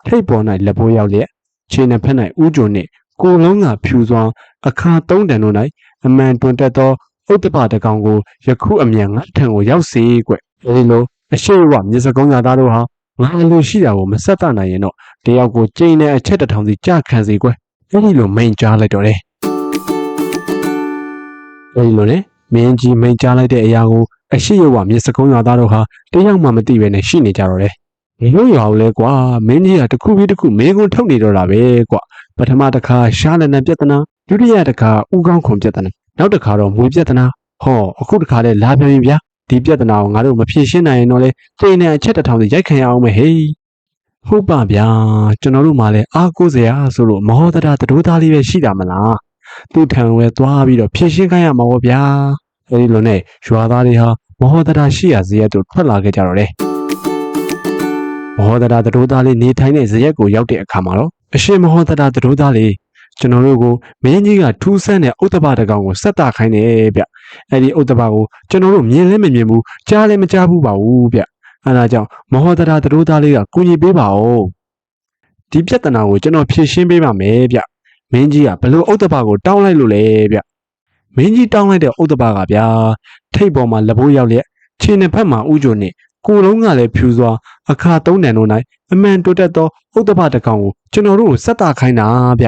ထိပ်ပေါ်၌လက်ပိုးရောက်လျက်ခြေနှစ်ဖက်၌ဥကြုံနှင့်ကိုလုံးကဖြူစွာအခါ3တန်တို့၌အမှန်တွင်တက်သောဥဒ္ဒပတကောင်ကိုယခုအမြန်ငါထံကိုရောက်စေကွအဲဒီလိုအရှိဝမြစ်စကုံးသားတို့ဟာငါအလိုရှိတာကိုမဆက်တနိုင်ရင်တော့တယောက်ကိုကျိန်တဲ့အချက်တစ်ထောင်စီကြခံစီကွအဲဒီလိုမိန်ကြားလိုက်တော့တယ်အဲဒီလိုနဲ့မင်းကြီးမိန်ကြားလိုက်တဲ့အရာကိုအရှိဝမြစ်စကုံးသားတို့ဟာတယောက်မှမသိဘဲနဲ့ရှိနေကြတော့တယ်ဒီလိုရအောင်လဲကွာမင်းကြီးကတစ်ခုပြီးတစ်ခုမင်းကိုထုတ်နေတော့တာပဲကွပထမတစ်ခါရှားလန်တဲ့ပြဿနာဒုတိယတစ်ခါဥကောင်းခွန်ပြဿနာနောက်တစ်ခါတော့မွေပြဿနာဟောအခုတစ်ခါလဲလာပြန်ပြီဗျာဒီပြဿနာကိုငါတို့မဖြေရှင်းနိုင်ရင်တော့လေကျိန်တဲ့အချက်တစ်ထောင်စီရိုက်ခံရအောင်မယ်ဟေးဟုတ်ပါဗျာကျွန်တော်တို့မှလည်းအားကိုးစရာဆိုလို့မဟောတရာသတို့သားလေးပဲရှိတာမလားသူ့ထံဝဲသွားပြီးတော့ဖြေရှင်းခိုင်းရမှာပေါ့ဗျာအဲဒီလိုနဲ့ရွာသားတွေဟာမဟောတရာရှိရာဇရက်တို့ထွက်လာခဲ့ကြတော့တယ်မဟောတရာသတို့သားလေးနေထိုင်တဲ့ဇရက်ကိုရောက်တဲ့အခါမှာတော့အရှင်မဟောတရာသတို့သားလေးကျွန်တော်တို့ကိုမင်းကြီးကထူးဆန်းတဲ့ဥဒ္ဒပတကောင်ကိုဆက်တာခိုင်းတယ်ဗျအဲ့ဒီဥဒ္ဒပကိုကျွန်တော်တို့မြင်လည်းမမြင်ဘူးကြားလည်းမကြားဘူးပါဘူးဗျအဲဒါကြောင့်မဟောတရာသတို့သားလေးကကူညီပေးပါဦးဒီပြဿနာကိုကျွန်တော်ဖြေရှင်းပေးပါမယ်ဗျမင်းကြီးကဘလို့ဥဒ္ဒပကိုတောင်းလိုက်လို့လေဗျမင်းကြီးတောင်းလိုက်တဲ့ဥဒ္ဒပကဗျာထိပ်ပေါ်မှာလက်ဘိုးရောက်လျက်ခြေနှစ်ဖက်မှာဥကြုံနဲ့ကိုယ်လုံးကလည်းဖြူစွာအခါ3တန်တို့၌အမှန်တိုးတက်သောဥဒ္ဒပတကောင်ကိုကျွန်တော်တို့ကိုဆက်တာခိုင်းတာဗျ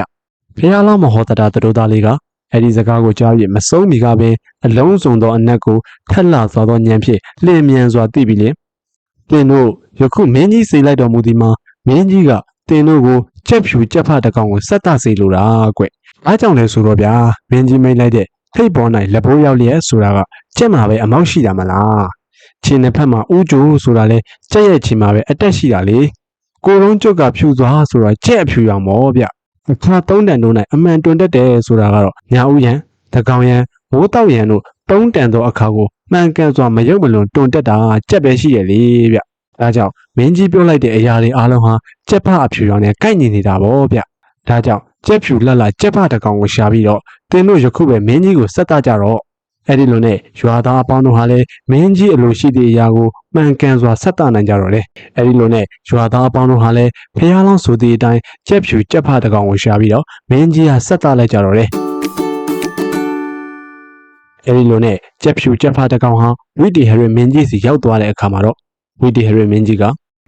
ဖះလောင်းမဟောတတာသူတို့သားလေးကအဲ့ဒီစကားကိုကြားပြီးမဆုံးမီကပင်အလုံးစုံသောအနက်ကိုထက်လာစွာသောညံဖြင့်လျင်မြန်စွာသိပြီးလျင်တင်တို့ယခုမင်းကြီးစေလိုက်တော်မူသည်မှာမင်းကြီးကတင်တို့ကိုချက်ဖြူချက်ဖတကောင်ကိုဆက်တစေလိုတာကွ။အားကြောင့်လဲဆိုတော့ဗျာမင်းကြီးမိတ်လိုက်တဲ့ထိပ်ပေါ်၌လက်ဘိုးရောက်လျက်ဆိုတာကကြက်မှာပဲအမောက်ရှိတာမလား။ခြေနှစ်ဖက်မှာဥကြိုးဆိုတာလဲကြက်ရဲ့ခြေမှာပဲအတက်ရှိတာလေ။ကိုလုံးကျွတ်ကဖြူစွာဆိုတာကြက်အဖြူရောင်မောဗျ။အခါသုံးတန်တို့၌အမှန်တွင်တတ်တယ်ဆိုတာကတော့ညာဥယံတကောင်ယံမိုးတောက်ယံတို့သုံးတန်သောအခါကိုမှန်ကန်စွာမရုပ်မလွန်တွင်တက်တာကြက်ပဲရှိရလေဗျ။ဒါကြောင့်မင်းကြီးပြောလိုက်တဲ့အရာတွေအားလုံးဟာကြက်ဖအဖြူရောင်နဲ့ကိုက်ညီနေတာပေါ့ဗျ။ဒါကြောင့်ကြက်ဖြူလှလှကြက်ဖတကောင်ကိုရှာပြီးတော့တင်တို့ယခုပဲမင်းကြီးကိုဆက်တကြတော့အဲ့ဒီလိုနဲ့ရွာသားအပေါင်းတို့ဟာလည်းမင်းကြီးအလိုရှိသည့်အရာကိုမှန်ကန်စွာဆက်တနိုင်ကြတော့တယ်အဲ့ဒီလိုနဲ့ရွာသားအပေါင်းတို့ဟာလည်းဖះလောင်းဆိုသည့်အတိုင်းကြက်ဖြူကြက်ဖတကောင်ကိုရှာပြီးတော့မင်းကြီးကဆက်တလိုက်ကြတော့တယ်အဲ့ဒီလိုနဲ့ကြက်ဖြူကြက်ဖတကောင်ဟာဝိတီဟရမင်းကြီးစီရောက်သွားတဲ့အခါမှာတော့ဝိတီဟရမင်းကြီးက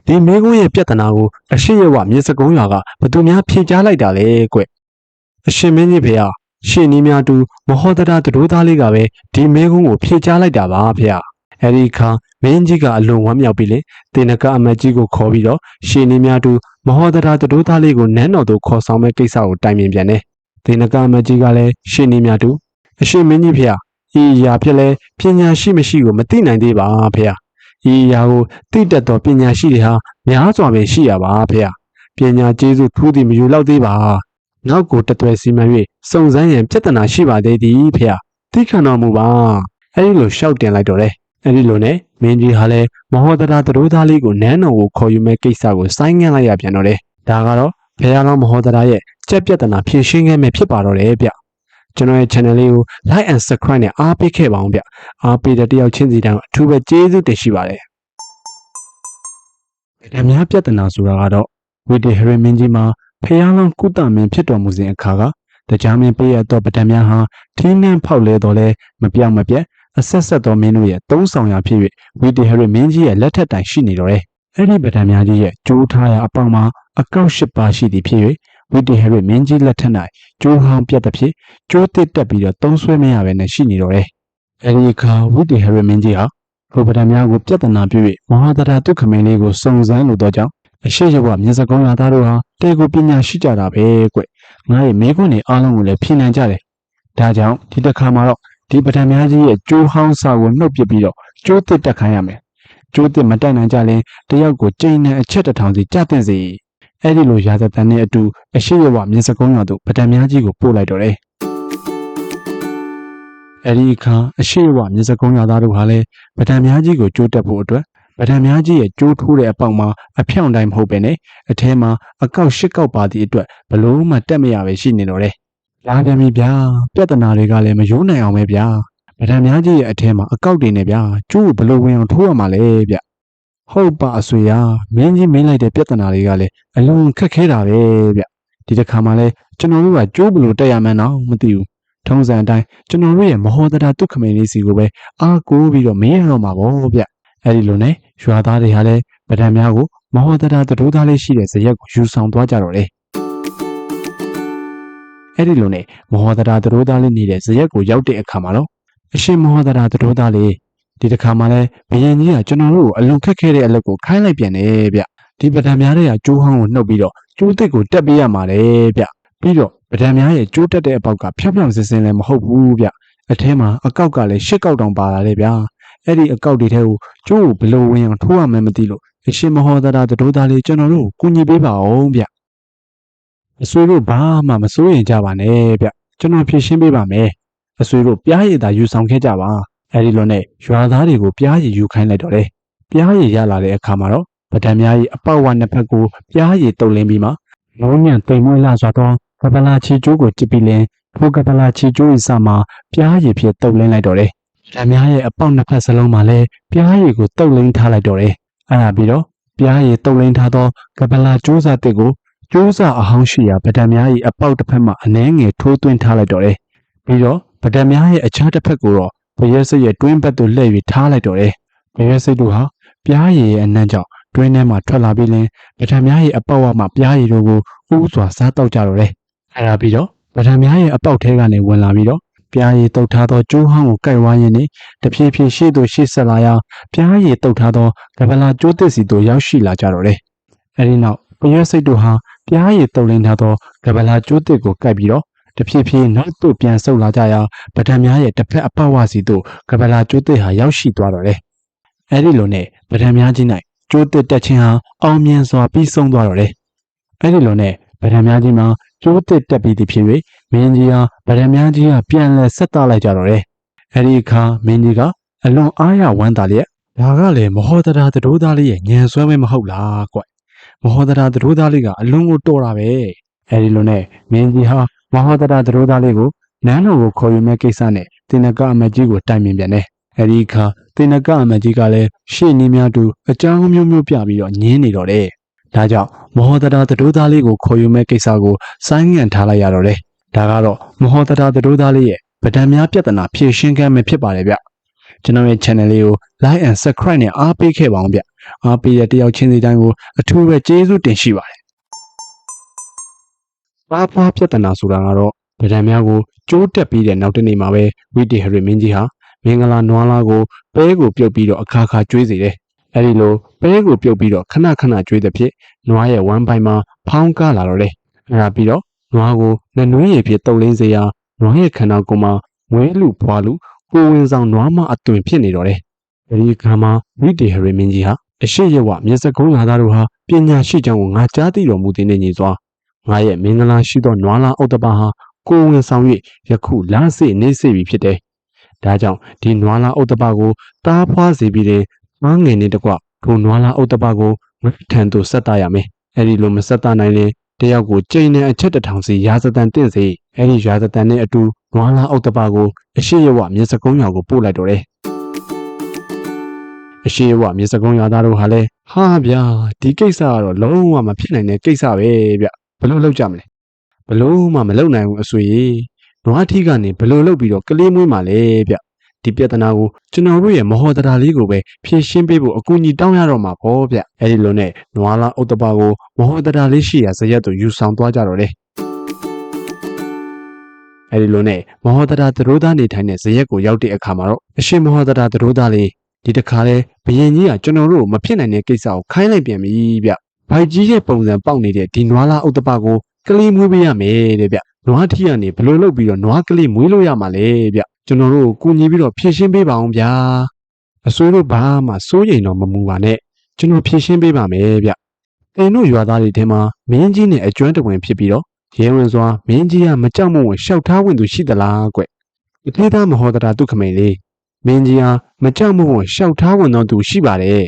ဒီမင်းကုန်းရဲ့ပြဿနာကိုအရှိရဝမြေစကုံးရွာကဘသူများဖြေချလိုက်တာလဲကွအရှင်မင်းကြီးဖေဟာရှေ့နီးများတူမဟောတတာတို့သားလေးကပဲဒီမင်းကုန်းကိုဖြေချလိုက်တာပါဖေ။အဲဒီအခါမင်းကြီးကအလွန်ဝမ်းမြောက်ပြီးလေတေနကအမတ်ကြီးကိုခေါ်ပြီးတော့ရှေ့နီးများတူမဟောတတာတို့သားလေးကိုနန်းတော်သို့ခေါ်ဆောင်မဲ့ကိစ္စကိုတိုင်ပင်ပြန်တယ်။တေနကအမတ်ကြီးကလည်းရှေ့နီးများတူအရှင်မင်းကြီးဖေဟာဤရာဖြစ်လဲပညာရှိမရှိကိုမသိနိုင်သေးပါဖေ။ဤရာကိုသိတတ်သောပညာရှိတွေဟာများစွာပင်ရှိရပါဖေ။ပညာကျေးဇူးထူးသည်မယူလောက်သေးပါ။နောက်ကိုတသွဲစီမံ၍စုံစမ်းရန်ပြဿနာရှိပါသေးသည်ဖေ။သိခံတော်မူပါ။အဲဒီလိုရှောက်တင်လိုက်တော့တယ်။အဲဒီလိုနဲ့မင်းကြီးဟာလည်းမဟောတရာတို့သားလေးကိုနန်းတော်ကိုခေါ်ယူမဲ့ကိစ္စကိုဆိုင်းငံ့လိုက်ရပြန်တော့တယ်။ဒါကတော့ဖះလောင်းမဟောတရာရဲ့ကြက်ပြဿနာဖြေရှင်းခဲ့မယ်ဖြစ်ပါတော့တယ်ဗျ။ကျွန်တော်ရဲ့ channel လေးကို like and subscribe နဲ့အားပေးခဲ့ပါအောင်ဗျ။အားပေးတဲ့တယောက်ချင်းစီတိုင်းအထူးပဲကျေးဇူးတင်ရှိပါတယ်။အများပြဿနာဆိုတာကတော့ဝိတေဟရမင်းကြီးမှာဖះလောင်းကုသမင်းဖြစ်တော်မူစဉ်အခါကတရားမင်းပေးရသောပဒံများဟာထင်းနှင်းဖောက်လဲတော်လဲမပြောင်းမပြတ်အဆက်ဆက်သောမင်းတို့ရဲ့သုံးဆောင်ရာဖြစ်၍ဝိတေဟရမင်းကြီးရဲ့လက်ထက်တိုင်ရှိနေတော့တယ်။အဲ့ဒီပဒံများကြီးရဲ့ကျိုးထားရာအပေါင်းမှာအကောက်၈ပါးရှိသည်ဖြစ်၍ဝိတေဟရမင်းကြီးလက်ထက်၌ကျိုးဟောင်းပြတ်သည်ဖြစ်ကျိုးတစ်တက်ပြီးတော့သုံးဆွဲမရဘဲနဲ့ရှိနေတော့တယ်။အဲ့ဒီအခါဝိတေဟရမင်းကြီးဟာဘုပဒံများကိုပြဿနာပြု၍မဟာတရာဒုက္ခမင်းလေးကိုစုံစမ်းလိုသောကြောင့်အရှိရဝမြတ်စကုံးရသားတို့ဟာတေကိုပညာရှိကြတာပဲကွငါရဲ့မိခွန်းတွေအားလုံးကိုလည်းဖြေနိုင်ကြတယ်ဒါကြောင့်ဒီတစ်ခါမှာတော့ဒီပဒံများကြီးရဲ့ကျိုးဟောင်းစာကိုနှုတ်ပစ်ပြီးတော့ကျိုးတစ်တက်ခိုင်းရမယ်ကျိုးတစ်မတက်နိုင်ကြရင်တယောက်ကိုကျိန်နဲ့အချက်တစ်ထောင်စီကြတင်စေအဲ့ဒီလိုရာဇသန်နဲ့အတူအရှိရဝမြတ်စကုံးရတို့ပဒံများကြီးကိုပို့လိုက်တော့တယ်အဲ့ဒီအခါအရှိရဝမြတ်စကုံးရသားတို့ဟာလည်းပဒံများကြီးကိုကျိုးတက်ဖို့အတွက်ပဒံများကြီးရဲ့ကျိုးထိုးတဲ့အပေါက်မှာအဖြောင့်တိုင်းမဟုတ်ပဲနဲ့အထဲမှာအကောက်၈ကောက်ပါသည့်အတွက်ဘလို့မှတက်မရပဲရှိနေတော့တယ်။လာတယ်ပြီဗျာပြဿနာတွေကလည်းမယိုးနိုင်အောင်ပဲဗျာပဒံများကြီးရဲ့အထဲမှာအကောက်တွေနဲ့ဗျာကျိုးဘလို့ဝင်အောင်ထိုးရမှာလဲဗျ။ဟုတ်ပါအဆွေရမင်းကြီးမင်းလိုက်တဲ့ပြဿနာတွေကလည်းအလွန်ခက်ခဲတာပဲဗျ။ဒီတစ်ခါမှလည်းကျွန်တော်တို့ကကျိုးဘလို့တက်ရမှန်းတော့မသိဘူး။ထုံးစံအတိုင်းကျွန်တော်တို့ရဲ့မဟောတရာဒုက္ခမင်းလေးစီကိုပဲအားကိုးပြီးတော့မင်းရတော့မှာပေါ့ဗျ။အဲ့ဒီလိုနဲ့ရွာသားတွေဟာလည်းပဒံများကိုမဟောတရာတို့သားလေးရှိတဲ့ဇရက်ကိုယူဆောင်သွားကြတော့တယ်။အဲ့ဒီလိုနဲ့မဟောတရာတို့သားလေးနေတဲ့ဇရက်ကိုရောက်တဲ့အခါမှာတော့အရှင်မဟောတရာတို့သားလေးဒီတစ်ခါမှလည်းဘယင်ကြီးကကျွန်တော်တို့ကိုအလွန်ခက်ခဲတဲ့အလုပ်ကိုခိုင်းလိုက်ပြန်တယ်ဗျ။ဒီပဒံများတွေကကျိုးဟောင်းကိုနှုတ်ပြီးတော့ကျိုးတစ်ကိုတက်ပေးရမှာလေဗျ။ပြီးတော့ပဒံများရဲ့ကျိုးတက်တဲ့အပေါက်ကဖြောင်းဖြောင်းစင်စင်လည်းမဟုတ်ဘူးဗျ။အထဲမှာအကောက်ကလည်း၈ကောက်တောင်ပါလာတယ်ဗျာ။အဲ့ဒီအကောက်တွေထဲကိုကျိုးကိုဘလို့ဝင်အောင်ထိုးရမှန်းမသိလို့အရှင်မဟောတရာတို့သားလေးကျွန်တော်တို့ကိုကူညီပေးပါအောင်ဗျအဆွေတို့ဘာမှမစိုးရင်ကြပါနဲ့ဗျကျွန်တော်ဖြည့်ရှင်းပေးပါမယ်အဆွေတို့ပြားရည်သာယူဆောင်ခဲ့ကြပါအဲ့ဒီလိုနဲ့ရွာသားတွေကိုပြားရည်ယူခိုင်းလိုက်တော့တယ်ပြားရည်ရလာတဲ့အခါမှာတော့ဗဒံများကြီးအပေါက်ဝနှစ်ဖက်ကိုပြားရည်တုပ်လင်းပြီးမှလုံးညံတိမ်မွေးလာစွာသောကပလာချီကျိုးကိုကြစ်ပြီးလင်းထိုကပလာချီကျိုး၏စမှာပြားရည်ဖြစ်တုပ်လင်းလိုက်တော့တယ်ဓာများရဲ့အပေါက်နှစ်ဖက်စလုံးမှာလည်းပြားရည်ကိုတုပ်လိမ့်ထားလိုက်တော့တယ်။အဲ့ဒါပြီးတော့ပြားရည်တုပ်လိမ့်ထားသောကပလာကျိုးစာတစ်ကိုကျိုးစာအဟောင်းရှိရာဗဒံများရဲ့အပေါက်တစ်ဖက်မှာအနှဲငယ်ထိုးသွင်းထားလိုက်တော့တယ်။ပြီးတော့ဗဒံများရဲ့အခြားတစ်ဖက်ကိုတော့ဘရဲစိတ်ရဲ့တွင်းဘက်သို့လှည့်၍ထားလိုက်တော့တယ်။ဘရဲစိတ်တို့ဟာပြားရည်ရဲ့အနှံ့ကြောင့်တွင်းထဲမှာထွက်လာပြီးလင်းဗဒံများရဲ့အပေါက်ဝမှာပြားရည်တို့ကိုဥစွာစားတောက်ကြတော့တယ်။အဲ့ဒါပြီးတော့ ပဒံများရဲ့အပေါက်ထဲကနေဝင်လာပြီးတော့ပြားရည်တုတ်ထားသောကျိုးဟောင်းကိုကိုက်ဝါးရင်းနဲ့တဖြည်းဖြည်းရှေ့သို့ရှေ့ဆက်လာရာပြားရည်တုတ်ထားသောကပလာကျိုးသစ်စီသို့ရောက်ရှိလာကြတော့တယ်။အဲဒီနောက်ပရွက်စိတ်တို့ဟာပြားရည်တုတ်လင်းထားသောကပလာကျိုးသစ်ကိုကိုက်ပြီးတော့တဖြည်းဖြည်းနောက်သို့ပြန်ဆုတ်လာကြရာပဒံများရဲ့တစ်ဖက်အပေါက်ဝစီသို့ကပလာကျိုးသစ်ဟာရောက်ရှိသွားတော့တယ်။အဲဒီလိုနဲ့ပဒံများကြီး၌ကျိုးသစ်တက်ခြင်းဟာအောင်မြင်စွာပြီးဆုံးသွားတော့တယ်။အဲဒီလိုနဲ့ပဒံများကြီးမှာကျိုးသစ်တက်ပြီးသည်ဖြစ်၍မင်းကြီးဟာပဒံများကြီးကပြန်လဲဆက်သားလိုက်ကြတော့တယ်။အဲဒီအခါမင်းကြီးကအလွန်အားရဝမ်းသာလျက်ဒါကလည်းမဟောတရာသတို့သားလေးရဲ့ညံဆွဲမဲမဟုတ်လားကွ။မဟောတရာသတို့သားလေးကအလွန်ကိုတော်တာပဲ။အဲဒီလိုနဲ့မင်းကြီးဟာမဟောတရာသတို့သားလေးကိုနန်းတော်ကိုခေါ်ယူမဲ့ကိစ္စနဲ့တင်နကအမတ်ကြီးကိုတိုင်ပင်ပြန်တယ်။အဲဒီအခါတင်နကအမတ်ကြီးကလည်းရှေ့နေများတူအကြောင်းမျိုးမျိုးပြပြီးတော့ညင်းနေတော့တယ်။ဒါကြောင့်မဟောတရာသတို့သားလေးကိုခေါ်ယူမဲ့ကိစ္စကိုဆိုင်းငံ့ထားလိုက်ရတော့တယ်။ဒါကတော့မဟောတရာသတို့သားလေးရဲ့ဗဒံများပြဿနာဖြေရှင်းခမ်းမယ်ဖြစ်ပါတယ်ဗျ။ကျွန်တော်ရဲ့ channel လေးကို like and subscribe နဲ့အားပေးခဲ့ပါအောင်ဗျ။အားပေးတဲ့တယောက်ချင်းစီတိုင်းကိုအထူးပဲကျေးဇူးတင်ရှိပါတယ်။ဘာဖွားပြဿနာဆိုတာကတော့ဗဒံများကိုကျိုးတက်ပြီးတဲ့နောက်တစ်နေ့မှာပဲဝိတေဟရိမင်းကြီးဟာမင်္ဂလာနွားလားကိုပဲကိုပြုတ်ပြီးတော့အခါခါကျွေးစေတယ်။အဲဒီလိုပဲကိုပြုတ်ပြီးတော့ခဏခဏကျွေးတဲ့ဖြစ်နွားရဲ့ဝမ်းပိုင်းမှာဖောင်းကားလာတော့တယ်။အဲဒါပြီးတော့နွားကိုနှနွေးရည်ဖြစ်တုပ်လင်းစေရာနွားရဲ့ခန္ဓာကိုယ်မှာဝဲလူဖွာလူကိုဝင်ဆောင်နွားမအသွင်ဖြစ်နေတော့တယ်။အဲဒီခါမှာဝိတေဟရိမင်းကြီးဟာအရှိရဝမျက်စကုံးလာသားတို့ဟာပညာရှိကြောင်းကိုငါကြားသိတော်မူသည်နှင့်ညီစွာငါရဲ့မင်္ဂလာရှိသောနွားလားဥတ္တပဟာကိုဝင်ဆောင်၍ယခုလစေနေစေပြီဖြစ်တယ်။ဒါကြောင့်ဒီနွားလားဥတ္တပကိုတားဖွားစေပြီးတဲ့ငါငယ်နေတကွထိုနွားလားဥတ္တပကိုငါထံသို့ဆက်တာရမယ်။အဲဒီလိုမဆက်တာနိုင်ရင်တယောက်ကိုကျိန်နဲ့အချက်တစ်ထောင်စီရာဇသံတင့်စေအဲဒီရာဇသံနဲ့အတူနွားလားဥတ္တပကိုအရှိရဝမျက်စကုံးရွာကိုပို့လိုက်တော့တယ်။အရှိရဝမျက်စကုံးရွာသားတို့ဟာလည်းဟာဗျာဒီကိစ္စကတော့လုံးဝမဖြစ်နိုင်တဲ့ကိစ္စပဲဗျဘလို့လောက်ကြမလဲဘလို့မှမလုပ်နိုင်ဘူးအဆွေနွားထီးကနေဘလို့လုပ်ပြီးတော့ကလေးမွေးမှလဲဗျဒီပြဿနာကိုကျွန်တော်တို့ရဲ့မဟောတရာလေးကိုပဲဖြေရှင်းပေးဖို့အကူအညီတောင်းရတော့မှာပေါ့ဗျအဲဒီလိုနဲ့နွားလားဥတ္တပကိုမဟောတရာလေးရှိရာဇရက်တို့ယူဆောင်သွားကြတော့တယ်အဲဒီလိုနဲ့မဟောတရာသတို့သားနေထိုင်တဲ့ဇရက်ကိုရောက်တဲ့အခါမှာတော့အရှင်မဟောတရာသတို့သားလေးဒီတခါလဲဘယင်ကြီးကကျွန်တော်တို့မဖြစ်နိုင်တဲ့ကိစ္စကိုခိုင်းလိုက်ပြန်ပြီဗျဘိုက်ကြီးရဲ့ပုံစံပေါက်နေတဲ့ဒီနွားလားဥတ္တပကိုကလေးမွေးပေးရမယ်တဲ့ဗျနွားထီးကနေဘလို့လုပ်ပြီးတော့နွားကလေးမွေးလို့ရမှာလဲဗျကျွန်တော်တို့ကိုကူညီပြီးတော့ဖြည့်ရှင်းပေးပါအောင်ဗျာအစိုးရဘာမှစိုးရိမ်တော့မမူပါနဲ့ကျွန်တော်ဖြည့်ရှင်းပေးပါမယ်ဗျတင်တို့ရွာသားတွေထဲမှာမင်းကြီးနဲ့အကျွမ်းတဝင်ဖြစ်ပြီးတော့ရဲဝင်စွာမင်းကြီးကမကြောက်မဝင်ရှောက်ထားဝင်သူရှိသလားကွအထေးသားမဟောတရာဒုက္ခမိန်လေးမင်းကြီးဟာမကြောက်မဝင်ရှောက်ထားဝင်တော့သူရှိပါတယ်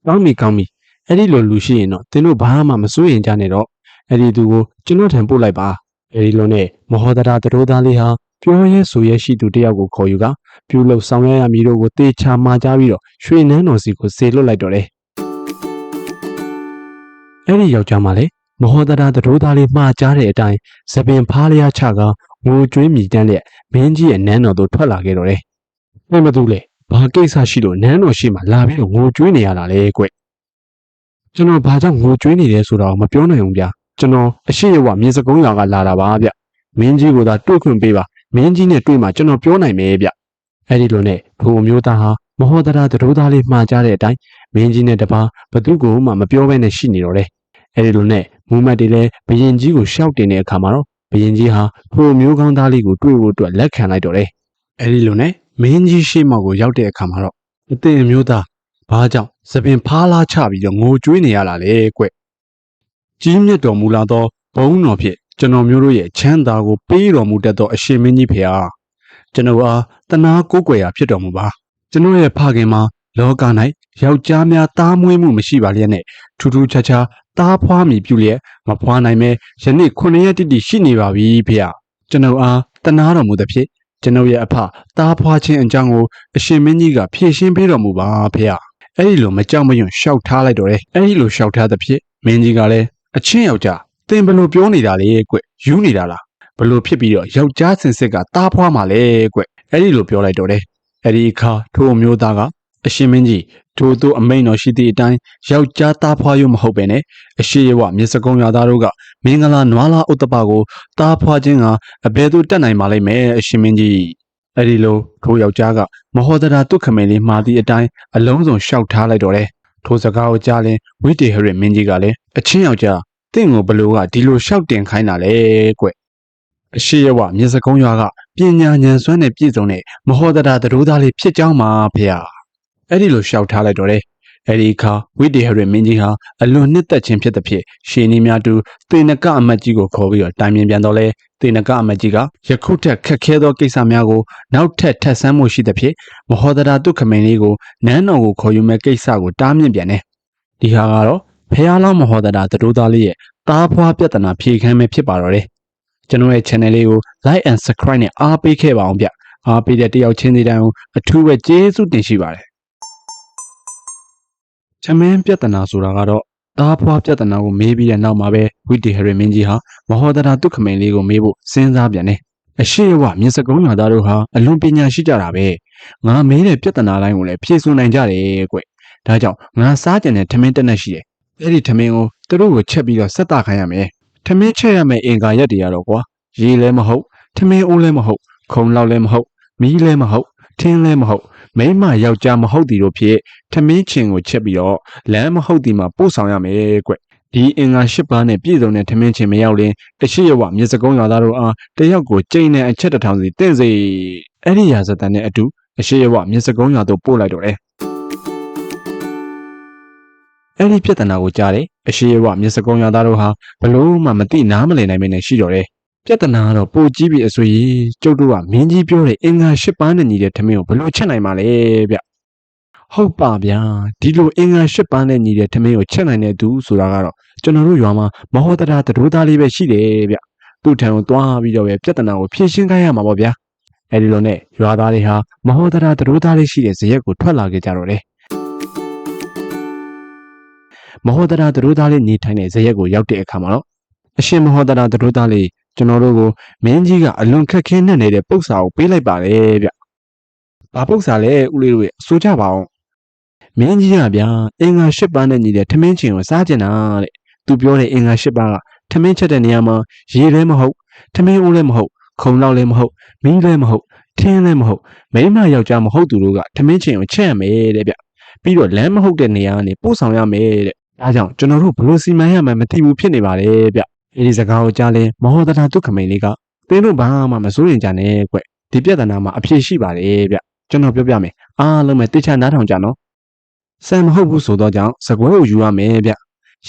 ကောင်းပြီအဲ့ဒီလိုလူရှိရင်တော့တင်တို့ဘာမှမစိုးရိမ်ကြနဲ့တော့အဲ့ဒီသူကိုကျွန်တော်ထံပို့လိုက်ပါအဲ့ဒီလိုနဲ့မဟောတရာသတို့သားလေးဟာပြောရဲဆိုရဲရှိသူတယောက်ကိုခေါ်ယူကပြုလုပ်ဆောင်ရွက်ရမည်တို့ကိုတေချာမှာကြားပြီးတော့ရွှေနန်းတော်စီကိုစေလွတ်လိုက်တော့တယ်အဲ့ဒီယောက်ျားမှလည်းမဟောတရာသတို့သားလေးမှားကြားတဲ့အတိုင်းသပင်ဖားလျားချကငိုကြွေးမြည်တမ်းလျက်မင်းကြီးရဲ့နန်းတော်သို့ထွက်လာခဲ့တော့တယ်ဘယ်မသူလဲဘာကိစ္စရှိလို့နန်းတော်ရှိမှလာပြီးတော့ငိုကြွေးနေရတာလဲကွကျွန်တော်ဘာကြောင့်ငိုကြွေးနေလဲဆိုတာကိုမပြောနိုင်ဘူးဗျာကျွန်တော်အရှိရဝမြေစကုံးရွာကလာတာပါဗျမင်းကြီးကိုသာတွေ့ခွင့်ပေးပါမင်းကြီးနဲ့တွေ့မှကျွန်တော်ပြောနိုင်မယ်ဗျအဲ့ဒီလိုနဲ့ဘုံမျိုးသားဟာမဟောတရာသတို့သားလေးမှားကြတဲ့အတိုင်းမင်းကြီးနဲ့တပါဘသူကိုမှမပြောဘဲနဲ့ရှိနေတော့တယ်အဲ့ဒီလိုနဲ့မူမတ်တွေလည်းဘရင်ကြီးကိုရှောက်တင်တဲ့အခါမှာတော့ဘရင်ကြီးဟာဘုံမျိုးကောင်းသားလေးကိုတွေ့ဖို့အတွက်လက်ခံလိုက်တော့တယ်အဲ့ဒီလိုနဲ့မင်းကြီးရှေ့မှောက်ကိုရောက်တဲ့အခါမှာတော့အသင်အမျိုးသားဘာကြောင့်သပင်ဖားလားချပြီးတော့ငိုကြွေးနေရတာလဲကွကြီးမြတ်တော်မူလာသောဘုန်းတော်ဖြင့်ကျွန်တော်မျိုးတို့ရဲ့ချမ်းသာကိုပေးတော်မူတတ်သောအရှင်မင်းကြီးဖေဟာကျွန်တော်အားတနာကိုးကွယ်ရာဖြစ်တော်မူပါကျွန်တော်ရဲ့ဖခင်မှာလောက၌ယောက်ျားများသားမွေးမှုမရှိပါလျက်နဲ့ထူးထူးခြားခြားသားဖွားမိပြုလျက်မဖွားနိုင်မဲယနေ့9ရက်တိတိရှိနေပါပြီဖေဟာကျွန်တော်အားတနာတော်မူသဖြင့်ကျွန်တော်ရဲ့အဖသားဖွားခြင်းအကြောင်းကိုအရှင်မင်းကြီးကဖြည့်ရှင်းပေးတော်မူပါဖေဟာအဲ့ဒီလိုမကြောက်မရွံ့ရှောက်ထားလိုက်တော့တယ်အဲ့ဒီလိုရှောက်ထားသဖြင့်မင်းကြီးကလည်းအချင်းယောက်ျားသင်ဘယ်လိုပြောနေတာလဲကွယူနေတာလားဘယ်လိုဖြစ်ပြီးတော့ယောက်ျားစင်စစ်ကတားဖွားမှာလဲကွအဲ့ဒီလိုပြောလိုက်တော့တယ်အဲ့ဒီအခါထိုအမျိုးသားက အရှင်မင်းကြီးထို့သူအမိန်တော်ရှိသည့်အတိုင်းယောက်ျားသားဖွားရုံမဟုတ်ပဲနဲ့အရှိရဝမြစ်စကုံးရွာသားတို့ကမင်္ဂလာနွားလာဥတ္တပကိုသားဖွားခြင်းကအဘယ်သို့တက်နိုင်ပါလိမ့်မယ်အရှင်မင်းကြီးအဲ့ဒီလိုထိုယောက်ျားကမဟောဒရာတုခမင်းလေးမှာသည့်အတိုင်းအလုံးစုံရှောက်ထားလိုက်တော့တယ်ထိုစကားကိုကြားရင်ဝိတေဟရမင်းကြီးကလည်းအချင်းယောက်ျားတင့်ကိုဘလို့ကဒီလိုရှောက်တင်ခိုင်းတာလေကွအရှိရဝမြစ်စကုံးရွာကပညာဉာဏ်စွမ်းနဲ့ပြည့်စုံတဲ့မဟောဒရာသတို့သားလေးဖြစ်ကြောင်းပါဖေဟာအဲ့ဒီလိုရှောက်ထားလိုက်တော့တယ်အဲ့ဒီအခါဝိတေဟရမင်းကြီးဟာအလွန်နှစ်သက်ခြင်းဖြစ်သဖြင့်ရှေနီများတူသေနကအမတ်ကြီးကိုခေါ်ပြီးတော့တိုင်ပင်ပြန်တော့လဲသေနကအမတ်ကြီးကယခုထက်ခက်ခဲသောကိစ္စများကိုနောက်ထပ်ထပ်ဆန်းမှုရှိသဖြင့်မဟောဒရာတုခမင်းလေးကိုနန်းတော်ကိုခေါ်ယူမဲ့ကိစ္စကိုတားမြစ်ပြန်တယ်ဒီဟာကတော့ဖះလောင်းမဟောဒရာသတို့သားလေးရဲ့တားဖွားပြဿနာဖြေခန်းပဲဖြစ်ပါတော့တယ်ကျွန်တော်ရဲ့ channel လေးကို like and subscribe နဲ့အားပေးခဲ့ပါအောင်ဗျအားပေးတဲ့တယောက်ချင်းစီတိုင်းကိုအထူးပဲကျေးဇူးတင်ရှိပါတယ်ချမင်းပြဿနာဆိုတာကတော့သားဖွားပြဿနာကိုမေးပြီးတဲ့နောက်မှာပဲဝိတေဟရမင်းကြီးဟာမဟောဒရာတုခမင်းလေးကိုမေးဖို့စဉ်းစားပြန်တယ်အရှိရဝမြစ်စကုံးရွာသားတို့ဟာအလွန်ပညာရှိကြတာပဲငါမေးတဲ့ပြဿနာတိုင်းကိုလည်းဖြေဆိုနိုင်ကြတယ်ကွဒါကြောင့်ငါစားကြတဲ့ထမင်းတက်နဲ့ရှိတယ်အဲ့ဒီထမင်းကိုသူတို့ကိုချက်ပြီးတော့ဆက်တာခိုင်းရမယ်ထမင်းချက်ရမယ့်အင်္ဂါရက်တွေကတော့ကွာရေလည်းမဟုတ်ထမင်းအိုးလည်းမဟုတ်ခုံလောက်လည်းမဟုတ်မီးလည်းမဟုတ်ထင်းလည်းမဟုတ်မိမယောက်ျားမဟုတ်သည်တို့ဖြစ်ထမင်းချင်းကိုချက်ပြီးတော့လမ်းမဟုတ်သည်မှာပို့ဆောင်ရမယ်ကွဒီအင်္ဂါ၈ပါးနဲ့ပြည့်စုံတဲ့ထမင်းချင်းမရောက်ရင်အရှိရဝမြစ်စကုံးရွာသားတို့အားတယောက်ကိုကျိန်နဲ့အချက်တစ်ထောင်စီတင့်စေအဲ့ဒီရာဇသန်နဲ့အတူအရှိရဝမြစ်စကုံးရွာတို့ပို့လိုက်တော့တယ်အဲ့ဒီပြဿနာကိုကြားတယ်အရှိရဝမြစ်စကုံးရွာသားတို့ဟာဘလို့မှမသိနားမလည်နိုင်မနဲ့ရှိတော့တယ်ပြဿနာကတော့ပိုကြီးပြီးအဆွေကြီးကျုပ်တို့ကမင်းကြီးပြောတဲ့အင်္ဂါ၈ပါးနဲ့ညီတဲ့ထမင်းကိုဘလို့ချက်နိုင်မှာလဲဗျဟုတ်ပါဗျာဒီလိုအင်္ဂါ၈ပါးနဲ့ညီတဲ့ထမင်းကိုချက်နိုင်တဲ့သူဆိုတာကတော့ကျွန်တော်တို့ရွာမှာမဟောဒရာသတို့သားလေးပဲရှိတယ်ဗျသူ့ထံကိုသွားပြီးတော့ပဲပြဿနာကိုဖြေရှင်းခိုင်းရမှာပေါ့ဗျာအဲဒီလိုနဲ့ရွာသားတွေဟာမဟောဒရာသတို့သားလေးရှိတဲ့ဇရက်ကိုထွက်လာခဲ့ကြတော့တယ်မဟောဒရာသတို့သားလေးနေထိုင်တဲ့ဇရက်ကိုရောက်တဲ့အခါမှာတော့အရှင်မဟောဒရာသတို့သားလေးကျွန်တော်တို့ကိုမင်းကြီးကအလွန်ခက်ခဲနဲ့နေတဲ့ပု္ပ္ပစာကိုပေးလိုက်ပါတယ်ဗျ။ဘာပု္ပ္ပစာလဲဦးလေးတို့ရဲ့ဆိုကြပါအောင်။မင်းကြီးကဗျာအင်္ဂါ၈ပါးနဲ့ညီတဲ့ထမင်းချင်းကိုစားကျင်တာတဲ့။သူပြောတဲ့အင်္ဂါ၈ပါးကထမင်းချက်တဲ့နေရာမှာရေလည်းမဟုတ်ထမင်းအိုးလည်းမဟုတ်ခုံလောက်လည်းမဟုတ်မီးလည်းမဟုတ်ထင်းလည်းမဟုတ်မိမယောက်ျားမဟုတ်သူတို့ကထမင်းချင်းကိုချက်ရမယ်တဲ့ဗျ။ပြီးတော့လမ်းမဟုတ်တဲ့နေရာကနေပို့ဆောင်ရမယ်တဲ့။ဒါကြောင့်ကျွန်တော်တို့ဘလို့စီမံရမှန်းမသိဘူးဖြစ်နေပါတယ်ဗျ။အဲဒီစကားကိုကြားလဲမဟောဒရာတုခမင်းလေးကသင်တို့ဘာမှမစိုးရင်ကြနဲ့ကွဒီပြဿနာမှာအဖြေရှိပါတယ်ဗျကျွန်တော်ပြောပြမယ်အားလုံးပဲတိကျနားထောင်ကြနော်စံမဟုတ်ဘူးဆိုတော့ကြောင့်စကွဲကိုယူရမယ်ဗ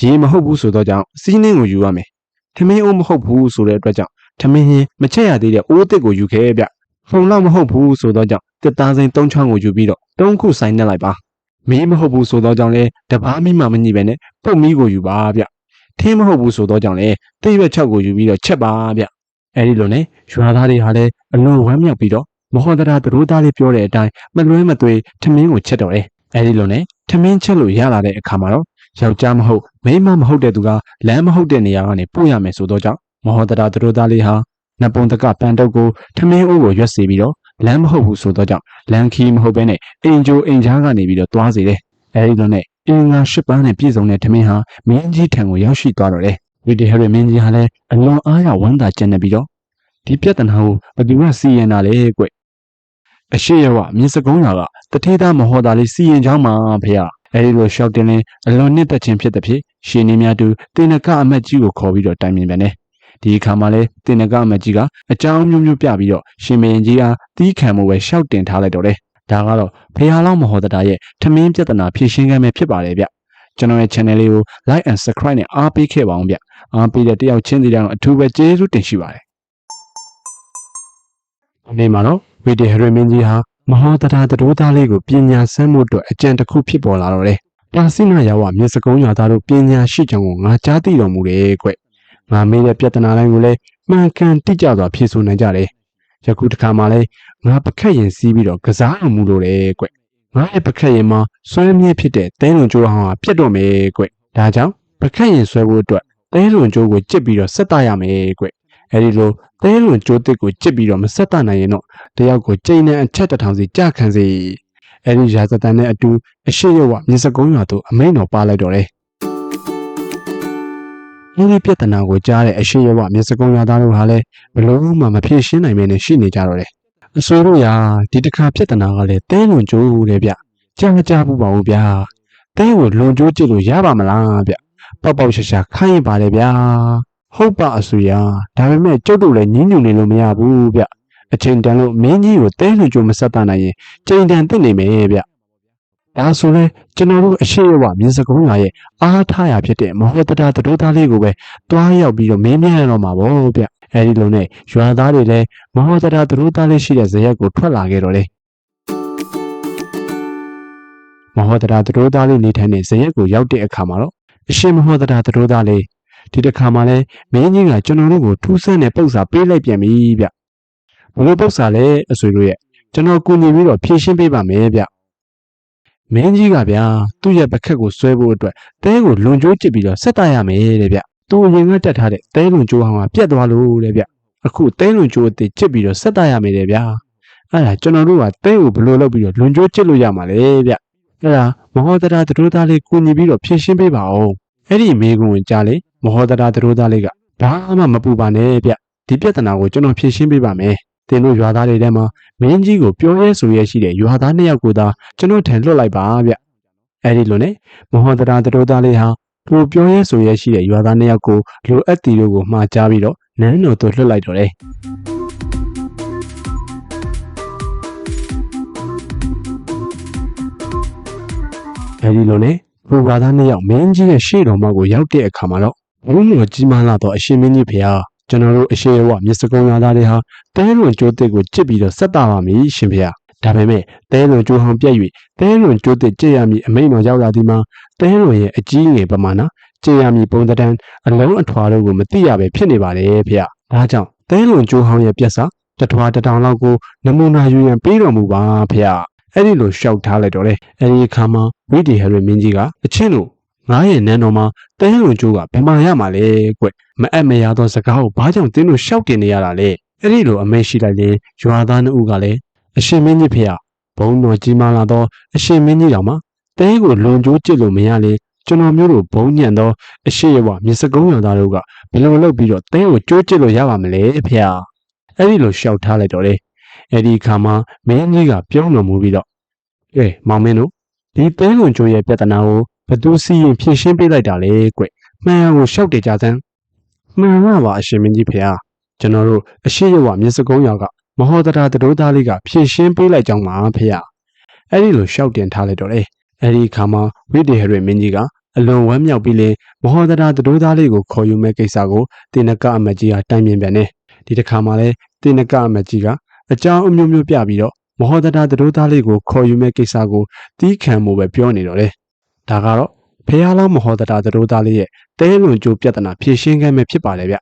ျရေမဟုတ်ဘူးဆိုတော့ကြောင့်စီးနှင်းကိုယူရမယ်ထမင်းအိုးမဟုတ်ဘူးဆိုတဲ့အတွက်ကြောင့်ထမင်းရင်မချက်ရသေးတဲ့အိုးတစ်ကိုယူခဲ့ဗျဖုံလောက်မဟုတ်ဘူးဆိုတော့ကြောင့်တစ်သားစိမ်း၃ချောင်းကိုယူပြီးတော့၃ခုဆိုင်နဲ့လိုက်ပါမီးမဟုတ်ဘူးဆိုတော့ကြောင့်လဲတပားမီးမှမညှိပဲနဲ့ပုတ်မီးကိုယူပါဗျထင်းမဟုတ်ဘူးဆိုတော့ကြောင့်လေတိရွက်6ကိုယူပြီးတော့ချက်ပါဗျအဲဒီလိုနဲ့ရွာသားတွေဟာလည်းအလွန်ဝမ်းမြောက်ပြီးတော့မဟောဒရာသတို့သားလေးပြောတဲ့အတိုင်းမလွဲမသွေထမင်းကိုချက်တော့တယ်အဲဒီလိုနဲ့ထမင်းချက်လို့ရလာတဲ့အခါမှာတော့ယောက်ျားမဟုတ်မိန်းမမဟုတ်တဲ့သူကလမ်းမဟုတ်တဲ့နေရာကနေပို့ရမယ်ဆိုတော့ကြောင့်မဟောဒရာသတို့သားလေးဟာနပုံတကပန်တုပ်ကိုထမင်းအိုးကိုရွက်စီပြီးတော့လမ်းမဟုတ်ဘူးဆိုတော့ကြောင့်လမ်းခီးမဟုတ်ဘဲနဲ့အိမ်ကျိုးအိမ်ကြားကနေပြီးတော့သွားစေတယ်အဲဒီလိုနဲ့အင်္ဂါ၈ပါးနဲ့ပြည့်စုံတဲ့ထမင်းဟာမင်းကြီးထံကိုရောက်ရှိသွားတော့တယ်ဝိတေဟရမင်းကြီးဟာလည်းအလွန်အားရဝမ်းသာကျင်နေပြီးတော့ဒီပြဿနာကိုဘယ်သူကစီရင်တာလဲကွအရှိရဝမြစ်စကုံးရွာကတထေးသားမဟောတာလေးစီရင်ကြောင်းမှာဖေရအဲဒီလိုရှောက်တင်ရင်အလွန်နှစ်သက်ခြင်းဖြစ်တဲ့ဖြစ်ရှင်နေများတူတင်နကအမတ်ကြီးကိုခေါ်ပြီးတော့တိုင်ပင်ပြန်တယ်ဒီအခါမှာလဲတင်နကအမတ်ကြီးကအကြောင်းမျိုးမျိုးပြပြီးတော့ရှင်မင်းကြီးအားတီးခံမှုပဲရှောက်တင်ထားလိုက်တော့တယ်ဒါကတော့ဖះလောင်းမဟောတာရဲ့ထမင်းပြဿနာဖြေရှင်းခန်းပဲဖြစ်ပါတယ်ဗျကျွန်တော်ရဲ့ channel လေးကို like and subscribe နဲ့အားပေးခဲ့ပါအောင်ဗျအားပေးတဲ့တယောက်ချင်းစီတိုင်းအထူးပဲကျေးဇူးတင်ရှိပါတယ်ဒီနေ့မှာတော့ဝိတေဟရမင်းကြီးဟာမဟောဒရာသတို့သားလေးကိုပညာစမ်းမှုအတွက်အကြံတစ်ခုဖြစ်ပေါ်လာတော့တယ်ပါစိနာရွာမြစ်စကုံးရွာသားတို့ပညာရှိကြောင်ကိုငါကြားသိတော်မူတယ်ကွငါမေးတဲ့ပြဿနာတိုင်းကိုလည်းမှန်ကန်တိကျစွာဖြေဆိုနိုင်ကြတယ်ယခုတစ်ခါမှလည်းငါပခက်ရင်စီးပြီးတော့ကစားတော်မူလို့တယ်ကွငါရဲ့ပခက်ရင်မှာဆွဲမြဲဖြစ်တဲ့တဲလွန်ကျိုးဟောင်းဟာပြတ်တော့မယ်ကွဒါကြောင့်ပခက်ရင်ဆွဲဖို့အတွက်တဲလွန်ကျိုးကိုကြစ်ပြီးတော့ဆက်တရမယ်ကွအဲဒီလိုတဲလွန်ကျိုးတစ်ကိုကြစ်ပြီးတော့မဆက်တနိုင်ရင်တော့တယောက်ကိုကျိန်နဲ့အချက်တစ်ထောင်စီကြခံစီ အဲဒီရာဇသန်နဲ့အတူအရှိရဝမြစ်စကုံးရွာသို့အမိန်တော်ပါလိုက်တော့တယ်ဒီပြဿနာကိုကြားတဲ့အရှိရဝမြစ်စကုံးရွာသားတို့ဟာလည်းဘလို့မှမဖြေရှင်းနိုင်မင်းနဲ့ရှိနေကြတော့တယ်အဆိုတို့ရာဒီတစ်ခါပြဿနာကလည်းတဲလွန်ကျိုးတယ်ဗျကြားမကြားဘူးပါဘူးဗျတဲကိုလွန်ကျိုးကြည့်လို့ရပါမလားဗျပေါက်ပေါက်ရှာရှာခိုင်းပါတယ်ဗျာဟုတ်ပါအဆွေရာဒါပေမဲ့ကျုပ်တို့လည်းညှဉ်းညူနေလို့မရဘူးဗျအချိန်တန်လို့မင်းကြီးကိုတဲလွန်ကျိုးမဆက်တတ်နိုင်ရင်ချိန်တန်သိနေမယ်ဗျဒါဆိုလဲကျွန်တော်တို့အရှိရဝမြင်းစကုံးရွာရဲ့အားထားရဖြစ်တဲ့မဟောတတာသတို့သားလေးကိုပဲတွားရောက်ပြီးတော့မင်းမြန်းရတော့မှာပေါ့ဗျအဲဒီလိုနဲ့ရွာသားတွေလည်းမဟောတတာသတို့သားလေးရှိတဲ့ဇရက်ကိုထွက်လာခဲ့တော့တယ်မဟောတတာသတို့သားလေးနေထိုင်တဲ့ဇရက်ကိုရောက်တဲ့အခါမှာတော့အရှင်မဟောတတာသတို့သားလေးဒီတစ်ခါမှလည်းမင်းကြီးကကျွန်တော်တို့ကိုထူးဆန်းတဲ့ပု္ပ္ပစာပေးလိုက်ပြန်ပြီဗျဘလို့ပု္ပ္ပစာလဲအဆွေတို့ရဲ့ကျွန်တော်ကူညီပြီးတော့ဖြည့်ရှင်းပေးပါမယ်ဗျမင်းကြီးကဗျာသူ့ရဲ့ပကက်ကိုဆွဲဖို့အတွက်တဲကိုလွန်ကျိုးကျစ်ပြီးတော့ဆက်တရမယ်တဲ့ဗျသူအရင်ကတက်ထားတဲ့တဲလွန်ကျိုးဟောင်းကပြတ်သွားလို့တဲ့ဗျအခုတဲလွန်ကျိုးအစ်စ်ကျစ်ပြီးတော့ဆက်တရမယ်တဲ့ဗျအဲ့ဒါကျွန်တော်တို့ကတဲကိုဘလို့လုပ်ပြီးတော့လွန်ကျိုးကျစ်လို့ရမှာလေဗျအဲ့ဒါမဟောတရာသတို့သားလေးကူညီပြီးတော့ဖြည့်ရှင်းပေးပါအောင်အဲ့ဒီမိကုံဝင်ကြားလေမဟောတရာသတို့သားလေးကဘာမှမပူပါနဲ့ဗျဒီပြဿနာကိုကျွန်တော်ဖြည့်ရှင်းပေးပါမယ်တင်တို့ရွာသားတွေထဲမှာမင်းကြီးကိုပြောရဲဆိုရဲရှိတဲ့ရွာသား2ယောက်ကိုသာကျွန်တော်ထံလွတ်လိုက်ပါဗျအဲ့ဒီလိုနဲ့မဟောတရာသတို့သားလေးဟာသူပြောရဲဆိုရဲရှိတဲ့ရွာသား2ယောက်ကိုလိုအပ်တီတို့ကိုမှားကြားပြီးတော့နန်းတော်သို့လွတ်လိုက်တော့တယ်အဲဒီလိုနဲ့ဘုရားသား2ယောက်မင်းကြီးရဲ့ရှေ့တော်မှာကိုရောက်တဲ့အခါမှာတော့ဘုန်းတော်ကြီးမားလာတော့အရှင်မင်းကြီးဖေဟာကျွန်တော်တို့အရှိရဝမြစ်စကုံးရွာသားတွေဟာတဲလွန်ကျိုးတစ်ကိုကြစ်ပြီးတော့ဆက်တာပါမည်ရှင်ဖေဒါပေမဲ့တဲလွန်ကျိုးဟောင်းပြက်၍တဲလွန်ကျိုးတစ်ကြစ်ရမည်အမိန်တော်ရောက်လာသည်မှာတဲလွန်ရဲ့အကြီးငယ်ပမာဏကြစ်ရမည်ပုံသဏ္ဍာန်အလုံးအထွာတို့ကိုမသိရပဲဖြစ်နေပါတယ်ဖေဒါကြောင့်တဲလွန်ကျိုးဟောင်းရဲ့ပြက်စာတထွာတစ်တောင်လောက်ကိုနမူနာယူရန်ပေးတော်မူပါဖေအဲ့ဒီလိုရှောက်ထားလိုက်တော့လေအဲ့ဒီအခါမှာဝိဒီဟရမင်းကြီးကအချင်းတို့ငါရဲ့နန်းတော်မှာတဲလွန်ကျိုးကဘယ်မှာရမှာလဲကွမအပ်မရသောစကားကိုဘာကြောင့်တင်းတို့ရှောက်တင်နေရတာလဲအဲ့ဒီလိုအမိန့်ရှိလိုက်ရင်ရွာသား2ဦးကလည်းအရှင်မင်းကြီးဖေဘုံတော်ကြီးမားလာတော့အရှင်မင်းကြီးတော်မှာတဲကိုလွန်ကျိုးကျစ်လို့မရလေကျွန်တော်မျိုးတို့ဘုံညံ့သောအရှိရဝမြစ်စကုံးရွာသားတို့ကဘယ်လိုလုပ်ပြီးတော့တဲကိုကျိုးကျစ်လို့ရပါမလဲဖေအဲ့ဒီလိုရှောက်ထားလိုက်တော့လေအဲ့ဒီအခါမှာမင်းကြီးကပြောင်းတော်မူပြီးတော့ကဲမောင်မင်းတို့ဒီတဲလွန်ကျိုးရဲ့ပြဿနာကိုဘသူစီရင်ဖြေရှင်းပေးလိုက်တာလေကွမှန်ကိုရှောက်တယ်ကြစမ်းမှန်ပါအရှင်မင်းကြီးဖေကျွန်တော်တို့အရှိရဝမြစ်စကုံးရွာကမဟောတရာသတို့သားလေးကဖြည့်ရှင်းပေးလိုက်ကြောင်းပါဖေအဲ့ဒီလိုရှောက်တင်ထားလိုက်တော့လေအဲ့ဒီအခါမှာဝိတေဟရမင်းကြီးကအလွန်ဝမ်းမြောက်ပြီးလေမဟောတရာသတို့သားလေးကိုခေါ်ယူမဲ့ကိစ္စကိုတင်နကအမတ်ကြီးကတိုင်ပင်ပြန်နေဒီတစ်ခါမှလည်းတင်နကအမတ်ကြီးကအကြောင်းအမျိုးမျိုးပြပြီးတော့မဟောတရာသတို့သားလေးကိုခေါ်ယူမဲ့ကိစ္စကိုတီးခံမှုပဲပြောနေတော့လေဒါကတော့ဖေဟာလောင်းမဟောတရာသတို့သားလေးရဲ့တဲလွန်ကျိုးပြဿနာဖြေရှင်းခဲ့မယ်ဖြစ်ပါလေဗျ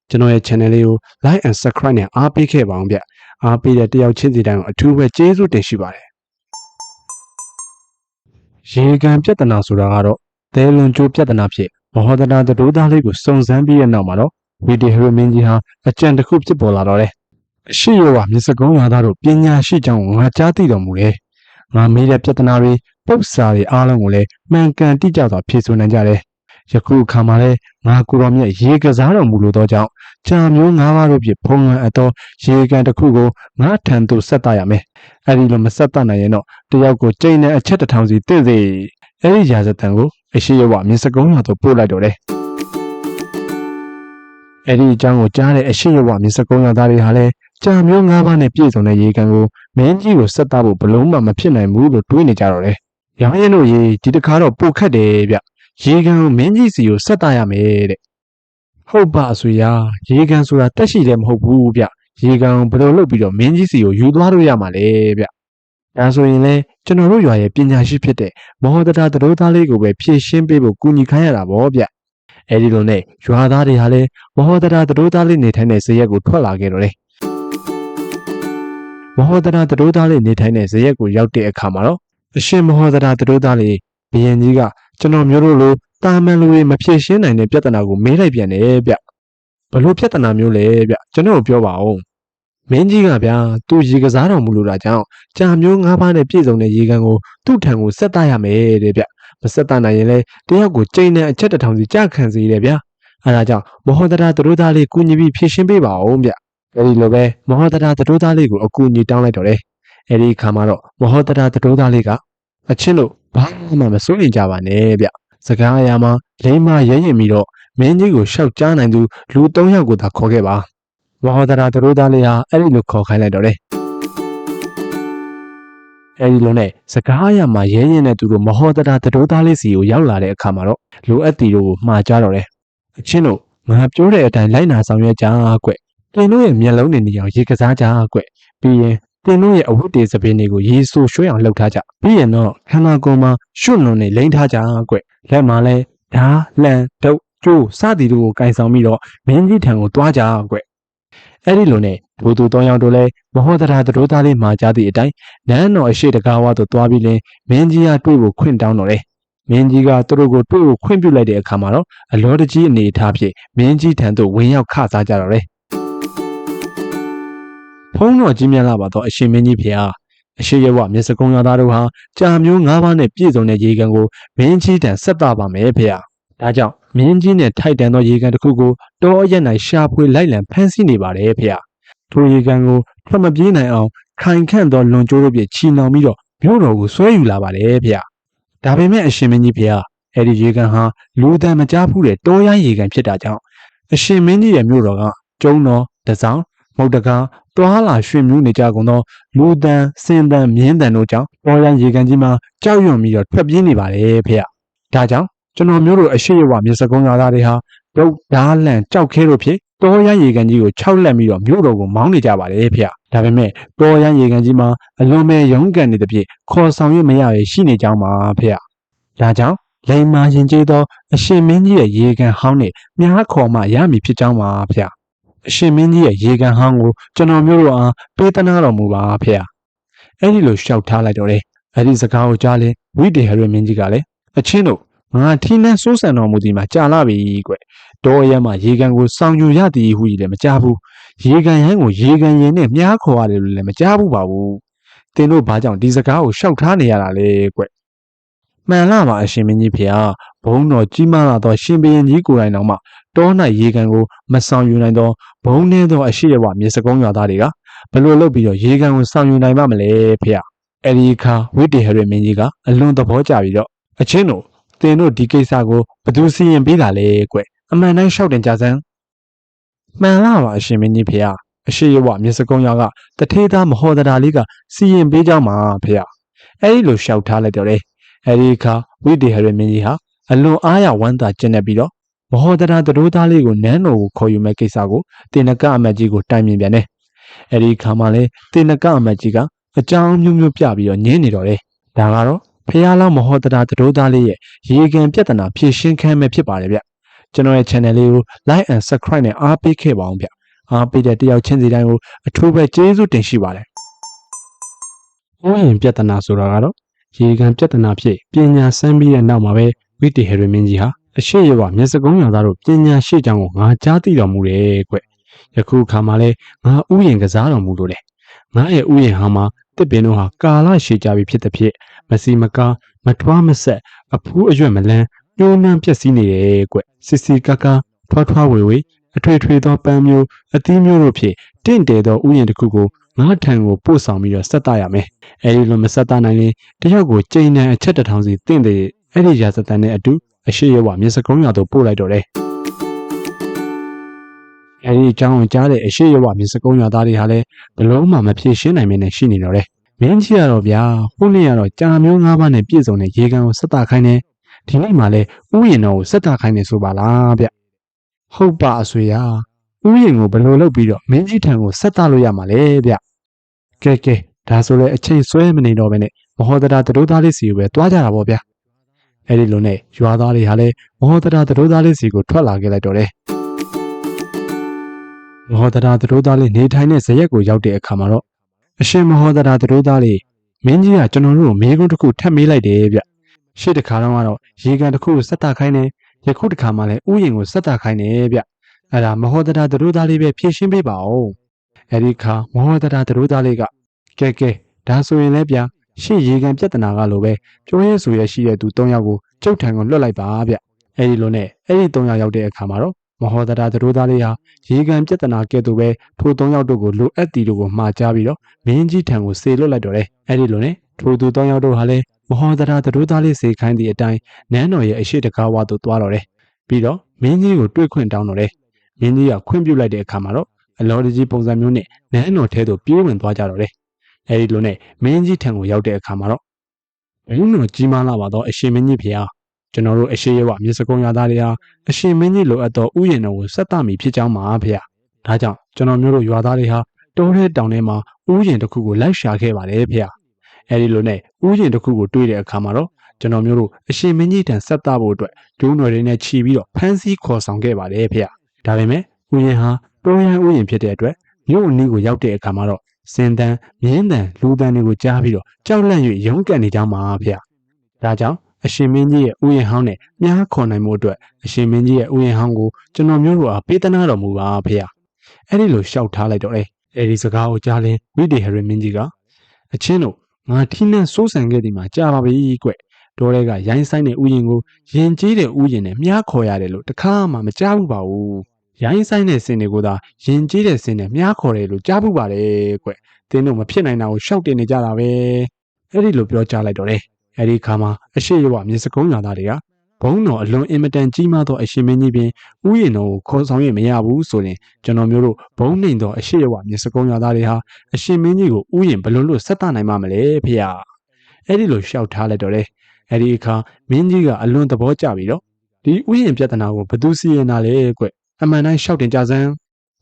ကျွန်တော်ရဲ့ channel လေးကို like and subscribe နဲ့အားပေးခဲ့ပါအောင်ဗျအားပေးတဲ့တယောက်ချင်းစီတိုင်းကိုအထူးပဲကျေးဇူးတင်ရှိပါတယ်ရေကန်ပြဿနာဆိုတာကတော့တဲလွန်ကျိုးပြဿနာဖြစ်မဟောတရာသတို့သားလေးကိုစုံစမ်းပြီးတဲ့နောက်မှာတော့ဝီဒီဟရမင်းကြီးဟာအကြံတစ်ခုဖြစ်ပေါ်လာတော့တယ်အရှိရဝမြစ်စကုံးရွာသားတို့ပညာရှိကြောင်းငါကြားသိတော်မူတယ်ငါမေးတဲ့ပြဿနာတွေပု္ပ္ပစာတွေအားလုံးကိုလည်းမှန်ကန်တိကျစွာဖြေဆိုနိုင်ကြတယ်ယခုအခါမှာလည်းငါကိုတော်မြတ်ရေကစားတော်မူလိုသောကြောင့်ကြာမျိုး၅ပါးတို့ဖြင့်ဖုံးလွှမ်းအပ်သောရေကန်တစ်ခုကိုငါထံသို့ဆက်တရမယ်အဲ့ဒီလိုမဆက်တနိုင်ရင်တော့တယောက်ကိုကျိန်နဲ့အချက်တစ်ထောင်စီတင့်စေအဲ့ဒီရာဇသံကိုအရှိရဝမြစ်စကုံးရွာသို့ပို့လိုက်တော့တယ်အဲ့ဒီအကြောင်းကိုကြားတဲ့အရှိရဝမြစ်စကုံးရွာသားတွေဟာလည်းကြာမျိုး၅ပါးနဲ့ပြည့်စုံတဲ့ရေကန်ကိုမင်းကြီးကိုဆက်တဖို့ဘလုံးမှမဖြစ်နိုင်ဘူးလို့တွေးနေကြတော့တယ်ရောင်ရင်တို့ရေဒီတစ်ခါတော့ပိုခတ်တယ်ဗျရေကန်ကိုမင်းကြီးစီကိုဆက်တရမယ်တဲ့ဟုတ်ပါအဆွေရာရေကန်ဆိုတာတက်ရှိတယ်မဟုတ်ဘူးဗျရေကန်ကိုဘယ်လိုလုပ်ပြီးတော့မင်းကြီးစီကိုယူသွားလို့ရမှာလဲဗျဒါဆိုရင်လေကျွန်တော်တို့ရွာရဲ့ပညာရှိဖြစ်တဲ့မဟောတရာသတို့သားလေးကိုပဲဖြည့်ရှင်းပေးဖို့ကူညီခိုင်းရတာဗောဗျအဲဒီလိုနဲ့ရွာသားတွေဟာလည်းမဟောတရာသတို့သားလေးနေထိုင်တဲ့ဇရက်ကိုထွက်လာခဲ့တော့တယ်မဟောတရာသတို့သားလေးနေထိုင်တဲ့ဇရက်ကိုရောက်တဲ့အခါမှာတော့အရှင်မဟောတရာသတို့သားလေးဘုရင်ကြီးကကျွန်တော်မျိုးတို့လိုတာမန်လူတွေမဖြေရှင်းနိုင်တဲ့ပြဿနာကိုမေးလိုက်ပြန်တယ်ဗျဘလို့ပြဿနာမျိုးလဲဗျကျွန်တော်ပြောပါဦးမ မင်းကြီးကဗျာသူရေကစားတော်မူလို့တာကြောင့်ကြာမျိုး၅ပါးနဲ့ပြည့်စုံတဲ့ရေကန်ကိုသူ့ထံကိုဆက်သားရမယ်တဲ့ဗျမဆက်သားနိုင်ရင်လည်းတယောက်ကိုကျိန်တဲ့အချက်တစ်ထောင်စီကြခံစေတယ်ဗျာအဲဒါကြောင့်မဟောတရာသူတို့သားလေးကူညီပြီးဖြည့်ရှင်းပေးပါအောင်ဗျအဲဒီလိုပဲမဟောတရာသူတို့သားလေးကိုအကူအညီတောင်းလိုက်တော့တယ်အဲဒီအခါမှာတော့မဟောတရာသူတို့သားလေးကအချင်းတို့ဘာမှမစိုးရင်ကြပါနဲ့ဗျစကားအရာမှာလိမ္မာရဲရင်ပြီးတော့မင်းကြီးကိုရှောက်ကြားနိုင်သူလူ၃ယောက်ကိုသာခေါ်ခဲ့ပါမဟောတရာသူတို့သားလေးဟာအဲ့ဒီလိုခေါ်ခိုင်းလိုက်တော့တယ်အဲဒီလိုနဲ့စကားအရာမှာရဲရင်တဲ့သူတို့မဟောတရာသူတို့သားလေးစီကိုရောက်လာတဲ့အခါမှာတော့လူအပ်တီတို့ကိုမှားကြတော့တယ်အချင်းတို့ငါပြောတဲ့အတိုင်းလိုက်နာဆောင်ရွက်ကြကွတင်တို့ရဲ့မျက်လုံးတွေနေအောင်ရေကစားကြကွပြီးရင်တင်တို့ရဲ့အဝတ်တွေစပင်းတွေကိုရေဆိုရွှဲအောင်လှုပ်ထားကြပြီးရင်တော့ခန္ဓာကိုယ်မှာရွှွလွန်နေလိမ့်ထားကြကွလက်မှာလည်းဓာလှန်ဒုတ်ကျိုးစသည်တို့ကိုကင်ဆောင်ပြီးတော့မင်းကြီးထံကိုတွားကြကွအဲ့ဒီလိုနဲ့ဘုသူ၃ယောက်တို့လည်းမဟောတရာသူတို့သားလေးမှာကြားသည့်အတိုင်းနန်းတော်အရှိတကားဝါသို့တွားပြီးလင်မင်းကြီးကတွေ့ဖို့ခွင့်တောင်းတော်တယ်မင်းကြီးကသူတို့ကိုတွေ့ဖို့ခွင့်ပြုလိုက်တဲ့အခါမှာတော့အလောတကြီးအနေထားဖြင့်မင်းကြီးထံသို့ဝင်ရောက်ခစားကြတော့တယ်ဖုံးတော်ကြီးမြတ်လာပါတော့အရှင်မင်းကြီးဖေဟာအရှိရဝမျက်စကုံးရသားတို့ဟာကြာမျိုး၅ပါးနဲ့ပြည့်စုံတဲ့ရေကန်ကိုမင်းကြီးထံဆက်တာပါမယ်ဖေဟာဒါကြောင့်မင်းကြီးနဲ့ထိုက်တန်သောရေကန်တစ်ခုကိုတောအရက်၌ရှာဖွေလိုက်လံဖမ်းဆီးနေပါတယ်ဖေဟာထိုရေကန်ကိုထွက်မပြေးနိုင်အောင်ခိုင်ခန့်သောလွန်ကျိုးတို့ဖြင့်ချီနှောင်ပြီးတော့မြို့တော်ကိုဆွဲယူလာပါတယ်ဖေဟာဒါပေမဲ့အရှင်မင်းကြီးဖေဟာအဲ့ဒီရေကန်ဟာလူတန်မကြားဘူးတဲ့တောရိုင်းရေကန်ဖြစ်တာကြောင့်အရှင်မင်းကြီးရဲ့မြို့တော်ကကျုံတော်တစောင်းမုတ်တကားတွာလာရွှေမျိုးနေကြကုန်သောလူတန်စင်တန်မြင်းတန်တို့ကြောင့်တောရိုင်းရေကန်ကြီးမှာကြောက်ရွံ့ပြီးတော့ထွက်ပြေးနေပါတယ်ဖေဟာဒါကြောင့်ကျွန်တော်မျိုးတို့အရှိရဝမျက်စကုံးရသားတွေဟာဒုတ်ဓာလန့်ကြောက်ခဲတို့ဖြင့်တောရိုင်းရေကန်ကြီးကိုခြောက်လက်ပြီးတော့မြို့တော်ကိုမောင်းနေကြပါတယ်ဖေဒါပေမဲ့တောရိုင်းရေကန်ကြီးမှာအလွန်ပဲရုန်းကန်နေတဲ့ဖြင့်ခေါ်ဆောင်ရမရရရှိနေကြောင်းပါဖေဒါကြောင့်လိမ္မာရင်ကျေးသောအရှင်မင်းကြီးရဲ့ရေကန်ဟောင်းနဲ့မြားခေါ်မှရမည်ဖြစ်ကြောင်းပါဖေအရှင်မင်းကြီးရဲ့ရေကန်ဟောင်းကိုကျွန်တော်မျိုးတို့အားပေးသနာတော်မူပါဖေအဲ့ဒီလိုရှောက်ထားလိုက်တော့တယ်အဲ့ဒီစကားကိုကြားလဲဝိတေဟရမင်းကြီးကလည်းအချင်းတို့ငါထီးနှန်းစိုးစံတော်မူသည်မှာကြာလာပြီကွတောရဲမှာရေကန်ကိုစောင့်ယူရသည်ဟုကြီးလည်းမကြားဘူးရေကန်ရန်ကိုရေကန်ရင်နဲ့မြားခေါ်ရတယ်လို့လည်းမကြားဘူးပါဘူးသင်တို့ဘာကြောင့်ဒီစကားကိုရှောက်ထားနေရတာလဲကွမှန်လားပါအရှင်မင်းကြီးဖေဟာဘုံတော်ကြီးမားလာသောရှင်ဘရင်ကြီးကိုယ်တိုင်တော်မှတော၌ရေကန်ကိုမဆောင်ယူနိုင်သောဘုံနှင်းသောအရှိရဝမြေစကုံးရွာသားတွေကဘလို့လုပ်ပြီးတော့ရေကန်ကိုဆောင်ယူနိုင်ပါမလဲဖေအဲ့ဒီအခါဝိတေဟရမင်းကြီးကအလွန်သဘောကျပြီးတော့အချင်းတို့သင်တို့ဒီကိစ္စကိုဘယ်သူစီရင်ပေးတာလဲကွအမှန်တိုင်းရှောက်တင်ကြစမ်းမှန်လားပါအရှင်မင်းကြီးဖေအရှိရဝမြေစကုံးရွာကတထေးသားမဟောတရာလေးကစီရင်ပေးကြောင်းပါဖေအဲ့ဒီလိုရှောက်ထားလိုက်တော့တယ်အဲ့ဒီအခါဝိတေဟရမင်းကြီးဟာအလွန်အားရဝမ်းသာကျဉ်းပြီးတော့မဟောတရာသူတို့သားလေးကိုနန်းတော်ကိုခေါ်ယူမဲ့ကိစ္စကိုတင်နကအမတ်ကြီးကိုတိုင်ပင်ပြန်တယ်အဲ့ဒီအခါမှာလဲတင်နကအမတ်ကြီးကအကြောင်းမျိုးမျိုးပြပြီးတော့ညင်းနေတော့တယ်ဒါကတော့ဖះလောင်းမဟောတရာသူတို့သားလေးရဲ့ရေကန်ပြဿနာဖြေရှင်းခမ်းမဲ့ဖြစ်ပါတယ်ဗျကျွန်တော်ရဲ့ channel လေးကို like and subscribe နဲ့အားပေးခဲ့ပါအောင်ဗျအားပေးတဲ့တယောက်ချင်းစီတိုင်းကိုအထူးပဲကျေးဇူးတင်ရှိပါတယ်။ဟောရင်ပြဿနာဆိုတာကတော့ရေကန်ပြဿနာဖြစ်ပညာစမ်းပြီးတဲ့နောက်မှာပဲဝိတေဟရမင်းကြီးဟာအရှိရဝမျက်စကုံးရသားတို့ပညာရှိကြောင်းကိုငါကြားသိတော်မူတယ်ကွ။ယခုအခါမှာလဲငါဥယျာဉ်ကစားတော်မူလို့တယ်။ငါရဲ့ဥယျာဉ်ဟာမှာတစ်ပင်တို့ဟာကာလရှည်ကြပြီဖြစ်တဲ့ဖြစ်မစီမကားမထွားမဆက်အဖူးအရွက်မလန်းညှိုးနှမ်းပျက်စီးနေတယ်ကွ။စစ်စီကားကားထွားထွားဝေဝေအထွေထွေသောပန်းမျိုးအသီးမျိုးတို့ဖြင့်တင့်တယ်သောဥယျာဉ်တစ်ခုကိုငါထံကိုပို့ဆောင်ပြီးတော့ဆက်တရမယ်။အဲဒီလိုမဆက်တနိုင်ရင်တယောက်ကိုကျိန်တန်အချက်တစ်ထောင်စီတင့်တယ်အဲ့ဒီရာဇသန်နဲ့အတူအရှိရဝမျက်စကုံးရွာသို့ပို့လိုက်တော့တယ်။အဲဒီအကြောင်းကိုကြားတဲ့အရှိရဝမျက်စကုံးရွာသားတွေဟာလည်းဘလုံးမှမဖြေရှင်းနိုင်မင်းနဲ့ရှိနေတော့တယ်။မင်းကြီးကတော့ဗျာခုနှစ်ကတော့ကြာမျိုး၅ပါးနဲ့ပြည့်စုံတဲ့ရေကန်ကိုဆက်တခိုင်းတယ်။ဒီနေ့မှလည်းဥယျာဉ်တော်ကိုဆက်တခိုင်းနေဆိုပါလားဗျ။ဟုတ်ပါအဆွေရဥယျာဉ်ကိုဘယ်လိုလုပ်ပြီးတော့မင်းကြီးထံကိုဆက်တလို့ရမှာလဲဗျ။ကဲဒါဆိုလည်းအချိန်ဆွဲမနေတော့ဘဲနဲ့မဟောတရာသူတို့သားလေးစီကိုပဲတွားကြတာပေါ့ဗျာ။အဲဒီလိုနဲ့ရွာသားတွေဟာလည်းမဟောတရာသူတို့သားလေးစီကိုထွက်လာခဲ့လိုက်တော့တယ်။မဟောတရာသူတို့သားလေးနေထိုင်တဲ့ဇရက်ကိုရောက်တဲ့အခါမှာတော့အရှင်မဟောတရာသူတို့သားလေးမင်းကြီးကကျွန်တော်တို့ကိုမေးခွန်းတစ်ခုထပ်မေးလိုက်တယ်ဗျ။ရှေ့တစ်ခါတော့ကတော့ရေကန်တစ်ခုကိုဆက်တခိုင်းတယ်။ယခုတစ်ခါမှလည်းဥယျာဉ်ကိုဆက်တခိုင်းတယ်ဗျ။အဲ့ဒါမဟောတရာသူတို့သားလေးပဲဖြည့်ရှင်းပေးပါဦး။ အဲ့ဒီခါမောဟတရာသူတို့သားလေးကကဲဒါဆိုရင်လည်းဗျာရှေ့ရေကန်ပြဿနာကလိုပဲပြောရဲဆိုရရှိတဲ့သူ၃ယောက်ကိုကျုပ်ထံကိုလွှတ်လိုက်ပါဗျအဲ့ဒီလိုနဲ့အဲ့ဒီ၃ယောက်ရောက်တဲ့အခါမှာတော့မောဟတရာသူတို့သားလေးဟာရေကန်ပြဿနာကဲ့သို့ပဲထို၃ယောက်တို့ကိုလိုအပ်တီတို့ကိုမှားကြားပြီးတော့မင်းကြီးထံကိုစေလွှတ်လိုက်တော့တယ်အဲ့ဒီလိုနဲ့ထိုသူ၃ယောက်တို့ဟာလည်းမောဟတရာသူတို့သားလေးစေခိုင်းသည့်အတိုင်းနန်းတော်ရဲ့အရှိတကားဝါသို့သွားတော့တယ်ပြီးတော့မင်းကြီးကိုတွေ့ခွင့်တောင်းတော့တယ်မင်းကြီးကခွင့်ပြုလိုက်တဲ့အခါမှာတော့အလောတကြီးပုံစံမျိုးနဲ့နန်းတော်ထဲသို့ပြေးဝင်သွားကြတော့တယ်အဲဒီလိုနဲ့မင်းကြီးထံကိုရောက်တဲ့အခါမှာတော့ဘုန်းတော်ကြီးမားလာပါတော့အရှင်မင်းကြီးဖေဟာကျွန်တော်တို့အရှိရဝမြေစကုံရသားတွေဟာအရှင်မင်းကြီးလိုအပ်သောဥယျာဉ်တော်ကိုဆက်တမိဖြစ်ကြောင်းပါဖေဟာဒါကြောင့်ကျွန်တော်မျိုးတို့ရွာသားတွေဟာတောထဲတောင်ထဲမှာဥယျာဉ်တစ်ခုကိုလိုက်ရှာခဲ့ပါတယ်ဖေဟာအဲဒီလိုနဲ့ဥယျာဉ်တစ်ခုကိုတွေ့တဲ့အခါမှာတော့ကျွန်တော်မျိုးတို့အရှင်မင်းကြီးထံဆက်တဖို့အတွက်ဒုံးတော်တွေနဲ့ခြီးပြီးတော့ဖမ်းဆီးခေါ်ဆောင်ခဲ့ပါတယ်ဖေဟာဒါပေမဲ့ဥယျာဉ်ဟာတောရန်ဥယျာဉ်ဖြစ်တဲ့အတွက်မြို့အနီးကိုရောက်တဲ့အခါမှာတော့စင်တန်းမြင်းတန်းလူတန်းတွေကိုကြားပြီးတော့ကြောက်လန့်၍ရုန်းကန်နေကြမှာဖေ။ဒါကြောင့်အရှင်မင်းကြီးရဲ့ဥယျာဉ်ဟောင်းနဲ့မြားခေါ်နိုင်မှုအတွက်အရှင်မင်းကြီးရဲ့ဥယျာဉ်ဟောင်းကိုကျွန်တော်မျိုးတို့အားပေးသနာတော်မူပါဖေ။အဲ့ဒီလိုလျှောက်ထားလိုက်တော့အဲဒီစကားကိုကြားလင်းဝိဒေဟရမင်းကြီးကအချင်းတို့ငါထီးနှံစိုးစံခဲ့ဒီမှာကြာပါပြီကွ။တော်တွေကရိုင်းဆိုင်တဲ့ဥယျာဉ်ကိုရင်ကြီးတဲ့ဥယျာဉ်နဲ့မြားခေါ်ရတယ်လို့တခါမှမကြားဘူးပါဘူး။ရိုင်းဆိုင်တဲ့စင်တွေကိုသာရင်ကြီးတဲ့စင်နဲ့မြားခေါ်တယ်လို့ကြားဘူးပါတယ်ကွ။တင်းတို့မဖြစ်နိုင်တာကိုရှောက်တင်နေကြတာပဲအဲ့ဒီလိုပြောကြားလိုက်တော့တယ်အဲ့ဒီခါမှာအရှိရဝမြေစကုံးရွာသားတွေကဘုံတော်အလွန်အင်မတန်ကြီးမားသောအရှင်မင်းကြီးပင်ဥယျာဉ်တော်ကိုခေါ်ဆောင်ရမရဘူးဆိုရင်ကျွန်တော်မျိုးတို့ဘုံနှိမ်သောအရှိရဝမြေစကုံးရွာသားတွေဟာအရှင်မင်းကြီးကိုဥယျာဉ်ဘလွန်လို့ဆက်တနိုင်မှာမလဲဖေ။အဲ့ဒီလိုရှောက်ထားလိုက်တော့တယ်အဲ့ဒီအခါမင်းကြီးကအလွန်သဘောကျပြီးတော့ဒီဥယျာဉ်ပြဿနာကိုဘသူစီရင်တာလဲကွအမှန်တိုင်းရှောက်တင်ကြစမ်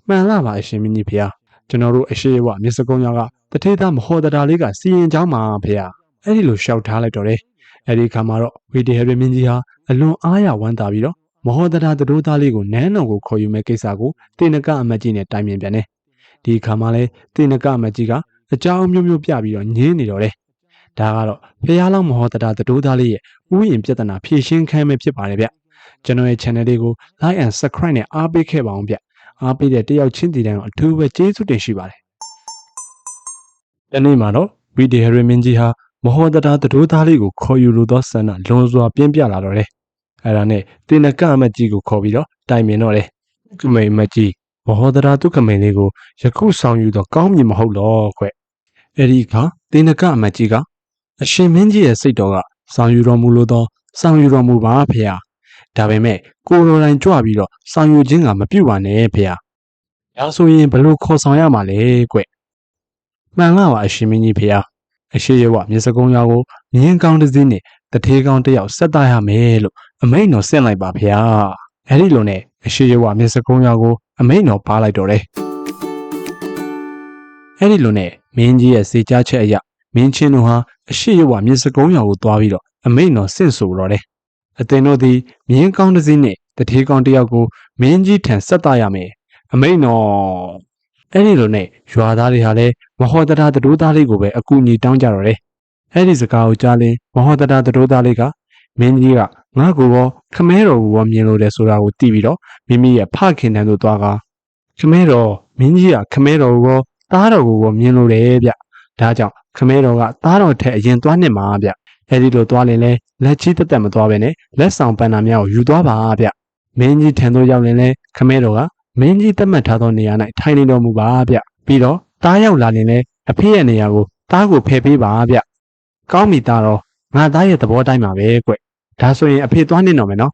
းမှန်လားပါအရှင်မင်းကြီးဖေ။ကျွန်တော်တို့အရှိရဝမြေစကုံးရွာကတထေသားမဟောတရာလေးကစီရင်ကြောင်းမှာဖေ။အဲ့ဒီလိုရှောက်ထားလိုက်တော့တယ်အဲ့ဒီခါမှာတော့ဝီဒီဟရမင်းကြီးဟာအလွန်အားရဝမ်းသာပြီးတော့မဟောတရာသူတို့သားလေးကိုနန်းတော်ကိုခေါ်ယူမဲ့ကိစ္စကိုတေနကအမတ်ကြီးနဲ့တိုင်ပင်ပြန်တယ်ဒီခါမှာလဲတေနကအမတ်ကြီးကအကြောင်းမျိုးမျိုးပြပြီးတော့ညင်းနေတော့တယ်ဒါကတော့ဖះလောင်းမဟောတရာသူတို့သားလေးရဲ့ဥယျာဉ်ပြဿနာဖြေရှင်းခိုင်းမဲ့ဖြစ်ပါတယ်ဗျကျွန်တော်ရဲ့ channel လေးကို like and subscribe နဲ့အားပေးခဲ့ပါအောင်ဗျအားပေးတဲ့တယောက်ချင်းစီတိုင်းကိုအထူးပဲကျေးဇူးတင်ရှိပါတယ်ဒီနေ့မှာတော့ဝီဒီဟရမင်းကြီးဟာမဟောတရာသူတို့သားလေးကိုခေါ်ယူလိုသောဆန္ဒလွန်စွာပြင်းပြလာတော့တယ်အဲ့ဒါနဲ့တေနကအမတ်ကြီးကိုခေါ်ပြီးတော့တိုင်ပင်တော့တယ်ကမိန်မတ်ကြီးမဟောတရာသူကမိန်လေးကိုယခုဆောင်ယူတော့ကောင်းမြင်မဟုတ်တော့ခွအဲ့ဒီအခါတေနကအမတ်ကြီးကအရှင်မင်းကြီးရဲ့စိတ်တော်ကဆောင်ယူတော်မူလို့တော့ဆောင်ယူတော်မူပါဖေဟာဒါပေမဲ့ကိုရိုတိုင်းကြွပြီးတော့ဆောင်ယူခြင်းကမပြုတ်ပါနဲ့ဖေဟာဒါဆိုရင်ဘလို့ခေါ်ဆောင်ရမှာလဲကွမှန်လားပါအရှင်မင်းကြီးဖေဟာအရှိရဝမြေစကုံးရွာကိုမြင်းကောင်းတစ်စီးနဲ့တထေးကောင်းတစ်ယောက်ဆက်သားရမယ်လို့အမိန့်တော်ဆင့်လိုက်ပါဖေ။အဲဒီလိုနဲ့အရှိရဝမြေစကုံးရွာကိုအမိန့်တော်ပါလိုက်တော့တယ်။အဲဒီလိုနဲ့မင်းကြီးရဲ့စေချချက်အရမင်းချင်းတို့ဟာအရှိရဝမြေစကုံးရွာကိုသွားပြီးတော့အမိန့်တော်ဆင့်ဆိုတော့တယ်။အသင်တို့သည်မြင်းကောင်းတစ်စီးနဲ့တထေးကောင်းတစ်ယောက်ကိုမင်းကြီးထံဆက်သားရမယ်။အမိန့်တော်အဲ့ဒီလိုနဲ့ရွာသားတွေဟာလည်းမဟောတရာသူတို့သားလေးကိုပဲအကူအညီတောင်းကြတော့တယ်။အဲ့ဒီစကားကိုကြားလင်းမဟောတရာသူတို့သားလေးကမင်းကြီးကငါ့ကိုရောခမဲတော်ကိုရောမြင်လို့တယ်ဆိုတာကိုသိပြီးတော့မိမိရဲ့ဖခင်တန်းတို့သွားကခမဲတော်မင်းကြီးကခမဲတော်ကိုရောသားတော်ကိုရောမြင်လို့တယ်ဗျ။ဒါကြောင့်ခမဲတော်ကသားတော်ထက်အရင်သွားနေမှာဗျ။အဲ့ဒီလိုသွားရင်လဲလက်ချီတက်တက်မသွားပဲနဲ့လက်ဆောင်ပန်းနာများကိုယူသွားပါဗျ။မင်းကြီးထံသို့ရောက်ရင်လဲခမဲတော်ကမင်းကြီးတက်မှတ်ထားသောနေရာ၌ထိုင်နေတော်မူပါဗျပြီးတော့တားရောက်လာရင်လည်းအဖေရဲ့နေရာကိုတားကိုဖယ်ပေးပါဗျကောင်းပြီသားတော့ငါသားရဲ့သဘောတိုင်းပါပဲကွဒါဆိုရင်အဖေသွားနေတော့မယ်နော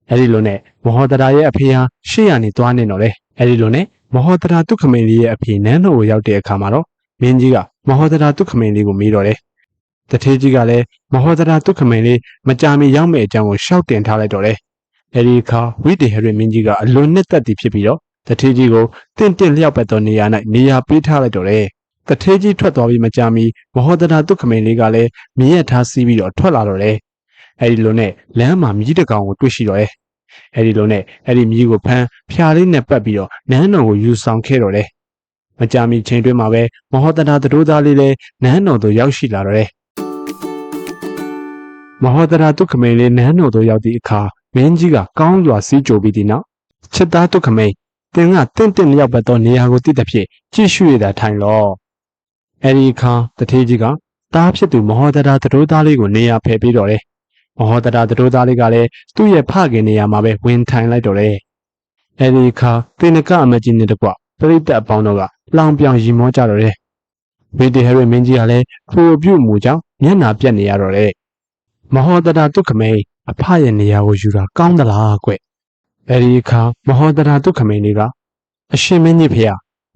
်အဲဒီလိုနဲ့မဟောတရာရဲ့အဖေဟာရှေ့ရနေသွားနေတော့တယ်အဲဒီလိုနဲ့မဟောတရာသူခမိန်လေးရဲ့အဖေနန်းတော်ကိုရောက်တဲ့အခါမှာတော့မင်းကြီးကမဟောတရာသူခမိန်လေးကိုမေးတော့တယ်တထေးကြီးကလည်းမဟောတရာသူခမိန်လေးမကြာမီရောက်မယ့်အကြောင်းကိုရှောက်တင်ထားလိုက်တော့တယ်အဲဒီအခါဝိတေဟရမင်းကြီးကအလွန်နှစ်သက်သည်ဖြစ်ပြီးတော့တထေးကြီးကိုတင့်လျောက်ပတ်သောနေရာ၌နေရာပေးထားလိုက်တော့တယ်။တထေးကြီးထွက်သွားပြီးမကြာမီမဟောတရာသူခမိန်လေးကလည်းမြင်းရထားစီးပြီးတော့ထွက်လာတော့တယ်။အဲဒီလိုနဲ့လမ်းမှာမြည်တကောင်ကိုတွေ့ရှိတော့တယ်။အဲဒီလိုနဲ့အဲဒီမြည်ကိုဖမ်းဖျားလေးနဲ့ပတ်ပြီးတော့နန်းတော်ကိုယူဆောင်ခဲ့တော့တယ်။မကြာမီချိန်တွင်းမှာပဲမဟောတရာသူတို့သားလေးလည်းနန်းတော်သို့ရောက်ရှိလာတော့တယ်။မဟောတရာသူခမိန်လေးနန်းတော်သို့ရောက်သည့်အခါမင်းကြီးကကောင်းစွာစီးကြိုပြီးတဲ့နောက်ချစ်သားသူခမိန် တင်ကတင့်လျောက်ပဲတော့နေရာကိုတိတဲ့ဖြစ်ကြည့်ရှုရတာထိုင်လောအဲဒီအခါတထေးကြီးကတားဖြစ်သူမဟောတရာသတို့သားလေးကိုနေရာဖယ်ပြီးတော့တယ်မဟောတရာသတို့သားလေးကလည်းသူ့ရဲ့ဖခင်နေရာမှာပဲဝင်ထိုင်လိုက်တော့တယ်အဲဒီအခါတင်ကအမကြီးနဲ့တကွပရိသတ်အပေါင်းတို့ကလောင်ပြောင်ရီမောကြတော့တယ်ဝီဒီဟရီမင်းကြီးကလည်းထိုအပြုတ်မှုကြောင့်မျက်နှာပြက်နေရတော့တယ်မဟောတရာဒုက္ခမိန်အဖရဲ့နေရာကိုယူတာကောင်းသလားကွအဲဒီအခါမဟောတရာဒုက္ခမိန်လေးကအရှင်မင်းကြီးဖေ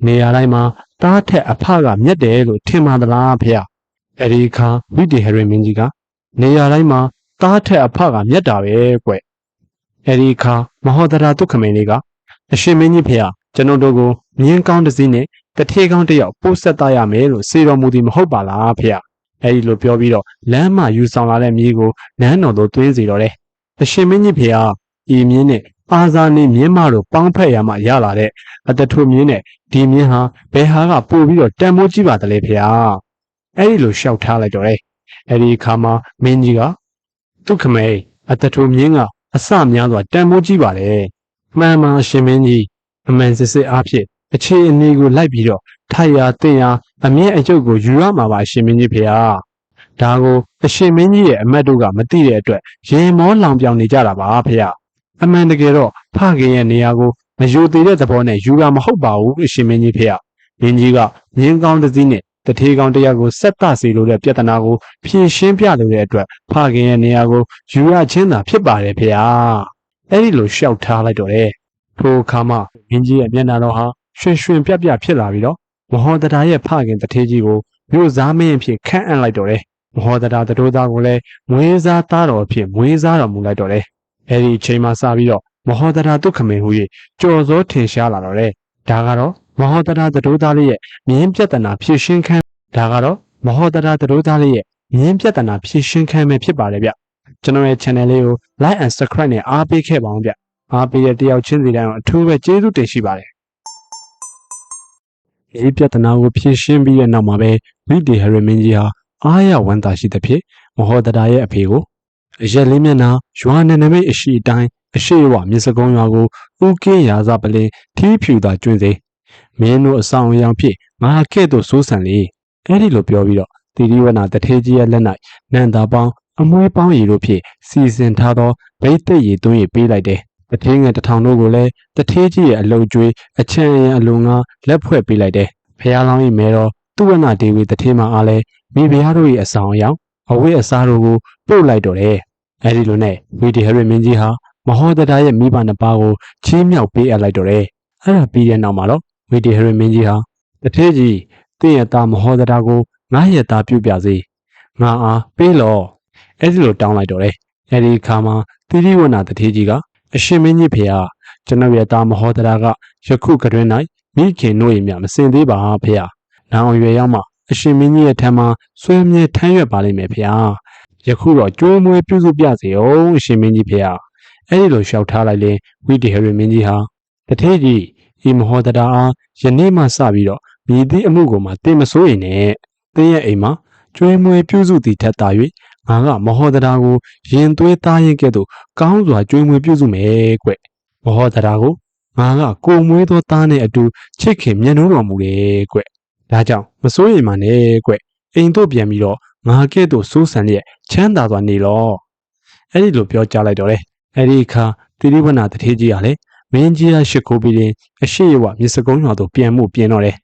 နေရာတိုင်းမှာတားထက်အဖကမြတ်တယ်လို့ထင်ပါသလားဖေအဲဒီအခါဝိတေဟရမင်းကြီးကနေရာတိုင်းမှာတားထက်အဖကမြတ်တာပဲကွအဲဒီအခါမဟောတရာဒုက္ခမိန်လေးကအရှင်မင်းကြီးဖေကျွန်တော်တို့ကိုမြင်းကောင်းတစ်စီးနဲ့တထေးကောင်းတစ်ယောက်ပို့ဆက်သားရမယ်လို့စေတော်မူသည်မဟုတ်ပါလားဖေအဲဒီလိုပြောပြီးတော့လမ်းမှာယူဆောင်လာတဲ့မြေကိုနန်းတော်သို့သွင်းစေတော့တယ်အရှင်မင်းကြီးဖေဤမြင်းနဲ့အာဇာနေမြင်းမတို့ပေါင်းဖက်ရမှရလာတဲ့အတထုမြင်းနဲ့ဒီမြင်းဟာဘယ်ဟာကပို့ပြီးတော့တန်မိုးကြီးပါတလဲဖေအဲဒီလိုရှောက်ထားလိုက်တော့တယ်အဲဒီအခါမှာမင်းကြီးကဒုက္ခမေအတထုမြင်းကအစများစွာတန်မိုးကြီးပါလေမှန်ပါရှင်မင်းကြီးအမှန်စစ်စစ်အားဖြင့်အခြေအနေကိုလိုက်ပြီးတော့ထိုက်ရာတင်ရာအမြင့်အကျုပ်ကိုယူရမှာပါရှင်မင်းကြီးဖေဒါကိုအရှင်မင်းကြီးရဲ့အမတ်တို့ကမသိတဲ့အတွက်ရင်မောလောင်ပြောင်နေကြတာပါဖေအမှန်တကယ်တော့ဖခင်ရဲ့နေရာကိုမယူသေးတဲ့သဘောနဲ့ယူတာမဟုတ်ပါဘူးအရှင်မင်းကြီးဖေမင်းကြီးကမြင်းကောင်းတစ်စီးနဲ့တထေးကောင်းတစ်ယောက်ကိုဆက်တစေလို့တဲ့ပြဿနာကိုဖြေရှင်းပြလို့တဲ့အတွက်ဖခင်ရဲ့နေရာကိုယူရချင်းသာဖြစ်ပါတယ်ဖေအဲဒီလိုရှောက်ထားလိုက်တော့တယ်ထိုအခါမှမင်းကြီးရဲ့မျက်နှာတော်ဟာရွှင်ပြဖြစ်လာပြီးတော့မဟောတရာရဲ့ဖခင်တထေးကြီးကိုမြို့စားမင်းအဖြစ်ခန့်အပ်လိုက်တော့တယ်မဟောတရာသတို့သားကိုလည်းမွေးစားသားတော်အဖြစ်မွေးစားတော်မူလိုက်တော့တယ်အဲဒီအချိန်မှစပြီးတော့မဟောတရာဒုက္ခမင်းဟူ၍ကြော်စောထင်ရှားလာတော့တယ်ဒါကတော့မဟောတရာသတို့သားလေးရဲ့မြင်းပြဿနာဖြည့်ရှင်းခန်းပဲဖြစ်ပါတယ်ဗျကျွန်တော်ရဲ့ channel လေးကို like and subscribe နဲ့အားပေးခဲ့ပါအောင်ဗျအားပေးတဲ့တယောက်ချင်းစီတိုင်းအထူးပဲကျေးဇူးတင်ရှိပါတယ်ဒီပြဿနာကိုဖြေရှင်းပြီးတဲ့နောက်မှာပဲဝိတေဟရမင်းကြီးဟာအားရဝမ်းသာရှိသဖြင့်မဟောတရာရဲ့အဖေကိုအရက်လေးမျက်နှာရွာနယ်နိမိတ်အရှိတိုင်းအရှိဝမြစ်စကုံးရွာကိုဥကင်းရာဇပလင်ထီးဖြူသာကျွင်းစေမင်းတို့အဆောင်အယောင်ဖြစ်ငါကဲ့သို့စိုးစံလေအဲ့ဒီလိုပြောပြီးတော့တိရိဝနာတထေးကြီးရဲ့လက်၌နန္တာပေါင်းအမွှေးပေါင်းရည်တို့ဖြင့်စီစဉ်ထားသောဗိတ်သက်ရည်သွင်းရည်ပေးလိုက်တယ်တထေးငယ်တစ်ထောင်တို့ကိုလည်းတထေးကြီးရဲ့အလုံကျွေးအချမ်းအရံအလုံငါလက်ဖွဲ့ပေးလိုက်တယ်ဖះလောင်း၏မဲတော်သူဝနာဒေဝီတထေးမအားလဲမိဖုရားတို့၏အဆောင်အယောင်အဝိအစားတို့ကိုပို့လိုက်တော့တယ်အဲဒီလိုနဲ့ဝီဒီဟရမင်းကြီးဟာမဟောတရာရဲ့မိဘနှစ်ပါးကိုချီးမြှောက်ပေးအပ်လိုက်တော့တယ်အဲ့ဒါပြီးတဲ့နောက်မှာတော့ဝီဒီဟရမင်းကြီးဟာတထေးကြီးတင့်ရဲ့သားမဟောတရာကိုငါရဲ့သားပြုပြစေငါအားပေးလောအဲ့ဒီလိုတောင်းလိုက်တော့တယ်အဲဒီအခါမှာတိရိဝနာတထေးကြီးကအရှင်မင်းကြီးဖေကျွန်ုပ်ရဲ့သားမဟောတရာကယခုကတွင်၌မိခင်တို့၏မြမစင်သေးပါဖေ။နောင်ရွယ်ရောက်မှအရှင်မင်းကြီးရဲ့ထံမှာဆွေးမြဲထမ်းရွက်ပါလိမ့်မယ်ဖေ။ယခုတော့ကြိုးမွေးပြုစုပြစေအောင်အရှင်မင်းကြီးဖေ။အဲဒီလိုလျှောက်ထားလိုက်ရင်ဝိတေဟရမင်းကြီးဟာတထေးကြီးဤမဟောတရာအားယနေ့မှစပြီးတော့မြည်သည့်အမှုကိုမှတင်မစိုးရင်နဲ့တင်းရဲ့အိမ်မှာကြွေးမွေးပြုစုသည့်ထက်သာ၍ငါကမဟောတရာကိုရင်သွေးသားရင်ကဲ့သို့ကောင်းစွာကြွေးမွေးပြုစုမယ်ကွ။မဟောတရာကိုငါကကိုမွေးသောသားနဲ့အတူချစ်ခင်မြတ်နိုးတော်မူတယ်ကွ။ဒါကြောင့်မစိုးရိမ်ပါနဲ့ကွ။အိမ်တို့ပြန်ပြီးတော့ငါကဲ့သို့စိုးစံလျက်ချမ်းသာစွာနေလော။အဲ့ဒီလိုပြောကြားလိုက်တော့လေ။အဲ့ဒီအခါတိရိဝနာတထေးကြီးကလည်းမင်းကြီးရရှိခိုးပြီးရင်အရှိရဝမြစ်စကုံးရွာသို့ပြန်မှုပြင်တော့တယ်။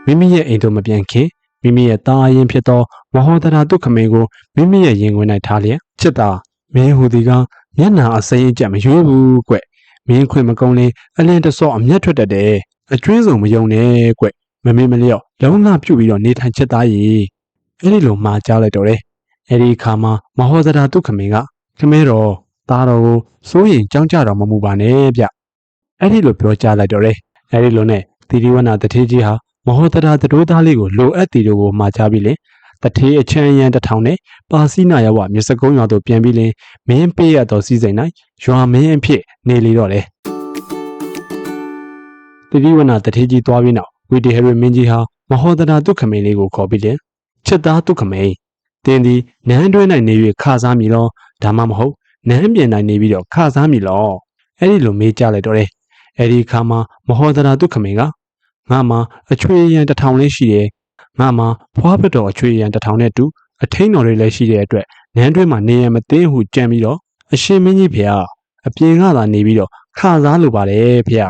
မိမိရဲ့အိမ်တို့မပြန်ခင်မိမိရဲ့သားအရင်ဖြစ်သောမဟောတရာဒုက္ခမင်းကိုမိမိရဲ့ရင်ခွင်၌ထားလျက်ချစ်တာမင်းဟူသည်ကမျက်နှာအစိမ်းအကျက်မရွေးဘူးကွ။မင်းခွင်မကုန်းလေးအလင်းတဆော့အမျက်ထွက်တတ်တယ်အကျွင်းစုံမယုံနဲ့ကွမမေ့မလျော့လုံးလာပြုတ်ပြီးတော့နေထိုင်ချက်သားကြီးအဲ့ဒီလိုမှားကြားလိုက်တော့တယ်အဲ့ဒီအခါမှာမဟောတရာဒုက္ခမင်းကခမဲတော်သားတော်ကိုစိုးရင်ကြောင်းကြတော်မမူပါနဲ့ဗျအဲ့ဒီလိုပြောကြားလိုက်တော့တယ်အဲ့ဒီလိုနဲ့တိရိဝနာတထေးကြီးဟာမဟောတရာသတို့သားလေးကိုလိုအပ်တီတို့ကိုမှာကြားပြီးလေတထေးအချမ်းရန်တစ်ထောင်နဲ့ပါစီနာရဝမြစ်စကုံးရွာသို့ပြန်ပြီးလင်မင်းပေးရသောစီစဉ်၌ရွာမင်းအဖြစ်နေလေတော့တယ်တိရိဝနာတထေးကြီးသွားပြီးနောက်ဝီတီဟရမင်းကြီးဟာမဟောတရာဒုက္ခမင်းလေးကိုခေါ်ပြီးလင်ချစ်သားဒုက္ခမင်းတင်းသည်နန်းတွဲ၌နေ၍ခစားမည်လောဒါမှမဟုတ်နန်းပြင်၌နေပြီးတော့ခစားမည်လောအဲ့ဒီလိုမေးကြလိုက်တော့တယ် အဲ့ဒီအခါမှာမဟောဒရာဒုက္ခမိန်ကငါမှာအချွေရန်1000လေးရှိတယ်ငါမှာဖွားပတော်အချွေရန်1000နဲ့တူအထိန်တော်တွေလည်းရှိတဲ့အတွက်နန်းတွင်းမှာနေရမသိဟုကြံပြီးတော့အရှင်မင်းကြီးဖေဟာအပြင်ကသာနေပြီးတော့ခစားလိုပါတယ်ဖေဟာ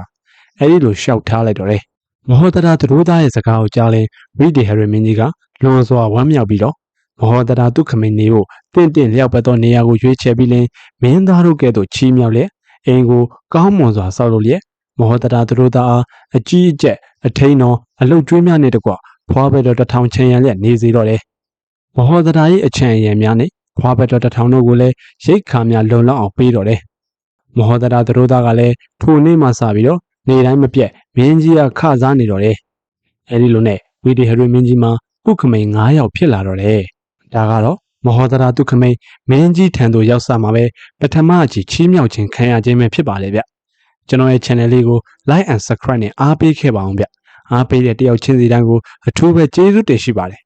အဲ့ဒီလိုရှောက်ထားလိုက်တော့တယ်မဟောဒရာသူတို့သားရဲ့စကားကိုကြားလဲဝိဒေဟရမင်းကြီးကလွန်စွာဝမ်းမြောက်ပြီးတော့မဟောဒရာဒုက္ခမိန်နေကိုတင့်တင့်လျောက်ပတ်သောနေရာကိုရွေးချယ်ပြီးလင်းမင်းသားတို့ကဲ့သို့ချီးမြှောက်လျက်အိမ်ကိုကောင်းမွန်စွာဆောက်လုပ်လျက်မဟောဒရာသူတို့သားအားအကြီးအကျက်အထိန်တော်အလုတ်ကျွေးများနဲ့တကွဖွားဘက်တော်1000ချန်ရန်လျက်နေစေတော့တယ်မဟောဒရာ၏အချံရံများနဲ့ဖွားဘက်တော်1000တို့ကိုလည်းရိတ်ခါများလုံလောက်အောင်ပေးတော့တယ်မဟောဒရာသူတို့သားကလည်းထိုနေ့မှစပြီးတော့နေတိုင်းမပြတ်မင်းကြီးကခစားနေတော့တယ်အဲဒီလိုနဲ့ဝိဒေဟရမင်းကြီးမှာကုခမိန်9ယောက်ဖြစ်လာတော့တယ်ဒါကတော့မဟောဒရာဒုက္ခမိန်မင်းကြီးထံသို့ရောက်စမှာပဲပထမအကြိမ်ချီးမြှောက်ခြင်းခံရခြင်းပဲဖြစ်ပါလေဗျကျွန်တော်ရဲ့ channel လေးကို like and subscribe နဲ့အားပေးခဲ့ပါအောင်ဗျအားပေးတဲ့တယောက်ချင်းစီတိုင်းကိုအထူးပဲကျေးဇူးတင်ရှိပါတယ်